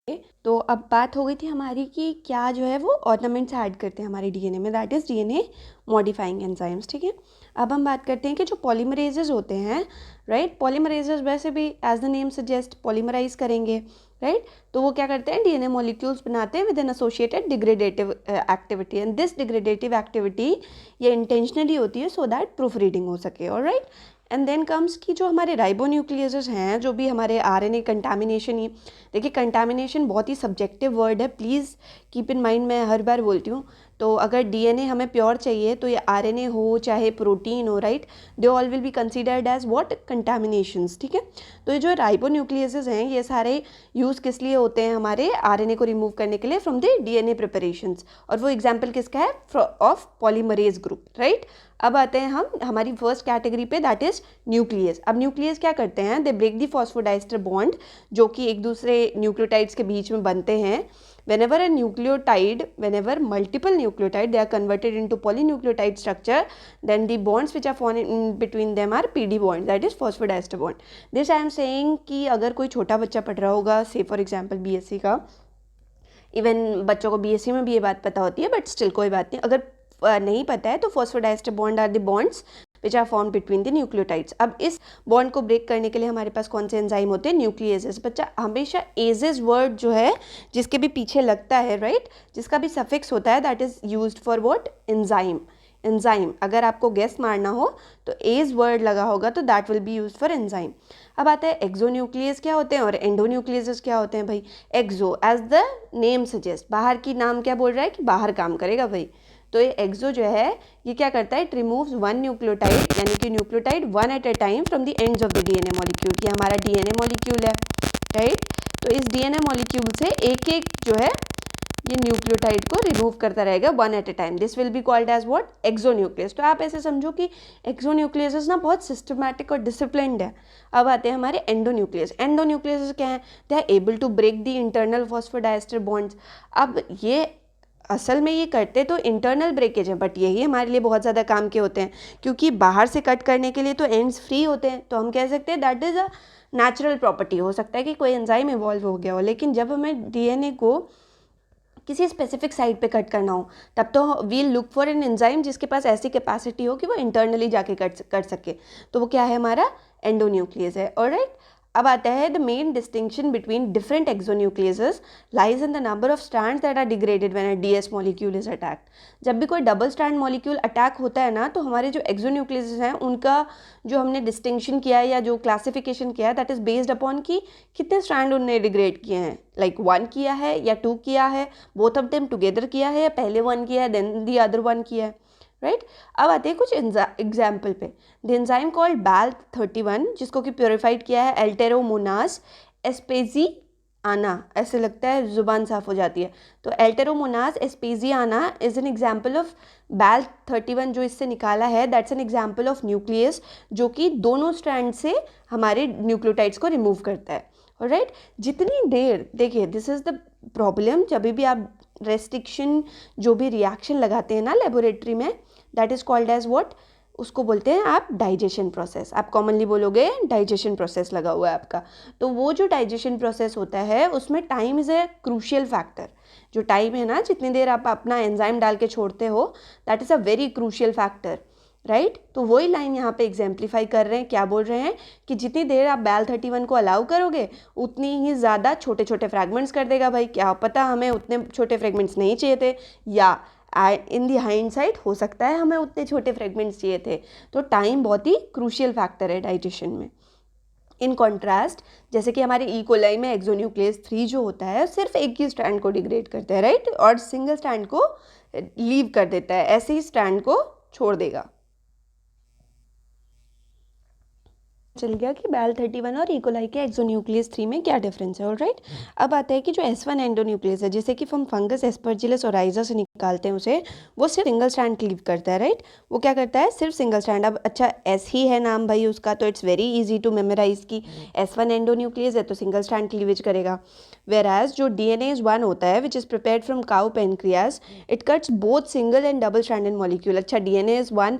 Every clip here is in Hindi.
तो अब बात हो गई थी हमारी कि क्या जो है वो ऑर्नामेंट्स ऐड करते हैं हमारे डीएनए में, that is DNA modifying enzymes. ठीक है, अब हम बात करते हैं कि जो पॉलीमरेजेस होते हैं, राइट, पॉलीमरेजेस वैसे भी as the name suggest polymerise करेंगे, राइट। तो वो क्या करते हैं, डीएनए मॉलिक्यूल्स बनाते हैं with an associated degradative activity, and this degradative activity ये इंटेंशनली होती है सो दैट प्रूफ रीडिंग हो सके, ऑलराइट। एंड देन कम्स कि जो हमारे राइबोन्यूक्लियसेस हैं, जो भी हमारे आरएनए कंटामिनेशन, ही देखिए कंटामिनेशन बहुत ही सब्जेक्टिव वर्ड है, प्लीज़ कीप इन माइंड, मैं हर बार बोलती हूँ। तो अगर डीएनए हमें प्योर चाहिए तो ये आरएनए हो चाहे प्रोटीन हो, right, they all will be considered as what, contaminations. ठीक है, तो ये जो राइबोन्यूक्लियसेस हैं ये सारे यूज़ किस लिए होते हैं, हमारे आरएनए को रिमूव करने के लिए फ्रॉम द डीएनए प्रिपरेशंस, और वो एग्जाम्पल किसका है, ऑफ पॉलीमरेज ग्रुप, राइट। अब आते हैं हम हमारी फर्स्ट कैटेगरी पे, दैट इज न्यूक्लियस। अब न्यूक्लियस क्या करते हैं, they break the phosphodiester bond जो कि एक दूसरे न्यूक्लियोटाइड्स के बीच में बनते हैं। whenever multiple nucleotide they are converted into polynucleotide structure, then the bonds which are formed in between them are pd bond, that is phosphodiester bond. this I am saying कि अगर कोई छोटा बच्चा पढ़ रहा होगा, say for example बीएससी का, इवन बच्चों को बीएससी में भी ये बात पता होती है, बट स्टिल कोई बात नहीं, अगर नहीं पता है तो phosphodiester bond are the bonds which are form between the nucleotides. अब इस बॉन्ड को ब्रेक करने के लिए हमारे पास कौन से एंजाइम होते हैं, न्यूक्लियसेस। बच्चा हमेशा एजेस वर्ड जो है जिसके भी पीछे लगता है, राइट, जिसका भी सफिक्स होता है, that is used for what, enzyme. Enzyme अगर आपको गेस मारना हो तो एज वर्ड लगा होगा तो that will be used for enzyme. अब आता है एक्सोन्यूक्लियस क्या होते हैं और एंडोन्यूक्लियस क्या होते हैं भाई। एक्सो एज द नेम सजेस्ट, बाहर की नाम क्या बोल रहा है कि बाहर काम करेगा भाई। तो ये एक्सो जो है ये क्या करता है, इट रिमूव्स वन न्यूक्लियोटाइड, यानी कि nucleotide one at a time from the ends of the DNA molecule. ये हमारा डीएनए मॉलिक्यूल है, राइट। तो इस डीएनए मॉलिक्यूल से एक एक जो है ये न्यूक्लियोटाइड को रिमूव करता रहेगा one at a time. This will be called as what, exonuclease. तो आप ऐसे समझो कि एक्सोन्यूक्लियस ना बहुत सिस्टमैटिक और डिसिप्लिन्ड है। अब आते हैं हमारे एंडोन्यूक्लियस। एंडोन्यूक्लियस क्या है, they are able to break the internal phosphodiester bonds. अब ये असल में ये करते तो इंटरनल ब्रेकेज है, बट यही हमारे लिए बहुत ज़्यादा काम के होते हैं, क्योंकि बाहर से कट करने के लिए तो एंड्स फ्री होते हैं। तो हम कह सकते हैं that is a natural property. हो सकता है कि कोई एंजाइम इवॉल्व हो गया हो, लेकिन जब हमें डीएनए को किसी स्पेसिफिक साइट पे कट करना हो तब तो we'll look for an enzyme जिसके पास ऐसी कैपेसिटी हो कि वो इंटरनली जाके कर सके। तो वो क्या है, हमारा एंडोन्यूक्लियस है, ऑलराइट। अब आता है the main distinction between different exonucleases lies in the number of strands that are degraded when a DS molecule is attacked. जब भी कोई डबल स्ट्रैंड मॉलिक्यूल अटैक होता है ना, तो हमारे जो एक्सोन्यूक्लियसेस हैं उनका जो हमने डिस्टिंक्शन किया है या जो क्लासिफिकेशन किया है, दैट इज बेस्ड अपॉन कि कितने स्ट्रैंड उनने डिग्रेड किए हैं, लाइक 1 किया है या 2 किया है, बोथ ऑफ देम टुगेदर किया है, या पहले 1 किया है देन द अदर 1 किया है, राइट। अब आते हैं कुछ एग्जाम्पल पे। द एंजाइम कॉल्ड BAL31 जिसको कि प्योरीफाइड किया है एल्टेरोमोनास एस्पेजियाना, ऐसे लगता है जुबान साफ हो जाती है। तो Alteromonas espejiana is an example of BAL31 जो इससे निकाला है, that's an example of nuclease जो कि दोनों स्ट्रैंड से हमारे न्यूक्लियोटाइड्स को रिमूव करता है, ऑलराइट। जितनी देर, देखिए दिस इज द प्रॉब्लम, जब भी आप रेस्ट्रिक्शन जो भी रिएक्शन लगाते हैं ना लेबोरेटरी में, that is called as what, उसको बोलते हैं आप डाइजेशन प्रोसेस। आप कॉमनली बोलोगे डाइजेशन प्रोसेस लगा हुआ है आपका। तो वो जो डाइजेशन प्रोसेस होता है उसमें time is a crucial factor. जो टाइम है ना, जितनी देर आप अपना एंजाइम डाल के छोड़ते हो, that is a very crucial factor, right. तो वही लाइन यहाँ पे एग्जाम्प्लीफाई कर रहे हैं, क्या बोल रहे हैं कि जितनी देर आप BAL31 को अलाउ करोगे उतनी ही ज़्यादा छोटे छोटे फ्रैगमेंट्स कर देगा भाई। क्या पता हमें उतने छोटे फ्रैगमेंट्स नहीं चाहिए थे, या इन दी हाइंडसाइट हो सकता है हमें उतने छोटे फ्रैगमेंट्स चाहिए थे। तो टाइम बहुत ही क्रूशियल फैक्टर है डाइजेशन में। इन कॉन्ट्रास्ट, जैसे कि हमारे ई कोलाई में एक्सोन्यूक्लियस 3 जो होता है सिर्फ एक ही स्ट्रैंड को डिग्रेड करता है, राइट, और सिंगल स्ट्रैंड को लीव कर देता है, ऐसे ही स्ट्रैंड को छोड़ देगा। चल गया कि BAL31 और इकोलाई के एक्सोन्यूक्लियस 3 में क्या डिफरेंस है, ऑलराइट। अब आता है कि जो S1 एंडोन्यूक्लियस है, जैसे कि हम फंगस एस्परजिलस ओराइजा से निकालते हैं उसे, वो सिर्फ सिंगल स्ट्रैंड लीव करता है, राइट। वो क्या करता है, सिर्फ सिंगल स्ट्रैंड। अब अच्छा S ही है नाम भाई उसका, तो it's very easy to memorise कि S1 एंडोन्यूक्लियस है तो सिंगल स्ट्रैंड क्लीवेज करेगा। वेर एज जो DNase1 होता है which is prepared from cow pancreas, it cuts both single and double stranded molecule. अच्छा DNase1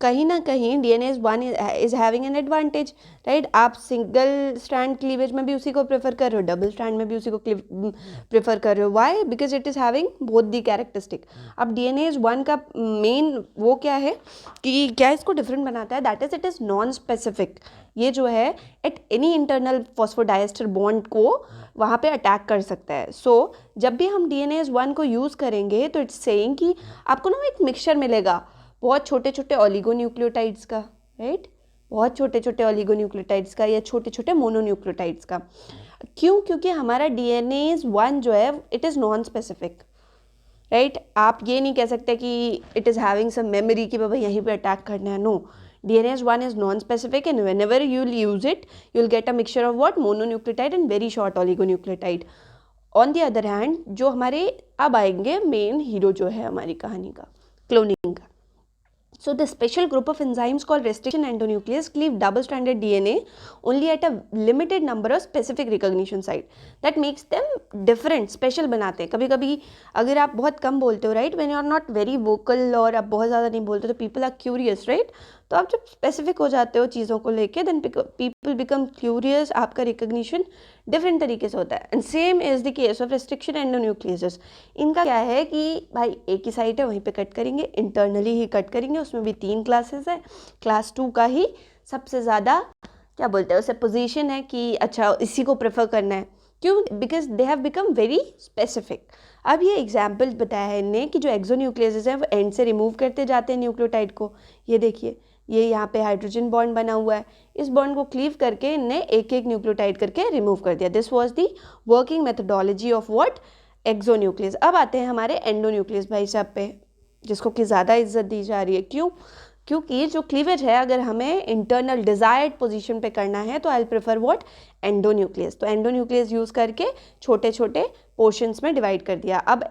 कहीं ना कहीं DNA one is having an advantage, right. आप सिंगल स्ट्रैंड क्लीवेज में भी उसी को प्रेफर कर रहे हो, डबल स्ट्रैंड में भी उसी को प्रेफर कर रहे हो। Why? Because it is having both the characteristic. अब DNA वन का मेन वो क्या है कि क्या इसको डिफरेंट बनाता है, that is it is non specific. ये जो है at any internal phosphodiester bond को वहाँ पे अटैक कर सकता है। सो जब भी हम DNA वन को यूज़ करेंगे तो इट्स सेइंग कि आपको ना एक मिक्सचर मिलेगा बहुत छोटे छोटे ओलिगोन्यूक्लियोटाइड्स का, राइट, बहुत छोटे छोटे ओलिगोन्यूक्लियोटाइड्स का या छोटे छोटे मोनोन्यूक्लियोटाइड्स का। क्यों? क्योंकि हमारा DNA वन जो है it is non specific, right. आप ये नहीं कह सकते कि it is having some memory कि बाबा यहीं पे अटैक करना है। No, DNA one is non specific and whenever you'll use it you'll get a mixture of what mononucleotide and very short oligonucleotide. On the other hand जो हमारे अब आएंगे मेन हीरो जो है हमारी कहानी का, क्लोनिंग का। So the special group of enzymes called restriction endonuclease cleave double-stranded DNA only at a limited number of specific recognition site. That makes them different, special बनाते हैं। कभी कभी अगर आप बहुत कम बोलते हो, right, when you are not very vocal और आप बहुत ज़्यादा नहीं बोलते तो people are curious, right? तो आप जब स्पेसिफिक हो जाते हो चीज़ों को लेके then people become curious, आपका रिकग्निशन डिफरेंट तरीके से होता है। And same is the case of restriction endonucleases. इनका क्या है कि भाई एक ही साइट है वहीं पे कट करेंगे, इंटरनली ही कट करेंगे, उसमें भी 3 क्लासेस है। क्लास 2 का ही सबसे ज़्यादा क्या बोलते हैं उसे पोजीशन है कि अच्छा इसी को प्रेफर करना है। क्यों? Because they have become very specific. अब ये एग्जाम्पल्स बताया है इनने कि जो एक्सोन्यूक्लियसेस हैं वो एंड से रिमूव करते जाते हैं न्यूक्लियोटाइड को। ये देखिए, ये यहाँ पे हाइड्रोजन बॉन्ड बना हुआ है, इस बॉन्ड को क्लीव करके इनने एक एक न्यूक्लियोटाइड करके रिमूव कर दिया। This was the working methodology of what, exonuclease. अब आते हैं हमारे एंडोन्यूक्लियस भाई साहब पे, जिसको कि ज़्यादा इज्जत दी जा रही है। क्यों? क्योंकि जो क्लीवेज है अगर हमें इंटरनल डिजायर्ड पोजीशन पे करना है तो I will prefer what, endonuclease. तो एंडोन्यूक्लियस यूज़ करके छोटे छोटे पोर्शंस में डिवाइड कर दिया। अब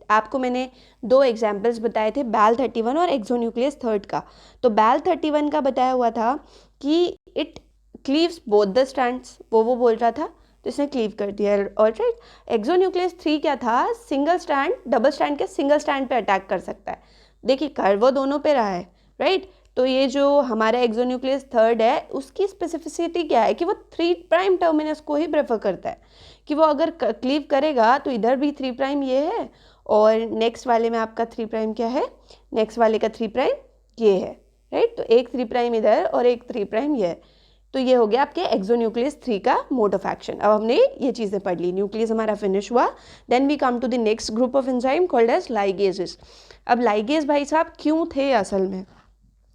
आपको मैंने 2 एग्जाम्पल्स बताए थे, बैल 31 और एक्सोन्यूक्लियस थर्ड का। तो बैल 31 का बताया हुआ था कि it cleaves both the strands, वो बोल रहा था तो इसने क्लीव कर दिया, ऑलराइट। एक्सोन्यूक्लियस 3 क्या था, सिंगल स्ट्रैंड डबल स्ट्रैंड के सिंगल स्ट्रैंड पे अटैक कर सकता है। देखिए कर वो दोनों पे रहा है, राइट। तो ये जो हमारा एक्सोन्यूक्लियस थर्ड है उसकी स्पेसिफिसिटी क्या है कि वो 3' टर्मिनस को ही प्रेफर करता है, कि वो अगर क्लीव करेगा तो इधर भी 3' ये है और नेक्स्ट वाले में आपका 3' क्या है, नेक्स्ट वाले का 3' ये है, राइट। तो एक 3' इधर और एक 3' ये है। तो ये हो गया आपके एक्सोन्यूक्लियस 3 का मोड ऑफ एक्शन। अब हमने ये चीज़ें पढ़ ली, न्यूक्लियस हमारा फिनिश हुआ। Then we come to the next group of enzyme called as ligases. अब लाइगेज भाई साहब क्यों थे असल में,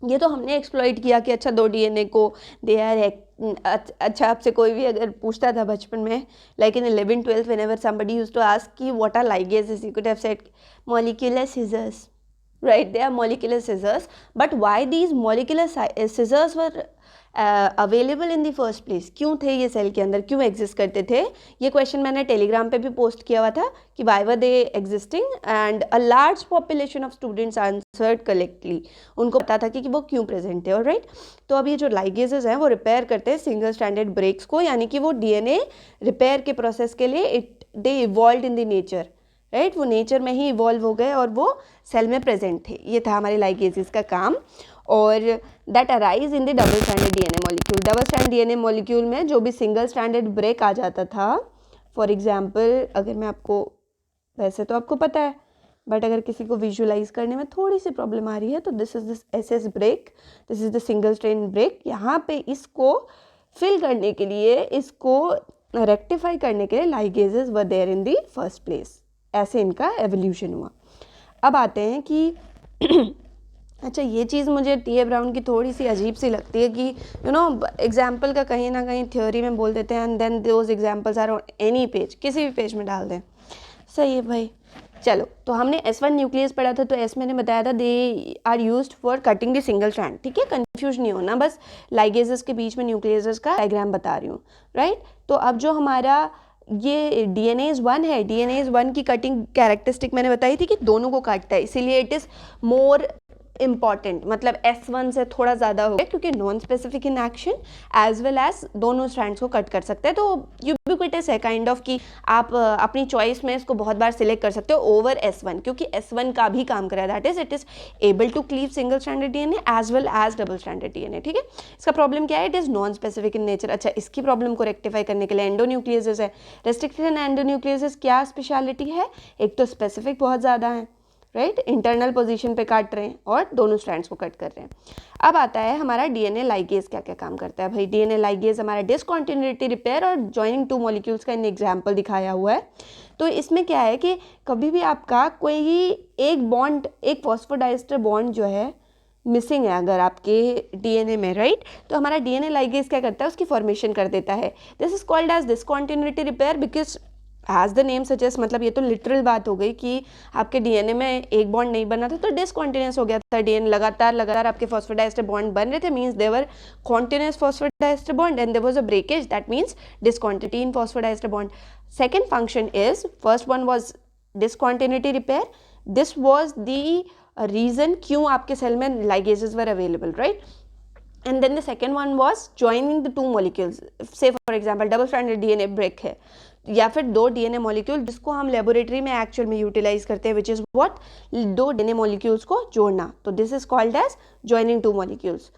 ये तो हमने एक्सप्लॉइट किया कि अच्छा 2 DNA को दे आर। अच्छा आपसे कोई भी अगर पूछता था बचपन में, like in 11th 12th whenever somebody used to ask कि what are ligases, you could have said molecular scissors, right? They are molecular scissors, but why these molecular scissors were available in the first place? क्यों थे ये सेल के अंदर, क्यों एग्जिस्ट करते थे? ये क्वेश्चन मैंने टेलीग्राम पे भी पोस्ट किया हुआ था कि why were they existing, and a large population of students answered correctly. उनको पता था कि वो क्यों प्रेजेंट है, ऑलराइट। तो अब ये जो लाइगेजेस हैं वो रिपेयर करते हैं सिंगल स्ट्रैंडेड ब्रेक्स को, यानी कि वो DNA रिपेयर के प्रोसेस के लिए they evolved in the nature, right. वो नेचर में ही इवॉल्व हो गए और वो सेल में प्रेजेंट थे। ये था हमारे लाइगेजेस का काम। और that arise in the double standard DNA molecule. Double stand DNA molecule में जो भी सिंगल स्टैंडर्ड ब्रेक आ जाता था, फॉर एग्जांपल अगर मैं आपको, वैसे तो आपको पता है बट अगर किसी को विजुलाइज करने में थोड़ी सी प्रॉब्लम आ रही है तो this is this SS break, this is the single strand break. यहाँ पे इसको फिल करने के लिए, इसको रेक्टिफाई करने के लिए ligases were there in the first place. ऐसे इनका एवोल्यूशन हुआ। अब आते हैं कि अच्छा ये चीज़ मुझे टी.ए. ब्राउन की थोड़ी सी अजीब सी लगती है कि यू नो एग्जाम्पल का कहीं ना कहीं थ्योरी में बोल देते हैं and then those examples are on any page, किसी भी पेज में डाल दें। सही है भाई, चलो। तो हमने S1 न्यूक्लियस पढ़ा था, तो S मैंने बताया था they are used for cutting the single strand, ठीक है, कंफ्यूज नहीं होना, बस लाइगेजेस के बीच में न्यूक्लियसेस का डायग्राम बता रही हूँ, राइट। तो अब जो हमारा ये DNA 1 है, DNA 1 की कटिंग कैरेक्टरिस्टिक मैंने बताई थी कि दोनों को काटता है, इसीलिए इट इज़ मोर इम्पॉर्टेंट, मतलब S1 से थोड़ा ज़्यादा हो गया क्योंकि non specific in action as well as दोनों स्ट्रैंड्स को कट कर सकते हैं। तो यूबिक्विटस है काइंड ऑफ कि आप अपनी चॉइस में इसको बहुत बार सिलेक्ट कर सकते हो ओवर S1, क्योंकि S1 का भी काम करा है, that is it is able to cleave single stranded DNA as well as double stranded DNA। ठीक है, इसका प्रॉब्लम क्या है, it is non specific in nature. अच्छा, इसकी प्रॉब्लम को रेक्टिफाई करने के लिए एंडोन्यूक्लियसेस है। रेस्ट्रिक्टेड एंडोन्यूक्लियसेस क्या स्पेशलिटी है, एक तो स्पेसिफिक बहुत ज़्यादा है, राइट, इंटरनल पोजीशन पे काट रहे हैं और दोनों स्ट्रैंड्स को कट कर रहे हैं। अब आता है हमारा DNA लाइगेज क्या क्या काम करता है। भाई DNA लाइगेज हमारा डिसकंटिन्यूटी रिपेयर और जॉइनिंग टू मॉलिक्यूल्स का इन एग्जाम्पल दिखाया हुआ है। तो इसमें क्या है कि कभी भी आपका कोई एक बॉन्ड, एक फॉस्फोडाइस्टर बॉन्ड जो है मिसिंग है अगर आपके DNA में, राइट, तो हमारा DNA लाइगेज क्या करता है, उसकी फॉर्मेशन कर देता है। This is called as discontinuity repair because as the name suggest, मतलब ये तो लिटरल बात हो गई कि आपके DNA में एक बॉन्ड नहीं बना था तो डिसकॉन्टिन्यूस हो गया था DNA, लगातार आपके फॉस्फोडाइस्टर बॉन्ड बन रहे थे, means there were continuous phosphodiester bond and there was a breakage, that means discontinuity in phosphodiester bond. Second function is, first one was discontinuity repair, this was the reason क्यों आपके सेल में ligases were available, right, and then the second one was joining the two molecules, say for example double stranded DNA break है या फिर दो DNA मॉलिक्यूल जिसको हम लेबोरेटरी में एक्चुअल में यूटिलाइज करते हैं, विच इज़ व्हाट, दो DNA मॉलिक्यूल्स को जोड़ना, तो this is called as joining two molecules.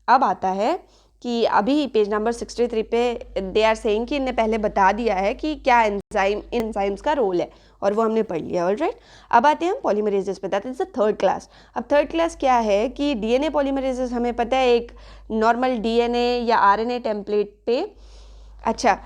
अब आता है कि अभी पेज नंबर 63 पे दे आर सेइंग कि इन्हें पहले बता दिया है कि क्या एंजाइम्स का रोल है और वो हमने पढ़ लिया, ऑलराइट। अब आते हैं हम पॉलीमरेजेस पे, that is the third class. अब थर्ड क्लास क्या है कि DNA पॉलीमरेजेस हमें पता है एक नॉर्मल DNA या RNA टेम्पलेट पे, अच्छा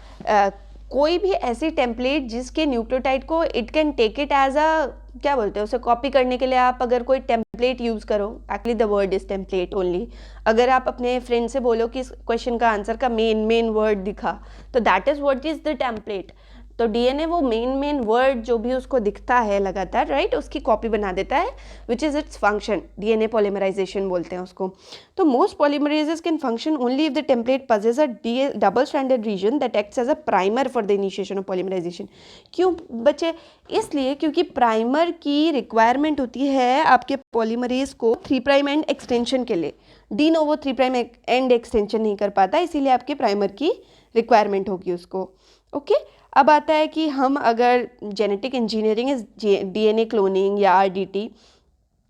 कोई भी ऐसी टेम्पलेट जिसके न्यूक्लियोटाइड को it can take it as a, क्या बोलते हैं उसे, कॉपी करने के लिए आप अगर कोई टेम्पलेट यूज़ करो, actually the word is template only, अगर आप अपने फ्रेंड से बोलो कि इस क्वेश्चन का आंसर का मेन वर्ड दिखा, तो that is what is the template. तो DNA वो मेन वर्ड जो भी उसको दिखता है लगातार, राइट, उसकी कॉपी बना देता है, which is its function, DNA polymerization बोलते हैं उसको। तो most polymerases can function only if the template possesses a double stranded region that acts as a primer for the initiation of polymerization. क्यों बच्चे, इसलिए क्योंकि प्राइमर की रिक्वायरमेंट होती है आपके पॉलीमरेज को 3' एंड एक्सटेंशन के लिए, डी नोवो 3' एंड एक्सटेंशन नहीं कर पाता, इसीलिए आपके प्राइमर की रिक्वायरमेंट होगी उसको, ओके। अब आता है कि हम अगर genetic engineering is DNA cloning या RDT,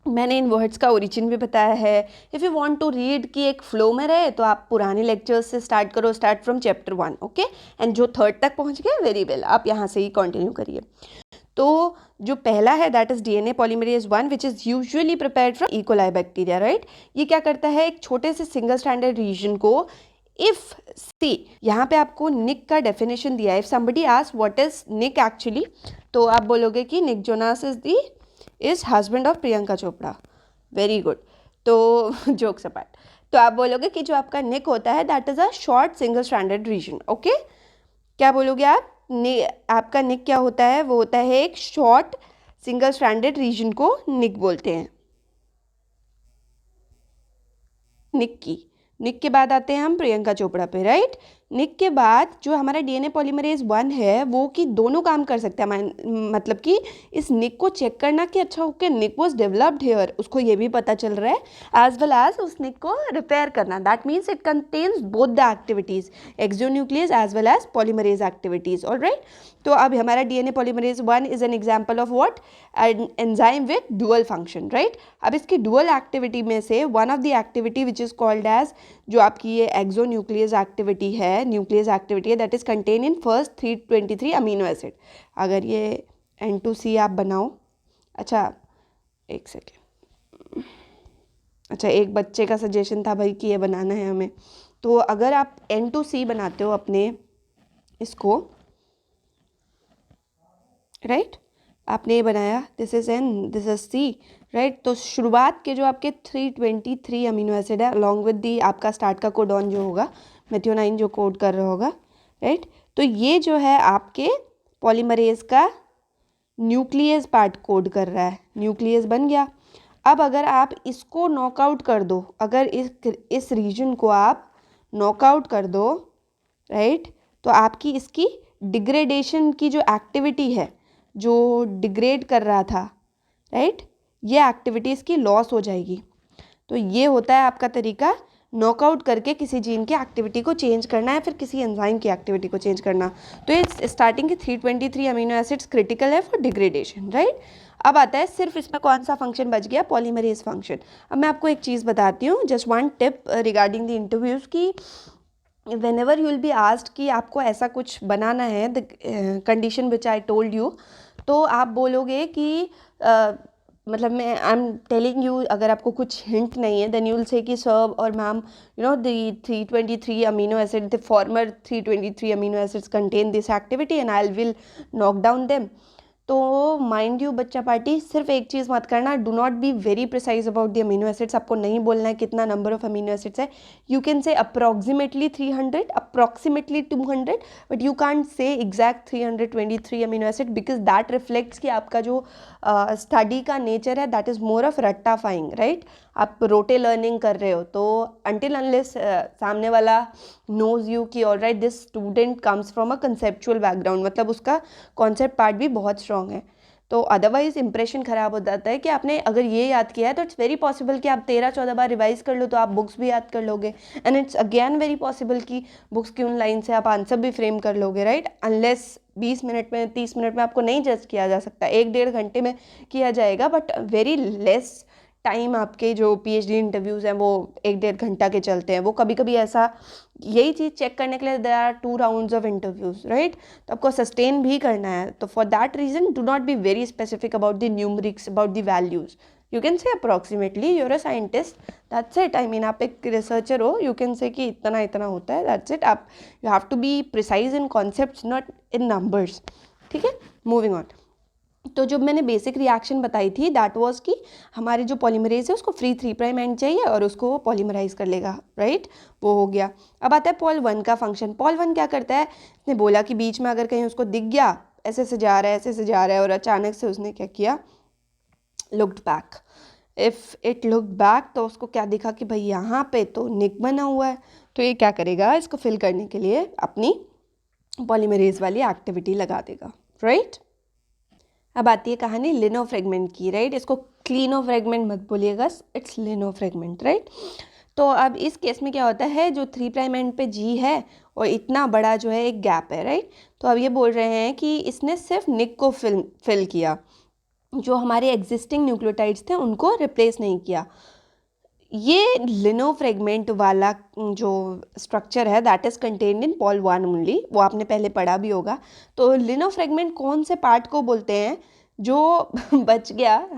मैंने इन वर्ड्स का ओरिजिन भी बताया है। If you want to read कि एक फ्लो में रहे तो आप पुराने लेक्चर्स से स्टार्ट करो, start from chapter 1, okay, and जो थर्ड तक पहुंच गए वेरी वेल, आप यहाँ से ही कंटिन्यू करिए। तो जो पहला है that is DNA polymerase 1 which is usually prepared from E. coli bacteria, right. ये क्या करता है, एक छोटे से सिंगल स्टैंडर्ड रीजन को, इफ सी यहाँ पे आपको निक का डेफिनेशन दिया है, if somebody ask what is nick actually, तो आप बोलोगे कि Nick Jonas is husband of Priyanka Chopra, very good. तो जोक्स अपार्ट, तो आप बोलोगे कि जो आपका निक होता है that is a short single standard region, okay. क्या बोलोगे आप, आपका निक क्या होता है, वो होता है एक शॉर्ट सिंगल स्टैंडर्ड रीजन को निक बोलते हैं। निक के बाद आते हैं हम प्रियंका चोपड़ा पे, राइट। निक के बाद जो हमारा DNA पॉलीमरेज 1 है वो कि दोनों काम कर सकते हैं, मतलब कि इस निक को चेक करना कि अच्छा okay nick was developed here, उसको ये भी पता चल रहा है, एज वेल एज उस निक को रिपेयर करना, that means it contains both the activities, exonuclease as well as polymerase activities, alright. तो अब हमारा DNA polymerase 1 is an example of what, enzyme with dual function, right. अब इसकी डुअल एक्टिविटी में से one of the activity which is called as, जो आपकी ये एक्सोन्यूक्लियस एक्टिविटी है, न्यूक्लियस एक्टिविटी है, that is contain in first 323 amino acid. अगर ये N2C आप बनाओ, अच्छा एक सेकेंड, अच्छा एक बच्चे का सजेशन था भाई कि ये बनाना है हमें, तो अगर आप N2C बनाते हो अपने इसको, राइट, आपने ये बनाया, this is N, this is C, right. तो शुरुआत के जो आपके 323 अमीनो एसिड है अलॉन्ग विद दी आपका स्टार्ट का कोडॉन जो होगा, मेथियोनाइन जो कोड कर रहा होगा, राइट, तो ये जो है आपके पॉलीमरेज का न्यूक्लियस पार्ट कोड कर रहा है, न्यूक्लियस बन गया। अब अगर आप इसको नॉकआउट कर दो, अगर इस रीजन को आप नॉकआउट कर दो, राइट, तो आपकी इसकी डिग्रेडेशन की जो एक्टिविटी है, जो डिग्रेड कर रहा था, राइट, ये एक्टिविटी इसकी लॉस हो जाएगी। तो ये होता है आपका तरीका नॉकआउट करके किसी जीन की एक्टिविटी को चेंज करना है, फिर किसी एंजाइम की एक्टिविटी को चेंज करना। तो ये स्टार्टिंग के 323 अमीनो एसिड्स क्रिटिकल है फॉर डिग्रेडेशन, राइट। अब आता है सिर्फ इसमें कौन सा फंक्शन बच गया, पॉलीमरेज फंक्शन। अब मैं आपको एक चीज़ बताती हूँ, just one tip regarding the interviews की whenever you will be asked कि आपको ऐसा कुछ बनाना है, the condition which I told you, तो आप बोलोगे कि मतलब मैं आई एम टेलिंग यू, अगर आपको कुछ हिंट नहीं है देन यू विल से कि सर और ma'am you know the 323 amino acid, the former 323 amino acids contain this activity and I will knock down them. तो माइंड यू बच्चा पार्टी, सिर्फ एक चीज़ मत करना, do not be very precise about the amino acids. आपको नहीं बोलना है कितना नंबर ऑफ अमीनो एसिड्स है। You can say approximately 300, approximately 200, but you can't say exact 323 amino acid, because that reflects कि आपका जो स्टडी का नेचर है दैट इज़ मोर ऑफ रट्टाफाइंग, राइट। आप रोटे लर्निंग कर रहे हो, तो अंटिल अनलेस सामने वाला नोज यू कि all right this student comes from a conceptual background, मतलब उसका कॉन्सेप्ट पार्ट भी बहुत स्ट्रॉन्ग है, तो अदरवाइज इंप्रेशन ख़राब हो जाता है कि आपने अगर ये याद किया है तो इट्स वेरी पॉसिबल कि आप 13-14 बार रिवाइज कर लो तो आप बुक्स भी याद कर लोगे, and it's again very possible कि बुक्स की उन लाइन से आप आंसर भी फ्रेम कर लोगे, राइट। अनलेस 20 मिनट में 30 मिनट में आपको नहीं जज किया जा सकता, 1-1.5 घंटे में किया जाएगा, बट वेरी लेस टाइम आपके जो पीएचडी इंटरव्यूज़ हैं वो 1-1.5 घंटा के चलते हैं। वो कभी कभी ऐसा, यही चीज़ चेक करने के लिए there are 2 rounds of interviews, right. तो आपको सस्टेन भी करना है, तो for that reason do not be very specific about the numerics, about the values. You can say approximately you are a scientist, that's it. I mean आप एक रिसर्चर हो, यू कैन से कि इतना इतना होता है, दैट्स इट। आप you have to be precise in concepts, not in numbers, ठीक है। मूविंग ऑन, तो जो मैंने बेसिक रिएक्शन बताई थी दैट वाज कि हमारे जो पॉलीमरेज है उसको फ्री 3' एंड चाहिए और उसको पॉलीमराइज कर लेगा, राइट। वो हो गया। अब आता है पॉल 1 का फंक्शन। पॉल 1 क्या करता है, उसने बोला कि बीच में अगर कहीं उसको दिख गया ऐसे से जा रहा है, ऐसे से जा रहा है, और अचानक से उसने क्या किया, looked back. If it look back, तो उसको क्या दिखा कि भाई यहाँ पे तो निक बना हुआ है, तो ये क्या करेगा, इसको फिल करने के लिए अपनी पॉलीमरेज वाली एक्टिविटी लगा देगा, राइट। अब आती है कहानी लिनो फ्रेगमेंट की, राइट। इसको क्लीनो फ्रेगमेंट मत बोलिएगा, इट्स लिनो फ्रेगमेंट, राइट। तो अब इस केस में क्या होता है, जो 3' एंड पे जी है और इतना बड़ा जो है एक गैप है, राइट। तो अब ये बोल रहे हैं कि इसने सिर्फ निक को फिल किया, जो हमारे एग्जिस्टिंग न्यूक्लियोटाइड्स थे उनको रिप्लेस नहीं किया। ये लिनो फ्रेगमेंट वाला जो स्ट्रक्चर है that is contained in Paul 1 only, वो आपने पहले पढ़ा भी होगा। तो लिनो फ्रेगमेंट कौन से पार्ट को बोलते हैं जो बच गया,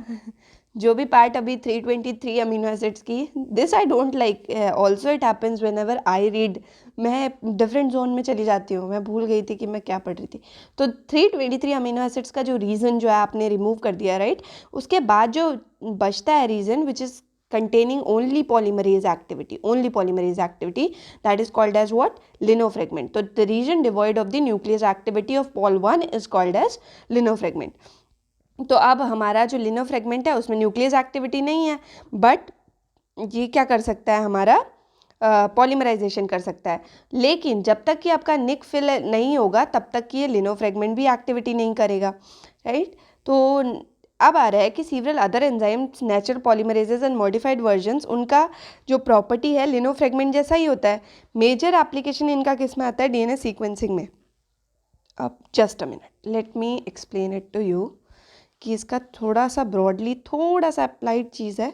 जो भी पार्ट अभी 323 अमीनो एसिड्स की, this I don't like, also it happens when ever I read. मैं डिफरेंट जोन में चली जाती हूँ, मैं भूल गई थी कि मैं क्या पढ़ रही थी। तो 323 अमीनो एसिड्स का जो रीज़न जो है आपने रिमूव कर दिया, राइट। उसके बाद जो बचता है reason which is containing only polymerase activity, that is called as what, lino fragment. So the region devoid of the nucleus activity of pol 1 is called as lino fragment. तो अब हमारा जो लिनो फ्रेगमेंट है उसमें न्यूक्लियस एक्टिविटी नहीं है, बट ये क्या कर सकता है, हमारा पॉलीमराइजेशन कर सकता है। लेकिन जब तक कि आपका निक फिल नहीं होगा तब तक कि ये लिनो फ्रेगमेंट भी एक्टिविटी नहीं करेगा, राइट। तो अब आ रहा है कि several other enzymes, natural polymerases and modified versions, उनका जो प्रॉपर्टी है लिनो फ्रेगमेंट जैसा ही होता है। मेजर एप्लीकेशन इनका किस में आता है, डीएनए सीक्वेंसिंग में। अब just a minute, let me explain it to you कि इसका थोड़ा सा ब्रॉडली थोड़ा सा अप्लाइड चीज़ है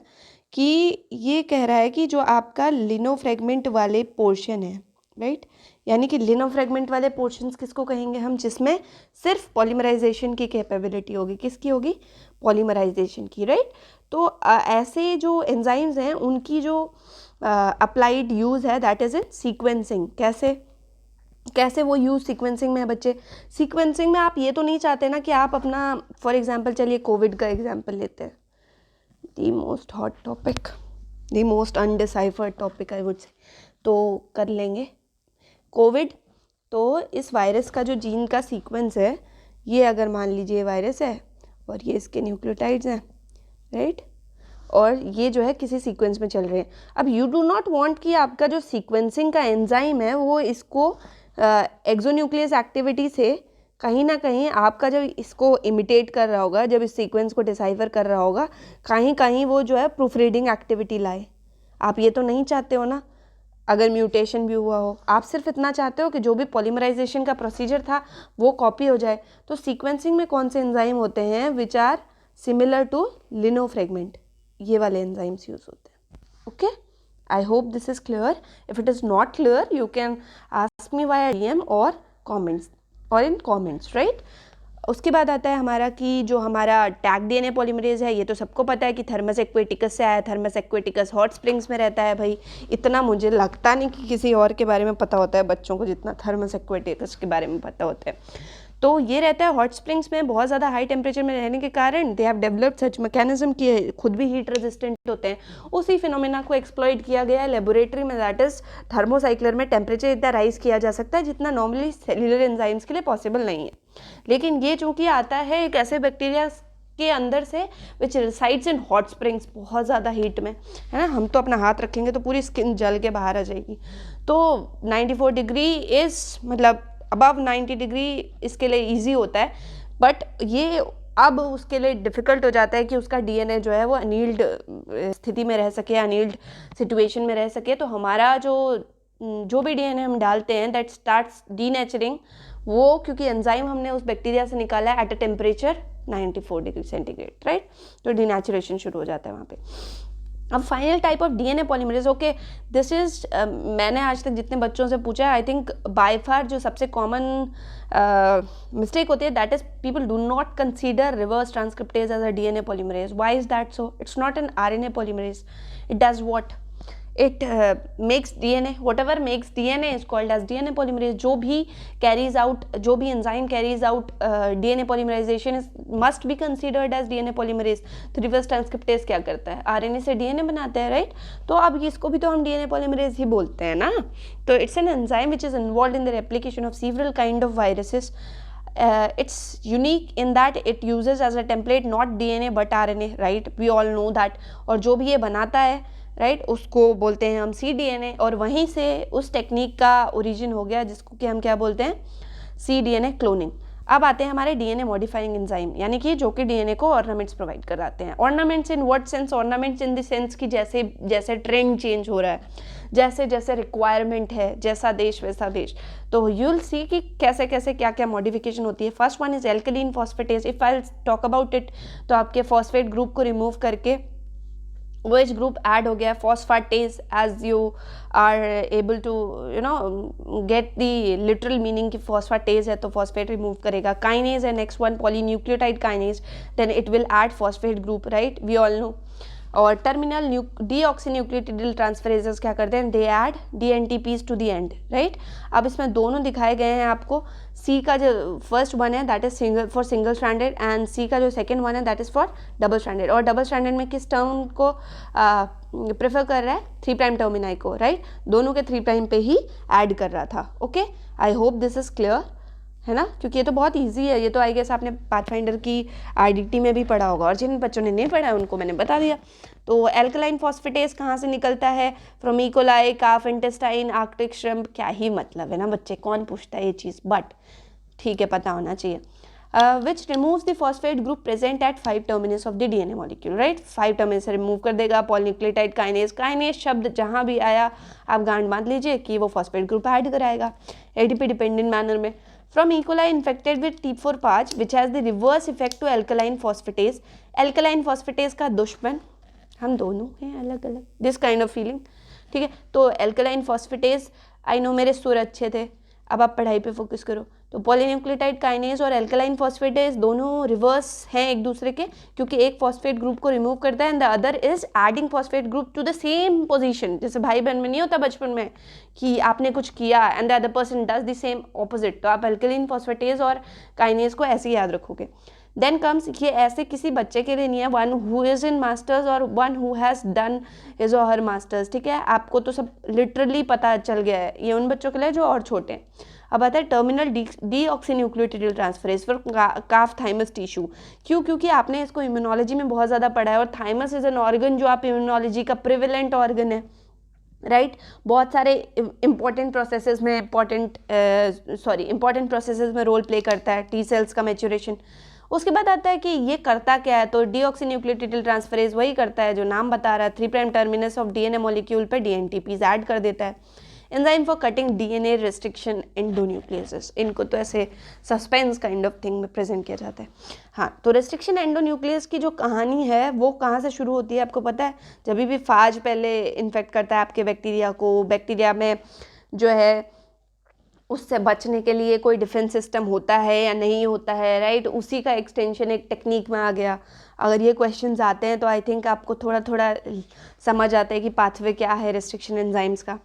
कि ये कह रहा है कि जो आपका लिनो फ्रेगमेंट वाले पोर्शन है, राइट, यानी कि लिनो फ्रेगमेंट वाले पोर्शंस किसको कहेंगे हम, जिसमें सिर्फ पॉलीमराइजेशन की कैपेबिलिटी होगी, किसकी होगी, पॉलीमराइजेशन की, राइट। तो ऐसे जो एंजाइम्स हैं उनकी जो अप्लाइड यूज़ है दैट इज़ इन सीक्वेंसिंग। कैसे वो यूज़ सीक्वेंसिंग में है बच्चे, सीक्वेंसिंग में आप ये तो नहीं चाहते ना कि आप अपना, फॉर एग्जांपल चलिए कोविड का एग्जांपल लेते हैं, the most hot topic, the most undeciphered topic I would say, तो कर लेंगे कोविड। तो इस वायरस का जो जीन का सीक्वेंस है, ये अगर मान लीजिए वायरस है और ये इसके न्यूक्लियोटाइड्स हैं, राइट, और ये जो है किसी सीक्वेंस में चल रहे हैं। अब यू डू नॉट वांट कि आपका जो सीक्वेंसिंग का एंजाइम है वो इसको एक्सोन्यूक्लियस एक्टिविटी से कहीं ना कहीं आपका जब इसको इमिटेट कर रहा होगा, जब इस सीक्वेंस को डिसाइफर कर रहा होगा, कहीं कहीं वो जो है प्रूफ रीडिंग एक्टिविटी लाए, आप ये तो नहीं चाहते हो ना, अगर म्यूटेशन भी हुआ हो, आप सिर्फ इतना चाहते हो कि जो भी पॉलीमराइजेशन का प्रोसीजर था वो कॉपी हो जाए। तो सीक्वेंसिंग में कौन से एंजाइम होते हैं which are similar to lino fragment, ये वाले एंजाइम्स यूज होते हैं। Okay, I hope this is clear. If it is not clear you can ask me via DM और कॉमेंट्स और इन कॉमेंट्स, राइट। उसके बाद आता है हमारा कि जो हमारा टैग DNA पॉलीमरेज है, ये तो सबको पता है कि थर्मस एक्वेटिकस से आया। थर्मस एक्वेटिकस हॉट स्प्रिंग्स में रहता है भाई। इतना मुझे लगता नहीं कि किसी और के बारे में पता होता है बच्चों को जितना थर्मस एक्वेटिकस के बारे में पता होता है। तो ये रहता है हॉट स्प्रिंग्स में, बहुत ज़्यादा हाई टेम्परेचर में रहने के कारण they have developed such mechanism कि खुद भी हीट रेजिस्टेंट होते हैं। उसी फिनोमेना को एक्सप्लॉइट किया गया है लेबोरेटरी में, दैट इज थर्मोसाइक्लर में टेम्परेचर इतना राइज किया जा सकता है जितना नॉर्मली सेल्युलर एंजाइम्स के लिए पॉसिबल नहीं है। लेकिन ये चूँकि आता है एक ऐसे बैक्टीरिया के अंदर से विच रिसाइड्स इन हॉट स्प्रिंग्स, बहुत ज़्यादा हीट में, है ना। हम तो अपना हाथ रखेंगे तो पूरी स्किन जल के बाहर आ जाएगी। तो 94 डिग्री इज़ मतलब अबव 90 डिग्री इसके लिए इजी होता है, बट ये अब उसके लिए डिफ़िकल्ट हो जाता है कि उसका DNA जो है वो अनील्ड स्थिति में रह सके, अनील्ड सिचुएशन में रह सके। तो हमारा जो भी DNA हम डालते हैं दैट स्टार्ट्स डीनेचरिंग, वो क्योंकि एंजाइम हमने उस बैक्टीरिया से निकाला है at a temperature 94 degree centigrade, right. तो डीनेचुरेशन शुरू हो जाता है वहाँ पे। अब final type of DNA polymerase, okay this is, मैंने आज तक जितने बच्चों से पूछा है, आई थिंक बाय फार जो सबसे कॉमन मिस्टेक होती है that is people do not consider reverse transcriptase as a DNA polymerase. Why is that so? It's not an RNA polymerase. It does what? it makes DNA, whatever makes DNA is called as DNA polymerase. जो भी carries out, जो भी enzyme carries out DNA polymerization is must be considered as DNA polymerase. तो reverse transcriptase क्या करता है? RNA से DNA बनाता है, right? तो अब इसको भी तो हम DNA polymerase ही बोलते हैं ना। तो it's an enzyme which is involved in the replication of several kind of viruses. It's unique in that it uses as a template not DNA but RNA, right? We all know that. और जो भी ये बनाता है, राइट, उसको बोलते हैं हम cDNA, और वहीं से उस टेक्निक का ओरिजिन हो गया जिसको कि हम क्या बोलते हैं, cDNA क्लोनिंग। अब आते हैं हमारे DNA मॉडिफाइंग एंजाइम, यानी कि जो कि DNA को ऑर्नामेंट्स प्रोवाइड कराते हैं। Ornaments in what sense? Ornaments in the sense कि जैसे जैसे ट्रेंड चेंज हो रहा है, जैसे जैसे रिक्वायरमेंट है, जैसा देश वैसा देश। तो यू विल सी कि कैसे कैसे क्या क्या मॉडिफिकेशन होती है। First one is alkaline phosphatase. If I talk about it, तो आपके फॉस्फेट ग्रुप को रिमूव करके OH ग्रुप ऐड हो गया, phosphatase, as you are able to you know get the literal meaning कि फॉस्फेटेज है तो फॉस्फेट रिमूव करेगा। काइनेज है next one, polynucleotide kinase, then it will add phosphate group, right, we all know. और टर्मिनल डीऑक्सीन्यूक्लियोटिडिल ट्रांसफरेजेस क्या करते हैं, they add DNTPs to the end, right. अब इसमें दोनों दिखाए गए हैं आपको। C का जो फर्स्ट वन है that is single stranded, and C का जो सेकंड वन है that is for double stranded. और डबल स्ट्रैंडेड में किस टर्म को प्रेफर कर रहा है, 3' टर्मिनाई को, राइट, दोनों के 3' पे ही ऐड कर रहा था। Okay, I hope this is clear, है ना, क्योंकि ये तो बहुत इजी है। ये तो आई गेस आपने पाथफाइंडर की IDT में भी पढ़ा होगा, और जिन बच्चों ने नहीं पढ़ा है उनको मैंने बता दिया। तो एल्कलाइन फॉस्फेटेज कहाँ से निकलता है, from E coli, calf intestine, Arctic shrimp. क्या ही मतलब है ना बच्चे, कौन पूछता है ये चीज़, बट ठीक है पता होना चाहिए। which removes the phosphate group present at 5 terminus of the DNA molecule, right? 5 terminus से रिमूव कर देगा। पॉलीन्यूक्लियोटाइड काइनेज, काइनेज शब्द जहाँ भी आया आप गांड बांध लीजिए कि वो फॉस्फेट ग्रुप ऐड कराएगा ADP डिपेंडेंट मैनर में। From E. coli infected with T4 patch which has the reverse effect to alkaline phosphatase. Alkaline phosphatase का दुश्मन हम दोनों हैं अलग अलग, दिस काइंड ऑफ फीलिंग, ठीक है। तो एल्कलाइन फॉस्फेटेज, आई नो मेरे सुर अच्छे थे, अब आप पढ़ाई पे फोकस करो। तो पॉलीन्यूक्लियोटाइड काइनेज और एल्कलाइन फॉस्फेटेज दोनों रिवर्स हैं एक दूसरे के, क्योंकि एक फॉस्फेट ग्रुप को रिमूव करता है and the other is adding phosphate group to the same position. जैसे भाई बहन में नहीं होता बचपन में कि आपने कुछ किया and the other person does the same opposite, तो आप एल्कलाइन फॉस्फेटेज और काइनेज को ऐसे ही याद रखोगे। देन कम्स, ये ऐसे किसी बच्चे के लिए नहीं है, one who is in masters or one who has done his or her masters, ठीक है। आपको तो सब लिटरली पता चल गया है, ये उन बच्चों के लिए जो और छोटे हैं। अब आता है terminal deoxynucleotidyl transferase for calf thymus tissue. क्यों? क्योंकि आपने इसको इम्यूनोलॉजी में बहुत ज़्यादा पढ़ा है, और थाइमस इज एन ऑर्गन जो आप इम्यूनोलॉजी का प्रिवेलेंट ऑर्गन है, राइट। बहुत सारे इंपॉर्टेंट प्रोसेसेस में इंपॉर्टेंट प्रोसेसेस में रोल प्ले करता है, T सेल्स का मैच्योरेशन, उसके बाद आता है कि ये करता क्या है, तो डीऑक्सीन्यूक्लियोटाइड ट्रांसफरेज वही करता है जो नाम बता रहा है, 3' टर्मिनस ऑफ डीएनए मॉलिक्यूल पे डीएनटीपीज ऐड कर देता है। Enzyme for cutting DNA restriction endonucleases, इनको तो ऐसे सस्पेंस काइंड ऑफ थिंग में प्रेजेंट किया जाता है। हाँ, तो रेस्ट्रिक्शन एंडोन्यूक्लियस की जो कहानी है वो कहाँ से शुरू होती है आपको पता है? जब भी फाज पहले इन्फेक्ट करता है आपके बैक्टीरिया को, बैक्टीरिया में जो है उससे बचने के लिए कोई डिफेंस सिस्टम होता है या नहीं होता है, राइट? उसी का एक्सटेंशन एक टेक्निक में आ गया। अगर ये क्वेश्चंस आते हैं तो आई थिंक आपको थोड़ा थोड़ा समझ आता है कि पाथवे क्या है रेस्ट्रिक्शन एंजाइम्स का।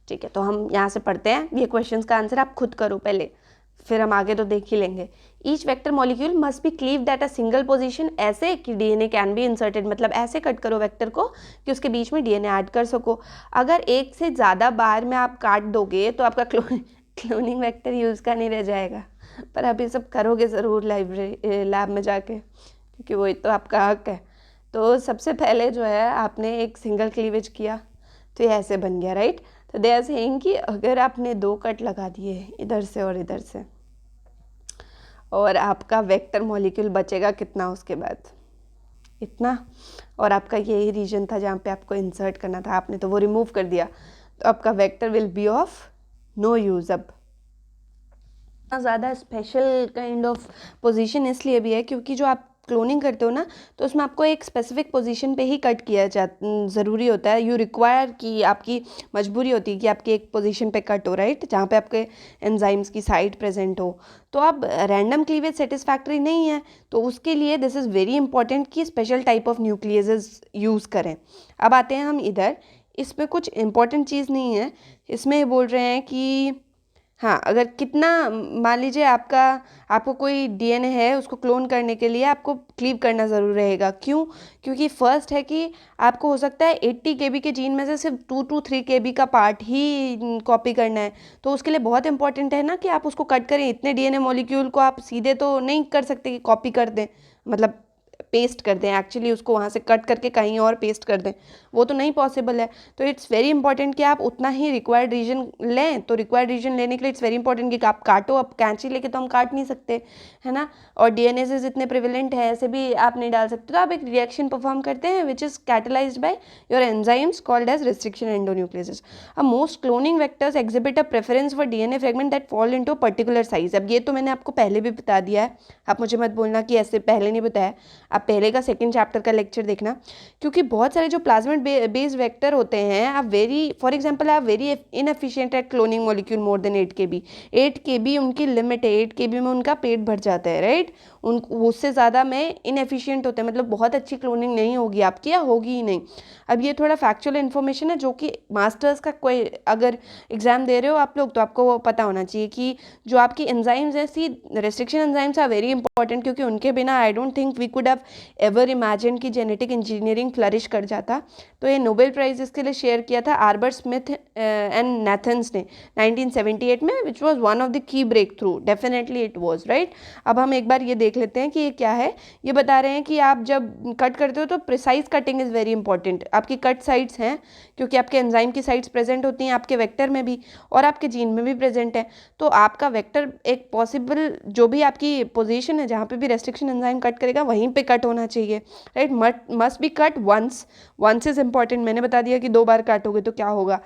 ठीक है, तो हम यहाँ से पढ़ते हैं, ये क्वेश्चंस का आंसर आप खुद करो पहले, फिर हम आगे तो देख ही लेंगे। Each vector molecule must be cleaved at a single position, ऐसे कि डीएनए कैन बी इंसर्टेड, मतलब ऐसे कट करो वेक्टर को कि उसके बीच में डीएनए ऐड कर सको। अगर एक से ज़्यादा बार में आप काट दोगे तो आपका क्लोनिंग वेक्टर यूज़ का नहीं रह जाएगा, पर आप ये सब करोगे ज़रूर लाइब्रेरी लैब में जाके, क्योंकि वही तो आपका हक है। तो सबसे पहले जो है आपने एक सिंगल क्लीवेज किया तो ये ऐसे बन गया, राइट? तो दे आर सेइंग कि अगर आपने 2 कट लगा दिए इधर से और इधर से, और आपका वेक्टर मॉलिक्यूल बचेगा कितना उसके बाद? इतना, और आपका यही रीजन था जहाँ पे आपको इंसर्ट करना था, आपने तो वो रिमूव कर दिया, तो आपका vector will be of no use. अब ज़्यादा स्पेशल काइंड ऑफ पोजीशन इसलिए भी है क्योंकि जो आप क्लोनिंग करते हो ना, तो उसमें आपको एक स्पेसिफिक पोजीशन पे ही कट किया ज़रूरी होता है। यू रिक्वायर कि आपकी मजबूरी होती है कि आपकी एक पोजीशन पे कट हो, राइट, जहाँ पे आपके एंजाइम्स की साइट प्रेजेंट हो। तो अब रैंडम क्लीवेज सेटिस्फैक्ट्री नहीं है, तो उसके लिए दिस इज़ वेरी इंपॉर्टेंट कि special type of nucleases use करें। अब आते हैं हम इधर, इसमें कुछ इंपॉर्टेंट चीज़ नहीं है, इसमें ये बोल रहे हैं कि हाँ, अगर कितना, मान लीजिए आपको कोई डीएनए है, उसको क्लोन करने के लिए आपको क्लीव करना ज़रूर रहेगा। क्यों? क्योंकि फर्स्ट है कि आपको हो सकता है 80 kb के जीन में से सिर्फ 2 to 3 kb का पार्ट ही कॉपी करना है, तो उसके लिए बहुत इंपॉर्टेंट है ना कि आप उसको कट करें। इतने डीएनए मॉलिक्यूल को आप सीधे तो नहीं कर सकते कि कॉपी कर दें, मतलब पेस्ट कर दें, एक्चुअली उसको वहाँ से कट करके कहीं और पेस्ट कर दें, वो तो नहीं पॉसिबल है। तो इट्स वेरी इंपॉर्टेंट कि आप उतना ही रिक्वायर्ड रीजन लें। तो रिक्वायर्ड रीजन लेने के लिए इट्स वेरी इंपॉर्टेंट कि आप काटो। अब कैंची लेके तो हम काट नहीं सकते, है ना, और डीएनएजेस इतने प्रिवेलेंट है, ऐसे भी आप नहीं डाल सकते। तो आप एक रिएक्शन परफॉर्म करते हैं which is catalysed by your enzymes called as restriction endonucleases. अब most cloning vectors exhibit a preference for DNA fragment that fall into particular size. अब ये तो मैंने आपको पहले भी बता दिया है, आप मुझे मत बोलना कि ऐसे पहले नहीं बताया। आप पहले का सेकंड चैप्टर का लेक्चर देखना, क्योंकि बहुत सारे जो प्लाज्मिड बेस्ड वेक्टर होते हैं, आप फॉर एग्जांपल आप very inefficient at cloning molecule more than 8 kb। 8 kb उनकी लिमिट है, 8 kb में उनका पेट भर जाता है, राइट। उससे ज़्यादा में इनएफिशिएंट होते हैं, मतलब बहुत अच्छी क्लोनिंग नहीं होगी आपकी, या होगी ही नहीं। अब ये थोड़ा फैक्चुअल इन्फॉर्मेशन है जो कि मास्टर्स का कोई अगर एग्जाम दे रहे हो आप लोग, तो आपको वो पता होना चाहिए कि जो आपकी एंजाइम्स हैं, see restriction enzymes are very important, क्योंकि उनके बिना I don't think we could have ever imagine कि जेनेटिक इंजीनियरिंग फ्लरिश कर जाता। तो ये नोबेल प्राइज़ इसके लिए शेयर किया था आर्बर्ट स्मिथ एंड नेथन्स ने 1978 में, which was one of the key breakthrough, definitely it was, right. अब हम एक बार ये देख लेते हैं कि ये क्या है। ये बता रहे हैं कि आप जब कट करते हो तो precise cutting is very important. आपकी कट साइड्स हैं, क्योंकि आपके एंजाइम की साइड्स प्रेजेंट होती हैं आपके वेक्टर में भी और आपके जीन में भी प्रेजेंट है। तो आपका वेक्टर एक पॉसिबल जो भी आपकी पोजीशन है जहाँ पे भी रेस्ट्रिक्शन एंजाइम कट करेगा वहीं पे कट होना चाहिए, right. Must be cut once is important. मैंने बता दिया कि 2 बार काटोगे तो क्या होगा,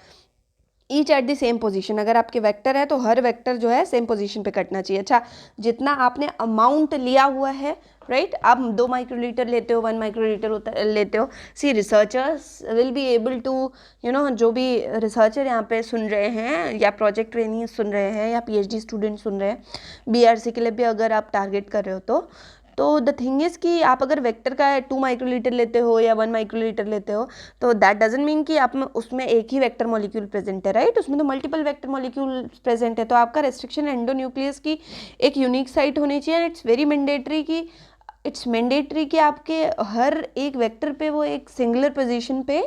each at the same position. अगर आपके वेक्टर है तो हर वेक्टर जो है सेम पोजीशन पे कटना चाहिए। अच्छा, जितना आपने अमाउंट लिया हुआ है, राइट, आप 2 माइक्रोलीटर लेते हो, 1 माइक्रोलीटर लेते हो, see researchers will be able to जो भी रिसर्चर यहाँ पे सुन रहे हैं या प्रोजेक्ट ट्रेनिंग सुन रहे हैं या पीएचडी स्टूडेंट सुन रहे हैं, बीआरसी के लिए भी अगर आप टारगेट कर रहे हो तो द थिंग इज़ कि आप अगर वेक्टर का 2 माइक्रोलीटर लेते हो या 1 माइक्रोलीटर लेते हो, तो दैट डजंट मीन कि आप में उसमें एक ही वेक्टर मॉलिक्यूल प्रेजेंट है, राइट। उसमें तो मल्टीपल वेक्टर मॉलिक्यूल प्रेजेंट है। तो आपका रेस्ट्रिक्शन एंडोन्यूक्लियस की एक यूनिक साइट होनी चाहिए। इट्स मैंडेटरी कि आपके हर एक वेक्टर पे वो एक सिंगुलर पोजीशन पे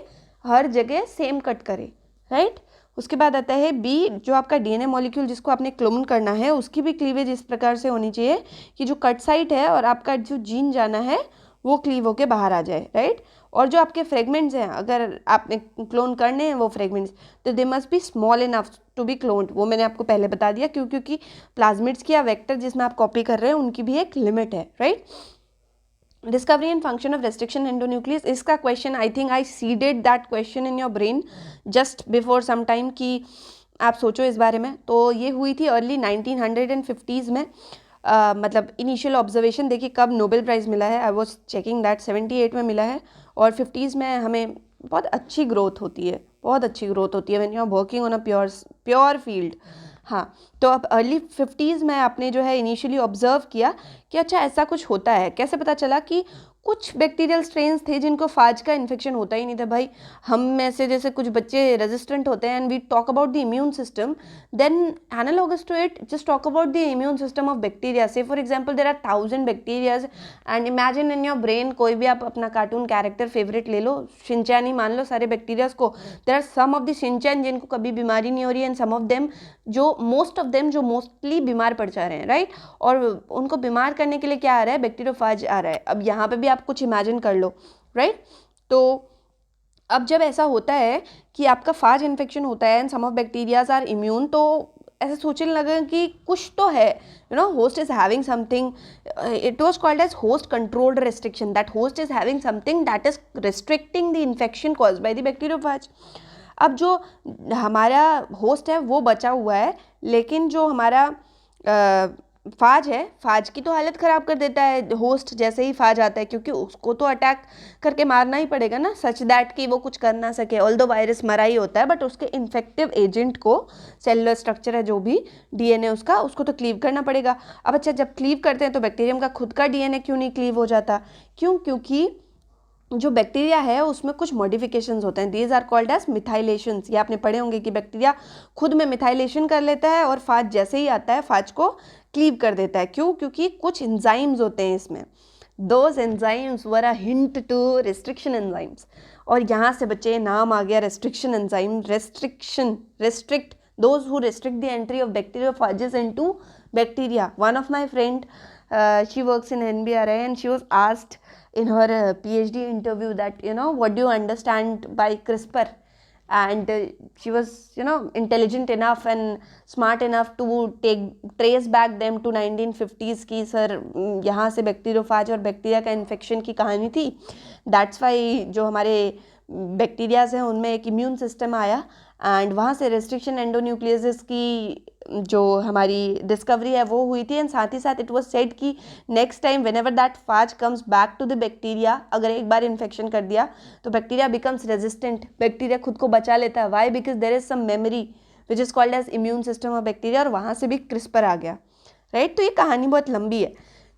हर जगह सेम कट करे, राइट। उसके बाद आता है बी, जो आपका डीएनए मॉलिक्यूल जिसको आपने क्लोन करना है उसकी भी क्लीवेज इस प्रकार से होनी चाहिए कि जो कट साइट है और आपका जो जीन जाना है वो क्लीव होके बाहर आ जाए, राइट। और जो आपके फ्रेगमेंट्स हैं अगर आपने क्लोन करने हैं वो फ्रेगमेंट्स, तो they must be small enough to be cloned. वो मैंने आपको पहले बता दिया क्योंकि प्लाज्मिड्स की या वेक्टर जिसमें आप कॉपी कर रहे हैं उनकी भी एक लिमिट है, right. Discovery and function of restriction endonuclease, इसका question I think I seeded that question in your brain just before some time कि आप सोचो इस बारे में। तो ये हुई थी अर्ली 1950s में। मतलब इनिशियल ऑब्जर्वेशन देखिए कब नोबेल प्राइज़ मिला है, आई वॉज चेकिंग दैट 78 में मिला है। और 50s में हमें बहुत अच्छी ग्रोथ होती है, बहुत अच्छी ग्रोथ होती है when you are working on a pure field. हाँ, तो अब अर्ली 50s में आपने जो है इनिशियली ऑब्जर्व किया कि अच्छा ऐसा कुछ होता है। कैसे पता चला कि कुछ बैक्टीरियल स्ट्रेन्स थे जिनको फाज का इन्फेक्शन होता ही नहीं था। भाई हम में से जैसे कुछ बच्चे रेजिस्टेंट होते हैं and we talk about the immune system, then analogous to it just talk about the immune system of bacteria. Say for example there are 1000 bacterias and imagine in your brain कोई भी आप अपना कार्टून कैरेक्टर फेवरेट ले लो, शिनचैन ही मान लो सारे बैक्टीरियाज को। There are some of the शिनचैन जिनको कभी बीमारी नहीं हो रही है एंड सम ऑफ देम जो मोस्ट ऑफ देम जो मोस्टली बीमार पड़ जा रहे हैं, राइट। और उनको बीमार करने के लिए क्या आ रहा है, बैक्टीरियोफाज आ रहा है। अब यहाँ पे भी आप कुछ इमेजिन कर लो, राइट। तो अब जब ऐसा होता है कि आपका फाज इन्फेक्शन होता है and some of bacterias are immune, तो ऐसे सोचने लगे कि कुछ तो है, you know, host is having something, it was called as host controlled restriction, that host is having something that is restricting the infection caused by the bacteriophage. अब जो हमारा होस्ट है वो बचा हुआ है, लेकिन जो हमारा फाज है, फाज की तो हालत ख़राब कर देता है होस्ट जैसे ही फाज आता है, क्योंकि उसको तो अटैक करके मारना ही पड़ेगा ना, सच दैट कि वो कुछ कर ना सके। ऑल्दो वायरस मरा ही होता है बट उसके इन्फेक्टिव एजेंट को, सेलुलर स्ट्रक्चर है जो भी डीएनए उसका, उसको तो क्लीव करना पड़ेगा। अब अच्छा जब क्लीव करते हैं तो बैक्टीरियम का खुद का डीएनए क्यों नहीं क्लीव हो जाता? क्यों? क्योंकि जो बैक्टीरिया है उसमें कुछ मॉडिफिकेशंस होते हैं, दीज आर कॉल्ड एज मिथाइलेशंस। ये आपने पढ़े होंगे कि बैक्टीरिया खुद में मिथाइलेशन कर लेता है और फाज जैसे ही आता है फाज को क्लीव कर देता है। क्यों? क्योंकि कुछ एंजाइम्स होते हैं इसमें, those enzymes were a hint to restriction enzymes. और यहाँ से बच्चे नाम आ गया restriction enzyme. Restrict those who restrict the entry of bacteriophages into bacteria. One of my friend, she works in NBRI and she was asked in her PhD interview that, you know, what do you understand by CRISPR? And she was, you know, intelligent enough and smart enough to trace back them to 1950s की सर यहाँ से बैक्टीरियोफाज और बैक्टीरिया का इन्फेक्शन की कहानी थी। दैट्स वाई जो हमारे बैक्टीरियाज हैं उनमें एक इम्यून सिस्टम आया एंड वहाँ से रेस्ट्रिक्शन एंडोन्यूक्लियसिस की जो हमारी डिस्कवरी है वो हुई थी। एंड साथ ही साथ इट वाज सेड कि next time whenever that phage comes back to the bacteria, अगर एक बार इन्फेक्शन कर दिया तो बैक्टीरिया बिकम्स रेजिस्टेंट, बैक्टीरिया खुद को बचा लेता है। Why? Because there is some memory which is called as immune system of bacteria, और वहाँ से भी क्रिस्पर आ गया, राइट। तो ये कहानी बहुत लंबी है,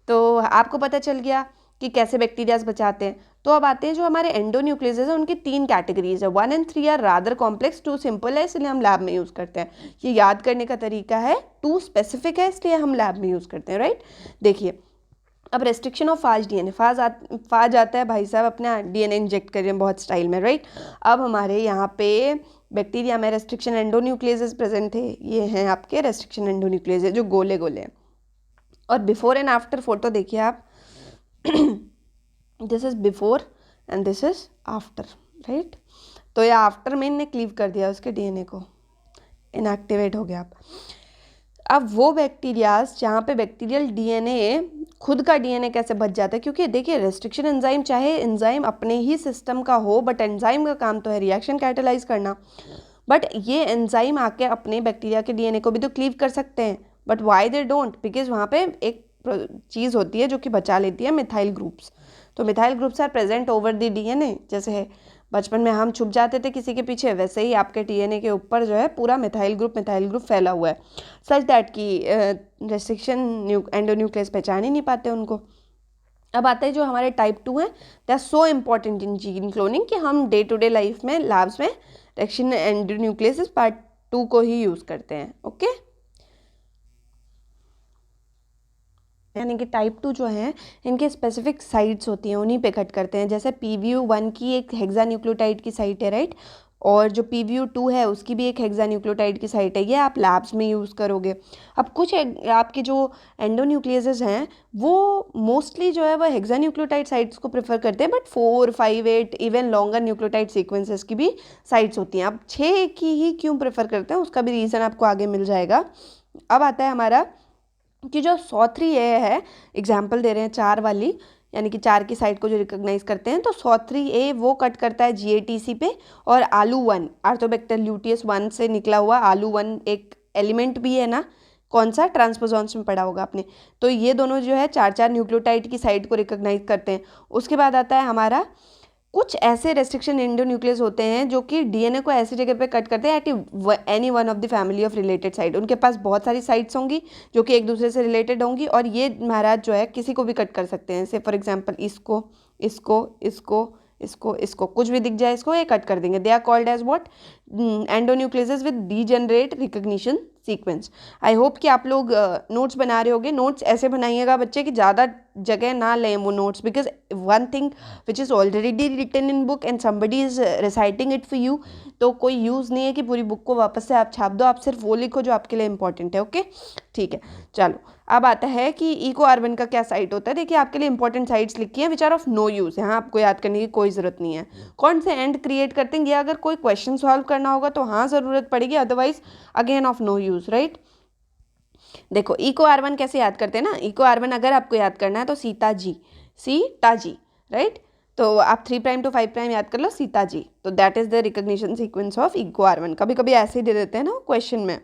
तो आपको पता चल गया कि कैसे बैक्टीरियाज बचाते हैं। तो अब आते हैं जो हमारे एंडोन्यूक्लियस है उनकी 3 कैटेगरीज है। 1 and 3 are rather complex, 2 simple है इसलिए हम लैब में यूज़ करते हैं। ये याद करने का तरीका है, 2 स्पेसिफिक है इसलिए हम लैब में यूज़ करते हैं, राइट। देखिए अब रेस्ट्रिक्शन ऑफ फाज डीएनए, फाज आता है भाई साहब अपना डीएनए इंजेक्ट कर रहे हैं बहुत स्टाइल में, राइट। अब हमारे यहाँ पे बैक्टीरिया में रेस्ट्रिक्शन एंडोन्यूक्लियस प्रेजेंट थे, ये हैं आपके रेस्ट्रिक्शन एंडोन्यूक्लियस जो गोले गोले हैं। और बिफोर एंड आफ्टर फोटो देखिए आप, this is before and this is after, right. तो ये आफ्टर में इनने क्लीव कर दिया उसके डीएनए को, इनएक्टिवेट हो गया। अब वो बैक्टीरियाज जहाँ पे बैक्टीरियल डीएनए खुद का डीएनए कैसे बच जाता है, क्योंकि देखिए रेस्ट्रिक्शन एंजाइम चाहे एंजाइम अपने ही सिस्टम का हो, बट एंजाइम का काम तो है रिएक्शन कैटेलाइज करना। बट ये एंजाइम आके अपने बैक्टीरिया के डीएनए को भी तो क्लीव कर सकते हैं, but why they don't? Because वहाँ पे एक चीज़ होती है जो कि बचा लेती है मिथाइल ग्रुप्स। तो methyl groups are present over the DNA. जैसे बचपन में हम छुप जाते थे किसी के पीछे, वैसे ही आपके डीएनए के ऊपर जो है पूरा मिथाइल ग्रुप फैला हुआ है, सच दैट कि रेस्ट्रिक्शन एंडोन्यूक्लियस पहचान ही नहीं पाते उनको। अब आते हैं जो हमारे टाइप 2 हैं, they are so important in gene cloning कि हम डे टू डे लाइफ में लैब्स में रेस्ट्रिक्शन एंडोन्यूक्लियस पार्ट 2 को ही यूज़ करते हैं, ओके। यानी कि टाइप 2 जो हैं इनके स्पेसिफिक साइट्स होती हैं, उन्हीं पे कट करते हैं। जैसे PBU1 की एक हेक्सान्यूक्लियोटाइड की साइट है, राइट। और जो PVU2 है उसकी भी एक हेक्सान्यूक्लियोटाइड की साइट है, ये आप लैब्स में यूज़ करोगे। अब कुछ आपके जो एंडोन्यूक्लियसेस हैं वो मोस्टली जो है वो हेक्सान्यूक्लियोटाइड साइट्स को प्रेफर करते हैं, but 4, 5, 8 even longer nucleotide sequences की भी साइट्स होती हैं। अब 6 की ही क्यों प्रेफर करते हैं उसका भी रीज़न आपको आगे मिल जाएगा। अब आता है हमारा कि जो SO3A है, एग्जाम्पल दे रहे हैं 4 वाली, यानी कि 4 की साइट को जो रिकॉग्नाइज करते हैं, तो SO3A वो कट करता है GATC पे, और ALU1 आर्थोबैक्टर ल्यूटियस 1 से निकला हुआ ALU1 एक एलिमेंट भी है ना, कौन सा, ट्रांसपोजॉन्स में पढ़ा होगा आपने। तो ये दोनों जो है 4 न्यूक्लियोटाइड की साइट को रिकॉग्नाइज करते हैं। उसके बाद आता है हमारा कुछ ऐसे रेस्ट्रिक्शन एंडोन्यूक्लियस होते हैं जो कि DNA को ऐसी जगह पे कट करते हैं at any one of the family of related site. उनके पास बहुत सारी साइट्स होंगी जो कि एक दूसरे से रिलेटेड होंगी, और ये महाराज जो है किसी को भी कट कर सकते हैं। से फॉर एग्जांपल इसको इसको इसको इसको इसको कुछ भी दिख जाए इसको ये कट कर देंगे। They are called as what, endonucleases with degenerate recognition sequence. I hope कि आप लोग नोट्स बना रहे होगे। नोट्स ऐसे बनाइएगा बच्चे कि ज़्यादा जगह ना लें वो notes, because one thing which is already written in book and somebody is reciting it for you, तो कोई यूज़ नहीं है कि पूरी बुक को वापस से आप छाप दो। आप सिर्फ वो लिखो जो आपके लिए इंपॉर्टेंट है। ओके ठीक है, चलो अब आता है कि इको R1 का क्या साइट होता है। देखिए आपके लिए इंपॉर्टेंट साइट्स लिखी हैं which are of no use, यहाँ आपको याद करने की कोई ज़रूरत नहीं है। कौन से एंड क्रिएट करते हैं, ये अगर कोई क्वेश्चन सॉल्व करना होगा तो हाँ ज़रूरत पड़ेगी, otherwise again of no use, right. देखो इको R1 कैसे याद करते हैं ना, इको R1 अगर आपको याद करना है तो सीता जी, राइट। तो आप 3' to 5' याद कर लो, सीता जी। तो that is the recognition sequence of Eco R1। कभी कभी ऐसे ही दे देते हैं ना क्वेश्चन में।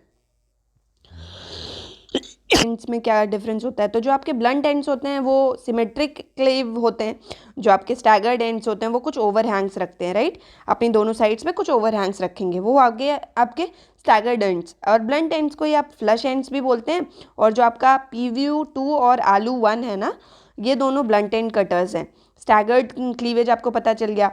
एंड्स में क्या डिफरेंस होता है, तो जो आपके ब्लंट एंड्स होते हैं वो सिमेट्रिक क्लेव होते हैं, जो आपके स्टैगर्ड एंड्स होते हैं वो कुछ ओवरहैंग्स रखते हैं, राइट। अपनी दोनों साइड्स में कुछ ओवरहैंग्स रखेंगे, वो आगे आपके स्टैगर्ड एंड्स। और ब्लंट एंड्स को ही आप फ्लश एंड्स भी बोलते हैं। और जो आपका PVU2 और ALU1 है ना, ये दोनों ब्लंट एंड कटर्स हैं। स्टैगर्ड क्लीवेज आपको पता चल गया।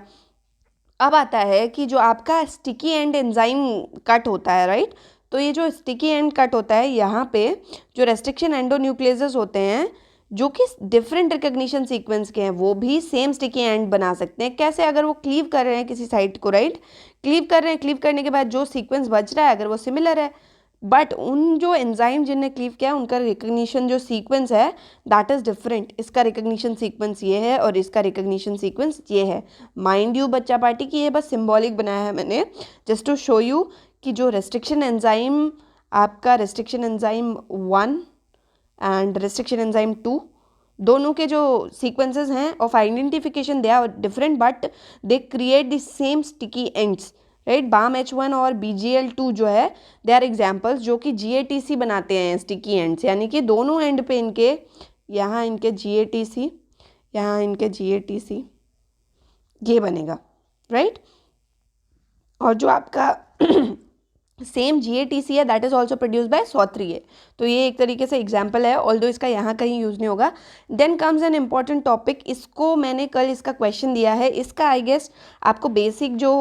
अब आता है कि जो आपका स्टिकी एंड एंजाइम कट होता है, राइट। तो ये जो स्टिकी एंड कट होता है, यहाँ पे जो रेस्ट्रिक्शन एंडोन्यूक्लियसेस होते हैं जो कि डिफरेंट रिकॉग्निशन सीक्वेंस के हैं, वो भी सेम स्टिकी एंड बना सकते हैं। कैसे, अगर वो क्लीव कर रहे हैं किसी साइट को, राइट, क्लीव कर रहे हैं, क्लीव करने के बाद जो सीक्वेंस बच रहा है अगर वो सिमिलर है, बट उन जो एंजाइम जिनने क्लीव किया उनका रिकॉग्निशन जो सीक्वेंस है दैट इज़ डिफरेंट। इसका रिकॉग्निशन सीक्वेंस ये है और इसका रिकॉग्निशन सीक्वेंस ये है। माइंड यू बच्चा पार्टी की ये बस सिंबॉलिक बनाया है मैंने, जस्ट टू शो यू कि जो रेस्ट्रिक्शन एंजाइम, आपका restriction enzyme 1 and restriction enzyme 2, दोनों के जो सीक्वेंसेस हैं of identification they are different but they create the same sticky ends, right. BAM-H1 और BGL2 जो है दे आर एग्जाम्पल्स जो कि GATC बनाते हैं स्टिकी एंड्स, यानी कि दोनों एंड पे इनके, यहाँ इनके GATC, यहाँ इनके GATC, ये बनेगा, राइट। और जो आपका सेम GATC है that is also produce by SO3A। तो ये एक तरीके से एग्जाम्पल है, ऑल्दो इसका यहाँ कहीं यूज़ नहीं होगा। Then comes an important topic, इसको मैंने कल इसका क्वेश्चन दिया है, इसका आई गेस आपको बेसिक जो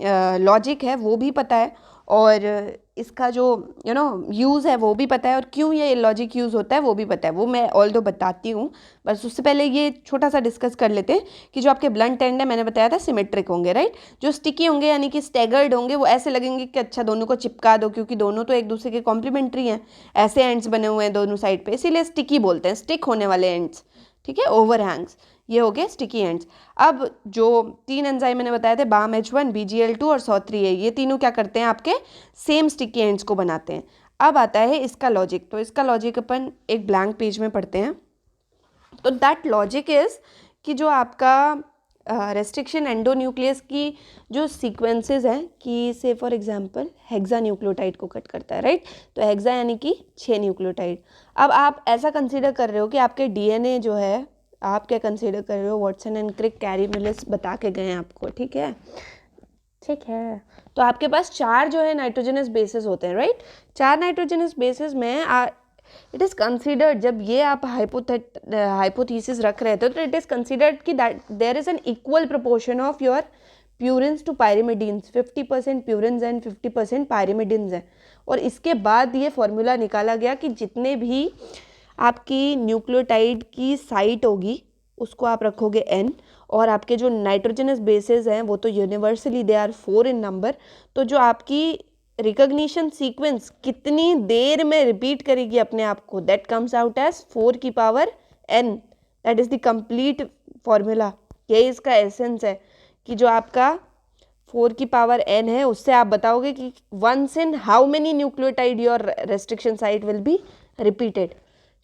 लॉजिक है वो भी पता है, और इसका जो यूज़ है वो भी पता है, और क्यों ये लॉजिक यूज़ होता है वो भी पता है, वो मैं ऑल्दो बताती हूँ। बस उससे पहले ये छोटा सा डिस्कस कर लेते हैं कि जो आपके ब्लंट एंड है मैंने बताया था सिमेट्रिक होंगे, राइट। जो स्टिकी होंगे यानी कि स्टैगर्ड होंगे, वो ऐसे लगेंगे कि अच्छा दोनों को चिपका दो, क्योंकि दोनों तो एक दूसरे के कॉम्प्लीमेंट्री हैं, ऐसे एंड्स बने हुए हैं दोनों साइड पे, इसीलिए स्टिकी बोलते हैं, स्टिक होने वाले एंड्स, ठीक है, ओवरहैंग्स, ये हो गए स्टिकी एंड्स। अब जो 3 एंजाइम मैंने बताए थे, BAM-H1, BGL2 और SO3A, ये तीनों क्या करते हैं, आपके सेम स्टिकी एंड्स को बनाते हैं। अब आता है इसका लॉजिक, तो इसका लॉजिक अपन एक ब्लैंक पेज में पढ़ते हैं। तो दैट लॉजिक इज़ कि जो आपका रेस्ट्रिक्शन एंडोन्यूक्लियस की जो सीक्वेंसेस हैं कि से फॉर एग्जांपल हेक्सा न्यूक्लियोटाइड को कट करता है, राइट। तो हेक्सा यानी कि 6 न्यूक्लियोटाइड। अब आप ऐसा कंसीडर कर रहे हो कि आपके DNA जो है, आप क्या कंसीडर कर रहे हो, वॉटसन एंड क्रिक, कैरी मिलिस बता के गए हैं आपको, ठीक है, ठीक है। तो आपके पास 4 जो है नाइट्रोजनस बेसिस होते हैं, राइट। 4 नाइट्रोजनस बेसिस में इट इज़ कंसीडर्ड, जब ये आप हाइपोथेसिस रख रहे थे तो इट इज़ कंसीडर्ड कि that there is an equal proportion of your purines to pyrimidines, 50% purines and 50% pyrimidines है। और इसके बाद ये फॉर्मूला निकाला गया कि जितने भी आपकी न्यूक्लियोटाइड की साइट होगी, उसको आप रखोगे n, और आपके जो नाइट्रोजनस बेसेस हैं वो तो universally they are 4 in number, तो जो आपकी रिकॉग्निशन सीक्वेंस कितनी देर में रिपीट करेगी अपने आप को, दैट कम्स आउट एज 4 की power n, that is the complete formula. यही इसका एसेंस है कि जो आपका 4 की पावर n है उससे आप बताओगे कि once in how many nucleotide your restriction site will be repeated.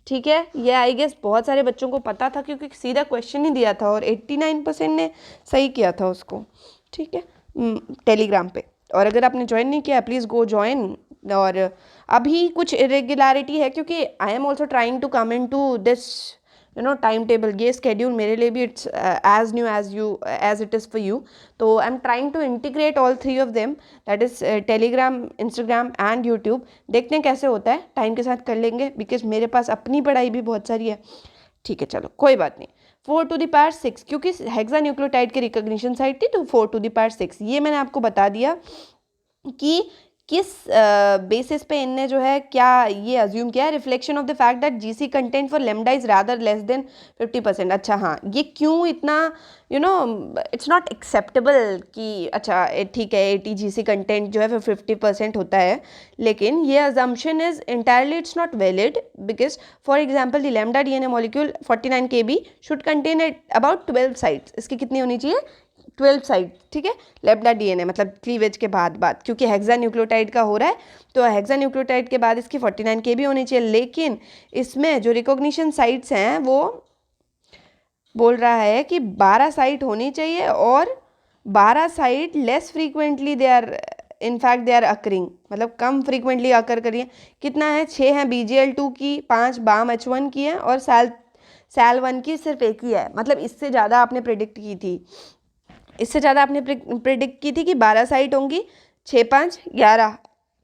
ठीक है, ये आई गेस बहुत सारे बच्चों को पता था क्योंकि सीधा क्वेश्चन ही दिया था और 89% ने सही किया था उसको। ठीक है, टेलीग्राम पे। और अगर आपने ज्वाइन नहीं किया प्लीज़ गो ज्वाइन। और अभी कुछ इरेगुलरिटी है क्योंकि I am also trying to come in to this time table. ये स्केड्यूल मेरे लिए भी it's as new as it is for you. तो I am trying to integrate all 3 of them, that is Telegram, Instagram and YouTube. देखते हैं कैसे होता है, टाइम के साथ कर लेंगे बिकॉज मेरे पास अपनी पढ़ाई भी बहुत सारी है। ठीक है, चलो कोई बात नहीं। 4 टू द पावर 6 क्योंकि हेक्सा न्यूक्लियोटाइड की रिकॉग्निशन साइट थी, तो 4 टू द पावर 6 ये मैंने आपको बता दिया कि किस बेसिस पे इनने जो है क्या ये अज्यूम किया है, reflection of the fact that GC content for lambda is rather less than 50%। अच्छा हाँ, ये क्यों इतना इट्स नॉट एक्सेप्टेबल कि अच्छा ठीक है 80 जीसी कंटेंट जो है फिर 50% होता है, लेकिन ये assumption is entirely it's not valid because for example the lambda DNA molecule 49 kb should contain about 12 sites. इसकी कितनी होनी चाहिए? 12 साइड। ठीक है, लेमडा डीएनए मतलब क्लीवेज के बाद क्योंकि हेक्सा न्यूक्लियोटाइड का हो रहा है तो हेक्सा न्यूक्लियोटाइड के बाद इसकी 49 kb होनी चाहिए, लेकिन इसमें जो रिकॉग्निशन साइट्स हैं वो बोल रहा है कि 12 साइट होनी चाहिए और 12 site less frequently they are in fact they are occurring, मतलब कम फ्रीक्वेंटली अकर करिए। कितना है? 6 हैं BGL2 की, 5 बाम H1 की है और सैल 1 की सिर्फ एक ही है। मतलब इससे ज़्यादा आपने प्रिडिक्ट की थी, इससे ज़्यादा आपने प्रिडिक्ट की थी कि 12 साइट होंगी, 6 5 11,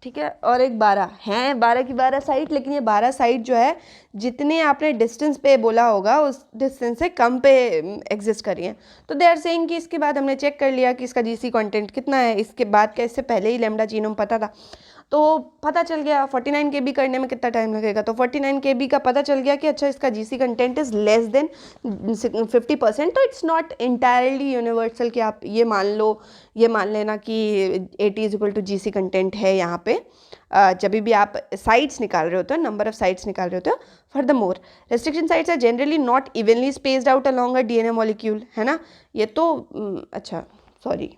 ठीक है, और एक 12 हैं, 12 की 12 साइट। लेकिन ये 12 साइट जो है जितने आपने डिस्टेंस पे बोला होगा उस डिस्टेंस से कम पे एग्जिस्ट करी है। तो दे आर सेइंग कि इसके बाद हमने चेक कर लिया कि इसका जीसी कंटेंट कितना है, इसके बाद क्या इससे पहले ही लेमडा जीनोम पता था, तो पता चल गया 49 kb करने में कितना टाइम लगेगा। तो 49 kb का पता चल गया कि अच्छा इसका GC content is less than 50%। तो इट्स नॉट इंटायरली यूनिवर्सल कि आप ये मान लेना कि 80 is equal to GC content है यहाँ पे। जब भी आप साइट्स निकाल रहे होते हो, नंबर ऑफ साइट्स निकाल रहे होते हो। For the more restriction sites are generally not evenly spaced out along a DNA molecule, है ना। ये तो अच्छा सॉरी,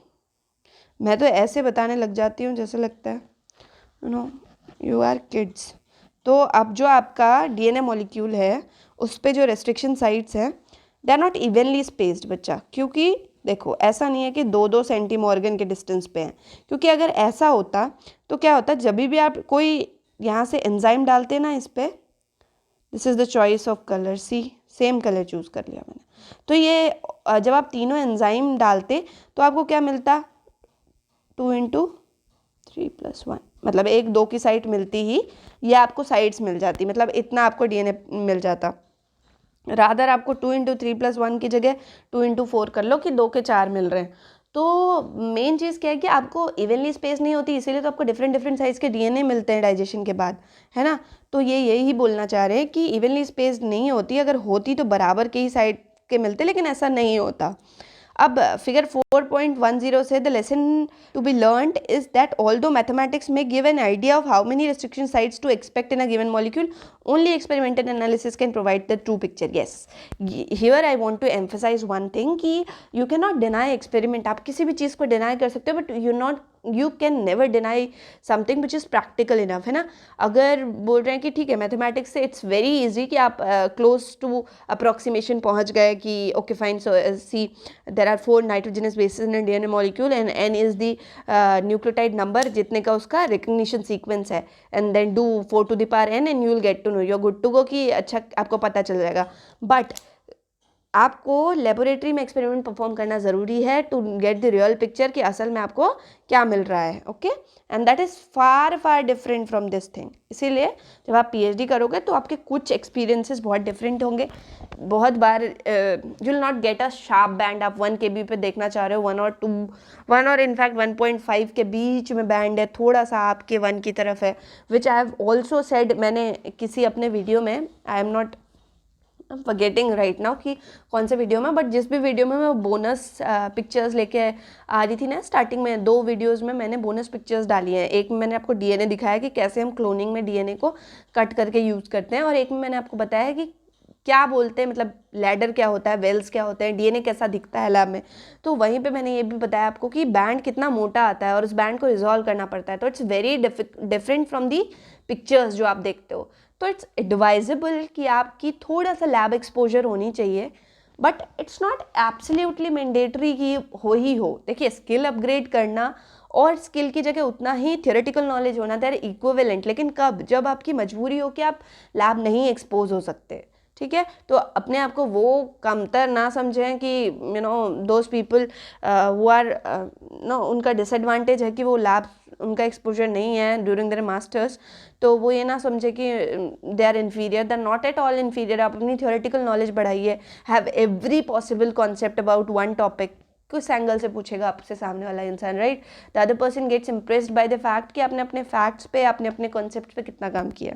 मैं तो ऐसे बताने लग जाती हूँ जैसे लगता है यू आर किड्स। तो अब जो आपका डीएनए मॉलिक्यूल है उस पे जो रेस्ट्रिक्शन साइट्स हैं they are not evenly spaced बच्चा, क्योंकि देखो ऐसा नहीं है कि 2-2 सेंटीमॉर्गन के डिस्टेंस पे हैं, क्योंकि अगर ऐसा होता तो क्या होता, जब भी आप कोई यहाँ से एंजाइम डालते ना इस पे, this is the choice of colour, see same colour choose कर लिया मैंने। तो ये जब आप तीनों एंजाइम डालते तो आपको क्या मिलता, 2 × 3 + 1, मतलब 1 2 की साइट मिलती ही ये आपको साइट्स मिल जाती, मतलब इतना आपको डीएनए मिल जाता। रादर आपको 2 × 3 + 1 की जगह 2 × 4 कर लो कि 2 के 4 मिल रहे हैं। तो मेन चीज़ क्या है कि आपको इवनली स्पेस नहीं होती, इसीलिए तो आपको डिफरेंट साइज़ के डीएनए मिलते हैं डाइजेशन के बाद, है ना। तो ये यही बोलना चाह रहे हैं कि इवनली स्पेस नहीं होती, अगर होती तो बराबर के ही साइड के मिलते, लेकिन ऐसा नहीं होता। अब फिगर 4.10 से the lesson to be learned is that although mathematics में give an idea of how many restriction sites to expect in a given molecule, only experimental analysis can provide the true picture. Yes, here I want to emphasise one thing कि you can not deny experiment. आप किसी भी चीज़ को डिनाई कर सकते हो but you can never deny something which is practical enough, है ना। अगर बोल रहे हैं कि ठीक है मैथमेटिक्स से इट्स वेरी इजी कि आप क्लोज टू अप्रॉक्सीमेशन पहुंच गए कि okay fine, so see there are 4 nitrogenous basis in DNA molecule and n is the nucleotide number जितने का उसका रिकग्निशन सीक्वेंस है, and then do 4 to the power n and you will get to know, you are good to go कि अच्छा आपको पता चल जाएगा। बट आपको लेबोरेटरी में एक्सपेरिमेंट परफॉर्म करना ज़रूरी है to get the real picture कि असल में आपको क्या मिल रहा है, okay. And that is far different from this thing. इसीलिए जब आप पीएचडी करोगे तो आपके कुछ एक्सपीरियंसेस बहुत डिफरेंट होंगे। बहुत बार you will not get a sharp band. आप 1 kb पे देखना चाह रहे हो, 1 और इनफैक्ट 1.5 के बीच में बैंड है, थोड़ा सा आपके 1 की तरफ है, विच आई हैव ऑल्सो सेड। मैंने किसी अपने वीडियो में, I am not I am forgetting right now कि कौन से वीडियो में, बट जिस भी वीडियो में मैं बोनस पिक्चर्स लेके आ रही थी ना, स्टार्टिंग में 2 वीडियोस में मैंने बोनस पिक्चर्स डाली हैं। एक में मैंने आपको डीएनए दिखाया कि कैसे हम क्लोनिंग में डीएनए को कट करके यूज़ करते हैं, और एक में मैंने आपको बताया कि क्या बोलते हैं, मतलब लैडर क्या होता है, वेल्स क्या होते हैं, डीएनए कैसा दिखता है लैब में। तो वहीं पे मैंने ये भी बताया आपको कि बैंड कितना मोटा आता है और उस बैंड को रिजॉल्व करना पड़ता है। तो it's very different from the pictures जो आप देखते हो। तो इट्स एडवाइजेबल कि आपकी थोड़ा सा लैब एक्सपोजर होनी चाहिए, but it's not absolutely mandatory कि हो। देखिए, स्किल अपग्रेड करना और स्किल की जगह उतना ही थियोरेटिकल नॉलेज होना, दे आर इक्विवेलेंट। लेकिन कब? जब आपकी मजबूरी हो कि आप लैब नहीं एक्सपोज हो सकते, ठीक है। तो अपने आप को वो कमतर ना समझें कि you know those people who are no, उनका डिसएडवांटेज है कि वो लैब, उनका एक्सपोजर नहीं है ड्यूरिंग देयर मास्टर्स। तो वो ये ना समझे कि they are inferior, they are not at all inferior. आप अपनी थियोरेटिकल नॉलेज बढ़ाइए, have every possible concept about one topic. किस एंगल से पूछेगा आपसे सामने वाला इंसान, right? The other person gets impressed by the fact कि आपने अपने फैक्ट्स पे, आपने अपने कॉन्सेप्ट पे कितना काम किया।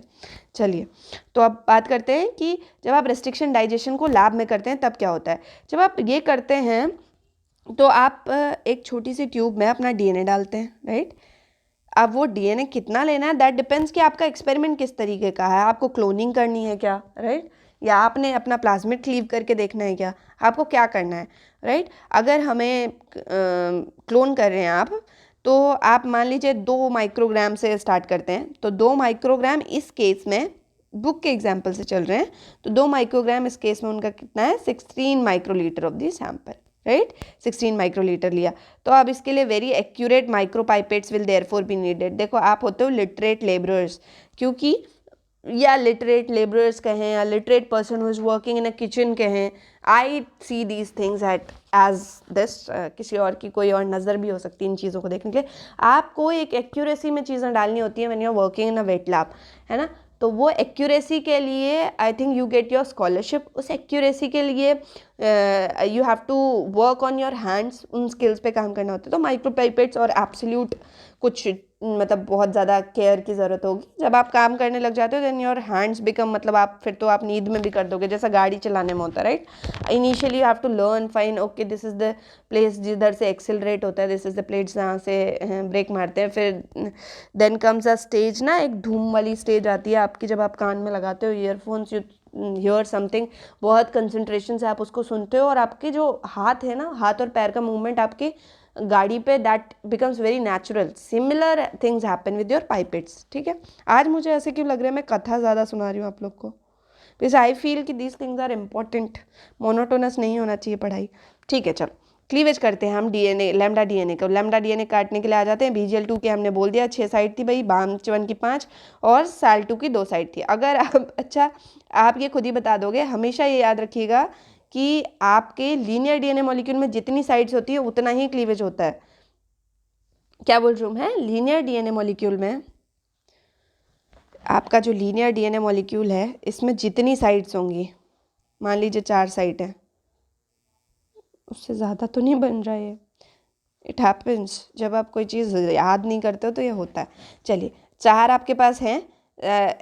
चलिए, तो अब बात करते हैं कि जब आप रेस्ट्रिक्शन डाइजेशन को लैब में करते हैं तब क्या होता है। जब आप ये करते हैं तो आप एक छोटी सी ट्यूब में अपना डीएनए डालते हैं, राइट? अब वो डीएनए कितना लेना है, दैट डिपेंड्स कि आपका एक्सपेरिमेंट किस तरीके का है। आपको क्लोनिंग करनी है क्या, राइट? या आपने अपना प्लाज्मिड क्लीव करके देखना है क्या, आपको क्या करना है, राइट? अगर हमें क्लोन कर रहे हैं आप, तो आप मान लीजिए 2 माइक्रोग्राम से स्टार्ट करते हैं। तो 2 माइक्रोग्राम इस केस में, बुक के एग्जाम्पल से चल रहे हैं, तो 2 माइक्रोग्राम इस केस में उनका कितना है, 16 microlitre of the sample, right? 16 microlitre लिया। तो अब इसके लिए very accurate micropipettes will therefore be needed. देखो, आप होते हो लिटरेट लेबरर्स, क्योंकि या लिटरेट लेबरर्स कहें या literate person who is working in a kitchen कहें, I see these things as this. किसी और की कोई और नज़र भी हो सकती है इन चीज़ों को देखने के लिए। आपको एक एक्यूरेसी में चीज़ें डालनी होती हैं when you are working in a wet lab, है ना? तो वो एक्यूरेसी के लिए I think you get your scholarship. उस एक्यूरेसी के लिए you have to work on your hands, उन स्किल्स पे काम करना होता है। तो माइक्रोपाइपेट्स और एब्सोल्यूट कुछ मतलब बहुत ज़्यादा केयर की ज़रूरत होगी। जब आप काम करने लग जाते हो देन योर हैंड्स बिकम, मतलब आप फिर तो आप नींद में भी कर दोगे, जैसा गाड़ी चलाने में होता है, right? Initially you have to learn fine, okay this is the place जिधर से एक्सेलरेट होता है, दिस इज़ द प्लेस जहाँ से ब्रेक मारते हैं। फिर देन कम्स अ स्टेज ना, एक धूम वाली स्टेज आती है आपकी, जब आप कान में लगाते हो ईयरफोन्स, यू हियर समथिंग, बहुत कंसंट्रेशन से आप उसको सुनते हो, और आपके जो हाथ है ना, हाथ और पैर का मूवमेंट आपके गाड़ी पे, that becomes very natural. Similar things happen with your pipettes, ठीक है? आज मुझे ऐसे क्यों लग रहा है मैं कथा ज़्यादा सुना रही हूँ आप लोग को, बिकॉज आई फील कि these things are important, monotonous नहीं होना चाहिए पढ़ाई, ठीक है? चलो, क्लीवेज करते हैं हम डीएनए, लैम्डा डीएनए को। लैम्डा डीएनए काटने के लिए आ जाते हैं। BGL2 के हमने बोल दिया 6 साइड थी भाई, BAM1 की 5 और SAL2 की 2 साइड थी। अगर आप, अच्छा आप ये खुद ही बता दोगे, हमेशा ये याद रखिएगा कि आपके लीनियर डीएनए मॉलिक्यूल में जितनी साइड्स होती है उतना ही क्लीवेज होता है। क्या बोल रही हूँ मैं? लीनियर डीएनए मॉलिक्यूल में, आपका जो लीनियर डीएनए मॉलिक्यूल है, इसमें जितनी साइड्स होंगी, मान लीजिए 4 साइड है, उससे ज़्यादा तो नहीं बन रहा है। इट हैपन्स, जब आप कोई चीज़ याद नहीं करते हो तो ये होता है। चलिए, 4 आपके पास हैं,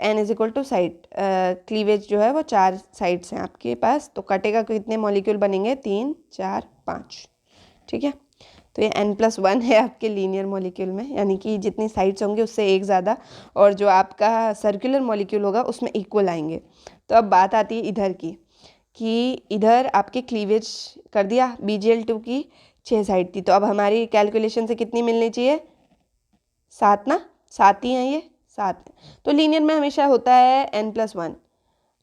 n is equal to side, cleavage जो है वो 4 साइड्स हैं आपके पास। तो कटेगा कितने मॉलिक्यूल बनेंगे? 3, 4, 5, ठीक है? तो ये n+1 है आपके लीनियर मॉलिक्यूल में, यानी कि जितनी साइड्स होंगी उससे एक ज़्यादा, और जो आपका सर्कुलर मॉलिक्यूल होगा उसमें इक्वल आएंगे। तो अब बात आती है इधर की, कि इधर आपके क्लीवेज कर दिया, BGL2 की 6 साइड थी, तो अब हमारी कैलकुलेशन से कितनी मिलनी चाहिए? 7 ना, 7 ही हैं ये, 7। तो लीनियर में हमेशा होता है n+1।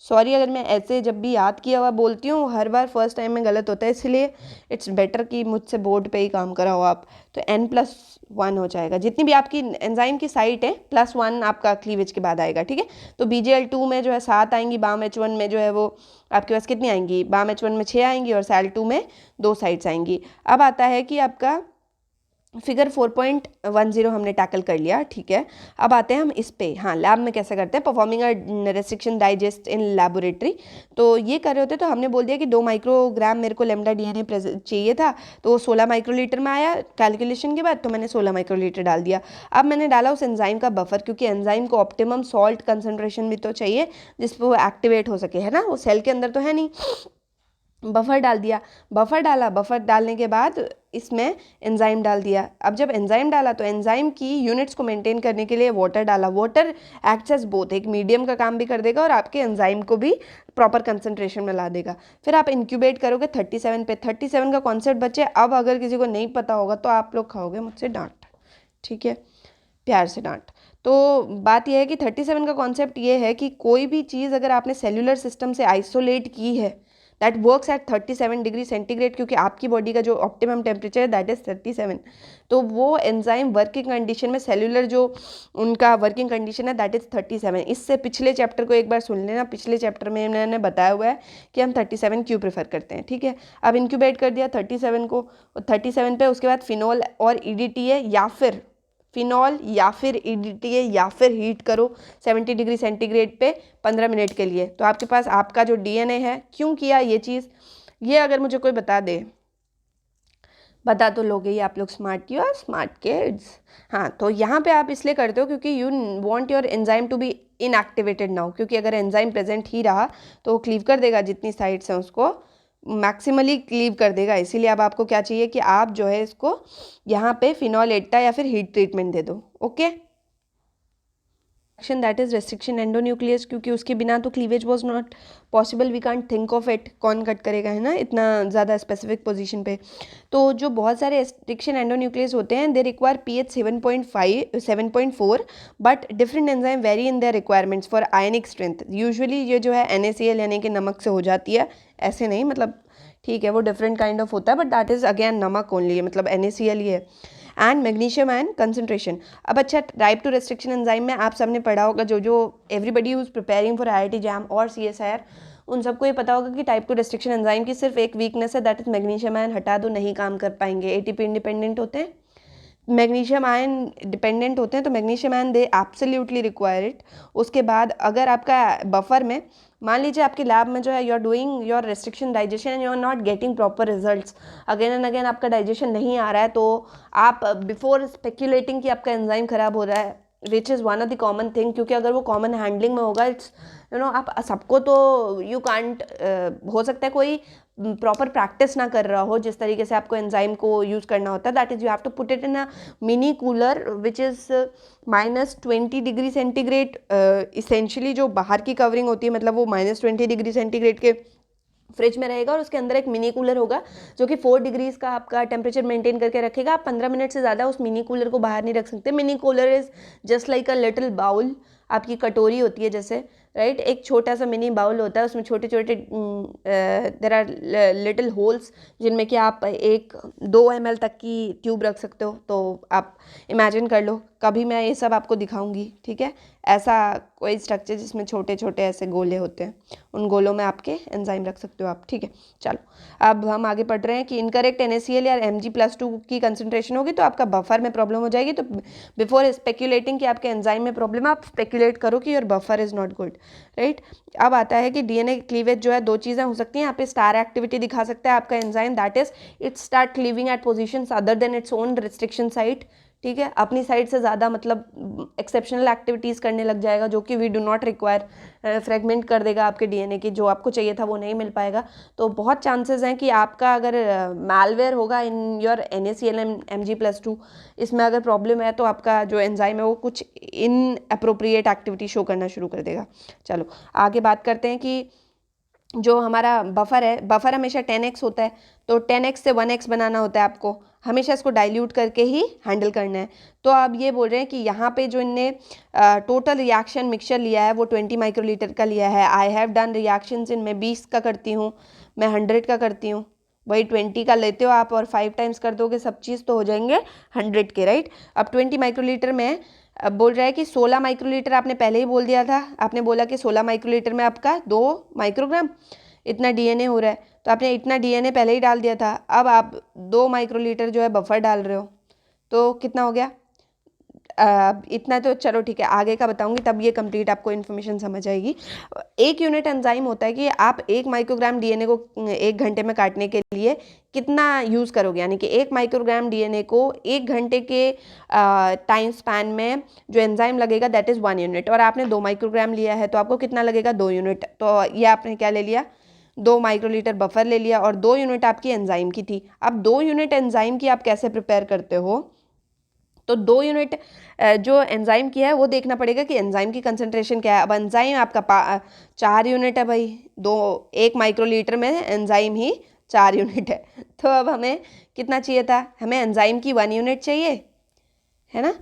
सॉरी अगर मैं ऐसे जब भी याद किया हुआ बोलती हूँ, हर बार फर्स्ट टाइम में गलत होता है, इसलिए इट्स बेटर कि मुझसे बोर्ड पे ही काम कराओ आप। तो n+1 हो जाएगा, जितनी भी आपकी एंजाइम की साइट है +1 आपका क्लीवेज के बाद आएगा, ठीक है? तो BGL2 में जो है 7 आएंगी, BAM1 में जो है वो आपके पास कितनी आएंगी? BAM1 में 6 आएंगी और SAL2 में 2 साइड्स आएंगी। अब आता है कि आपका फिगर 4.10 हमने टैकल कर लिया, ठीक है। अब आते हैं हम इस पे, हाँ लैब में कैसे करते हैं, performing a restriction digest in laboratory. तो ये कर रहे होते तो हमने बोल दिया कि 2 माइक्रोग्राम मेरे को लेमडा डीएनए चाहिए था, तो वो 16 माइक्रोलीटर में आया कैलकुलेशन के बाद, तो मैंने 16 माइक्रोलीटर डाल दिया। अब मैंने डाला उस एंजाइम का बफर, क्योंकि एंजाइम को ऑप्टिमम सॉल्ट कंसनट्रेशन भी तो चाहिए जिस पर वो एक्टिवेट हो सके, है ना, वो सेल के अंदर तो है नहीं। बफर डाल दिया, बफर डाला, बफर डालने के बाद इसमें एंजाइम डाल दिया। अब जब एंजाइम डाला तो एंजाइम की यूनिट्स को मेंटेन करने के लिए वाटर डाला। वाटर एक्ट्स एज बोथ, एक मीडियम का काम भी कर देगा और आपके एंजाइम को भी प्रॉपर कंसंट्रेशन में ला देगा। फिर आप इंक्यूबेट करोगे 37 पे। 37 का कॉन्सेप्ट बच्चे अब अगर किसी को नहीं पता होगा तो आप लोग खाओगे मुझसे डांट, ठीक है, प्यार से डांट। तो बात यह है कि 37 का कॉन्सेप्ट ये है कि कोई भी चीज़ अगर आपने सेल्यूलर सिस्टम से आइसोलेट की है, that works at 37 degree centigrade, क्योंकि आपकी बॉडी का जो ऑप्टिमम टेम्परेचर है दैट इज 37। तो वो एंजाइम वर्किंग कंडीशन में, सेल्यूलर जो उनका वर्किंग कंडीशन है दैट इज 37। इससे पिछले चैप्टर को एक बार सुन लेना, पिछले चैप्टर में मैंने बताया हुआ है कि हम 37 क्यों प्रेफर करते हैं, ठीक है। अब इंक्यूबेट कर दिया 37 को, 37 पे उसके बाद फिनॉल और ईडीटीए या फिर फिनॉल या फिर ईडीटीए या फिर हीट करो 70 डिग्री सेंटीग्रेड पे 15 मिनट के लिए। तो आपके पास आपका जो डीएनए है, क्यों किया ये चीज़, ये अगर मुझे कोई बता दे, बता तो लोगे ही आप लोग, smart, you are smart kids. हाँ, तो यहाँ पे आप इसलिए करते हो क्योंकि you want your enzyme to be inactivated now, क्योंकि अगर एंजाइम प्रेजेंट ही रहा तो वो क्लीव कर देगा, जितनी साइड्स हैं उसको मैक्सिमली क्लीव कर देगा। इसीलिए अब आपको क्या चाहिए कि आप जो है इसको यहाँ पे फिनॉल एट्टा या फिर हीट ट्रीटमेंट दे दो, okay. That is restriction endonuclease, क्योंकि उसके बिना तो cleavage was not possible, we can't think of it, कौन कट करेगा, है ना, इतना ज़्यादा स्पेसिफिक पोजीशन पे। तो जो बहुत सारे रेस्ट्रिक्शन एंडोन्यूक्लियस होते हैं they require pH 7.5 7.4, but different enzyme very in their requirements for ionic strength. Usually ये जो है NaCl यानी कि नमक से हो जाती है, ऐसे नहीं, मतलब ठीक है वो डिफरेंट काइंड ऑफ होता है, बट दैट इज़ अगेन नमक ओनली, मतलब NaCl ही है। And magnesium ion concentration. अब अच्छा, टाइप 2 रेस्ट्रिक्शन एंजाइम में आप सबने पढ़ा होगा, जो everybody who is preparing for IIT jam और CSIR, उन सबको ये पता होगा कि टाइप 2 रेस्ट्रिक्शन एंजाइम की सिर्फ एक वीकनेस है, दैट इज मैग्नीशियम आयन हटा दो नहीं काम कर पाएंगे। ATP इंडिपेंडेंट होते हैं, मैग्नीशियम आयन डिपेंडेंट होते हैं, तो magnesium ion they absolutely require it. उसके बाद अगर आपका बफर में, मान लीजिए आपकी लैब में जो है you are doing your restriction digestion and you are not getting proper results, again and again आपका डाइजेशन नहीं आ रहा है, तो आप बिफोर स्पेक्यूलेटिंग कि आपका एंजाइम खराब हो रहा है, which is one of the common thing, क्योंकि अगर वो कॉमन हैंडलिंग में होगा, इट्स यू नो, आप सबको तो यू कांट, हो सकता है कोई प्रॉपर प्रैक्टिस ना कर रहा हो जिस तरीके से आपको एंजाइम को यूज़ करना होता है, that is you have to put it in a mini cooler which is -20 degree centigrade. Essentially जो बाहर की कवरिंग होती है, मतलब वो -20 डिग्री सेंटीग्रेड के फ्रिज में रहेगा और उसके अंदर एक मिनी कूलर होगा जो कि 4 डिग्रीज का आपका टेम्परेचर मेंटेन करके रखेगा। आप 15 मिनट से ज़्यादा उस मिनी कूलर को बाहर नहीं रख सकते। Mini cooler is just like a little bowl, आपकी कटोरी होती है जैसे, राइट, एक छोटा सा मिनी बाउल होता है, उसमें छोटे छोटे देर आर लिटिल होल्स जिनमें कि आप 1-2 ml तक की ट्यूब रख सकते हो। तो आप इमेजिन कर लो, कभी मैं ये सब आपको दिखाऊंगी, ठीक है, ऐसा कोई स्ट्रक्चर जिसमें छोटे छोटे ऐसे गोले होते हैं, उन गोलों में आपके एंजाइम रख सकते हो आप, ठीक है। चलो अब हम आगे पढ़ रहे हैं कि इनकरेक्ट NaCl या Mg+2 की कंसंट्रेशन होगी तो आपका बफर में प्रॉब्लम हो जाएगी। तो बिफोर स्पेक्यूलेटिंग कि आपके एंजाइम में प्रॉब्लम है, आप स्पेक्यूलेट करो कि your buffer is not good, right. अब आता है कि DNA क्लीवेज जो है 2 चीज़ें हो सकती हैं, यहाँ पे स्टार एक्टिविटी दिखा सकता है आपका enzyme, that is it start cleaving at position other than its own restriction site, ठीक है, अपनी साइड से ज़्यादा मतलब एक्सेप्शनल एक्टिविटीज़ करने लग जाएगा जो कि we do not require, fragment कर देगा आपके DNA की, जो आपको चाहिए था वो नहीं मिल पाएगा। तो बहुत चांसेस हैं कि आपका अगर मैलवेयर होगा इन योर NaCl Mg+2, इसमें अगर प्रॉब्लम है तो आपका जो एंजाइम है वो कुछ इन अप्रोप्रिएट एक्टिविटी शो करना शुरू कर देगा। चलो आगे बात करते हैं कि जो हमारा बफर है, बफर हमेशा 10x होता है, तो 10x से 1x बनाना होता है आपको, हमेशा इसको डाइल्यूट करके ही हैंडल करना है। तो अब ये बोल रहे हैं कि यहाँ पे जो इनने टोटल रिएक्शन मिक्सचर लिया है वो 20 माइक्रोलीटर का लिया है। I have done reactions in, मैं 20 का करती हूँ, मैं 100 का करती हूँ, वही 20 का लेते हो आप और 5 टाइम्स कर दोगे सब चीज़ तो हो जाएंगे 100 के, राइट। अब 20 माइक्रोलीटर में अब बोल रहा है कि 16 माइक्रोलीटर, आपने पहले ही बोल दिया था, आपने बोला कि 16 माइक्रोलीटर में आपका 2 माइक्रोग्राम इतना DNA हो रहा है, तो आपने इतना DNA पहले ही डाल दिया था। अब आप 2 माइक्रोलीटर जो है बफर डाल रहे हो, तो कितना हो गया? इतना तो चलो ठीक है, आगे का बताऊंगी तब ये कंप्लीट आपको इन्फॉर्मेशन समझ आएगी। एक यूनिट एंजाइम होता है कि आप 1 माइक्रोग्राम डीएनए को 1 घंटे में काटने के लिए कितना यूज़ करोगे, यानी कि 1 माइक्रोग्राम डीएनए को 1 घंटे के टाइम स्पैन में जो एंजाइम लगेगा दैट इज़ 1 यूनिट, और आपने 2 माइक्रोग्राम लिया है तो आपको कितना लगेगा? 2 यूनिट। तो ये आपने क्या ले लिया? 2 माइक्रोलीटर बफर ले लिया, और 2 यूनिट आपकी एंजाइम की थी। अब 2 यूनिट एंजाइम की आप कैसे प्रिपेयर करते हो? तो 2 यूनिट जो एंजाइम की है वो देखना पड़ेगा कि एंजाइम की कंसंट्रेशन क्या है। अब एंजाइम आपका 4 यूनिट है भाई, 1 माइक्रोलीटर में एंजाइम ही 4 यूनिट है। तो अब हमें कितना चाहिए था? हमें एंजाइम की 1 यूनिट चाहिए, है ना,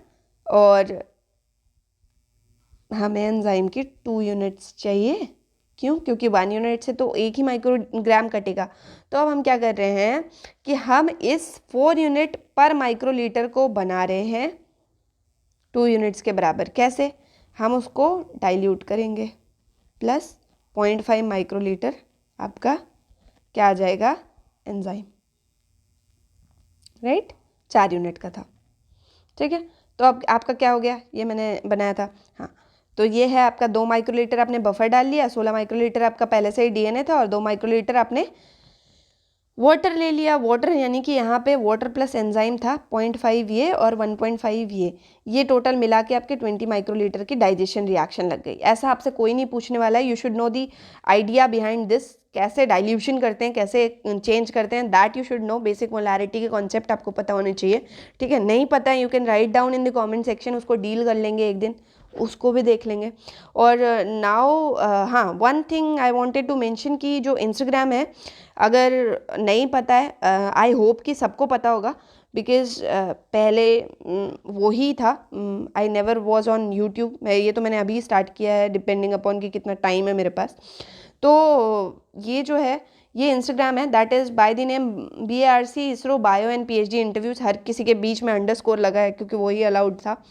और हमें एंजाइम की 2 यूनिट्स चाहिए। क्यों? क्योंकि 1 यूनिट से तो 1 ही माइक्रोग्राम कटेगा। तो अब हम क्या कर रहे हैं कि हम इस 4 यूनिट पर माइक्रोलीटर को बना रहे हैं 2 यूनिट्स के बराबर। कैसे? हम उसको डाइल्यूट करेंगे, प्लस 0.5 माइक्रोलीटर आपका क्या आ जाएगा? Enzyme, right? 4 यूनिट का था, ठीक है। तो अब आपका क्या हो गया? ये मैंने बनाया था, हाँ। तो ये है आपका 2 माइक्रोलीटर आपने बफर डाल लिया, 16 माइक्रोलीटर आपका पहले से ही डीएनए था, और 2 माइक्रोलीटर आपने वाटर ले लिया। वाटर यानी कि यहाँ पे वाटर प्लस एंजाइम था 0.5 ये और 1.5 ये टोटल मिला के आपके 20 माइक्रोलीटर की डाइजेशन रिएक्शन लग गई। ऐसा आपसे कोई नहीं पूछने वाला है। You should know the idea behind this, कैसे डाइल्यूशन करते हैं, कैसे चेंज करते हैं, that you should know. Basic molarity के कॉन्सेप्ट आपको पता होने चाहिए, ठीक है। नहीं पता है, you can write down in the comment section, उसको डील कर लेंगे एक दिन, उसको भी देख लेंगे। और नाउ हाँ, one thing I wanted to mention कि जो इंस्टाग्राम है, अगर नहीं पता है, आई होप कि सबको पता होगा, बिकॉज पहले वो ही था। I never was on YouTube, ये तो मैंने अभी स्टार्ट किया है, डिपेंडिंग अपॉन कि कितना टाइम है मेरे पास। तो ये जो है ये इंस्टाग्राम है, that is by the name BARC ISRO bio and PhD interviews. हर किसी के बीच में अंडरस्कोर लगा है क्योंकि वही अलाउड था।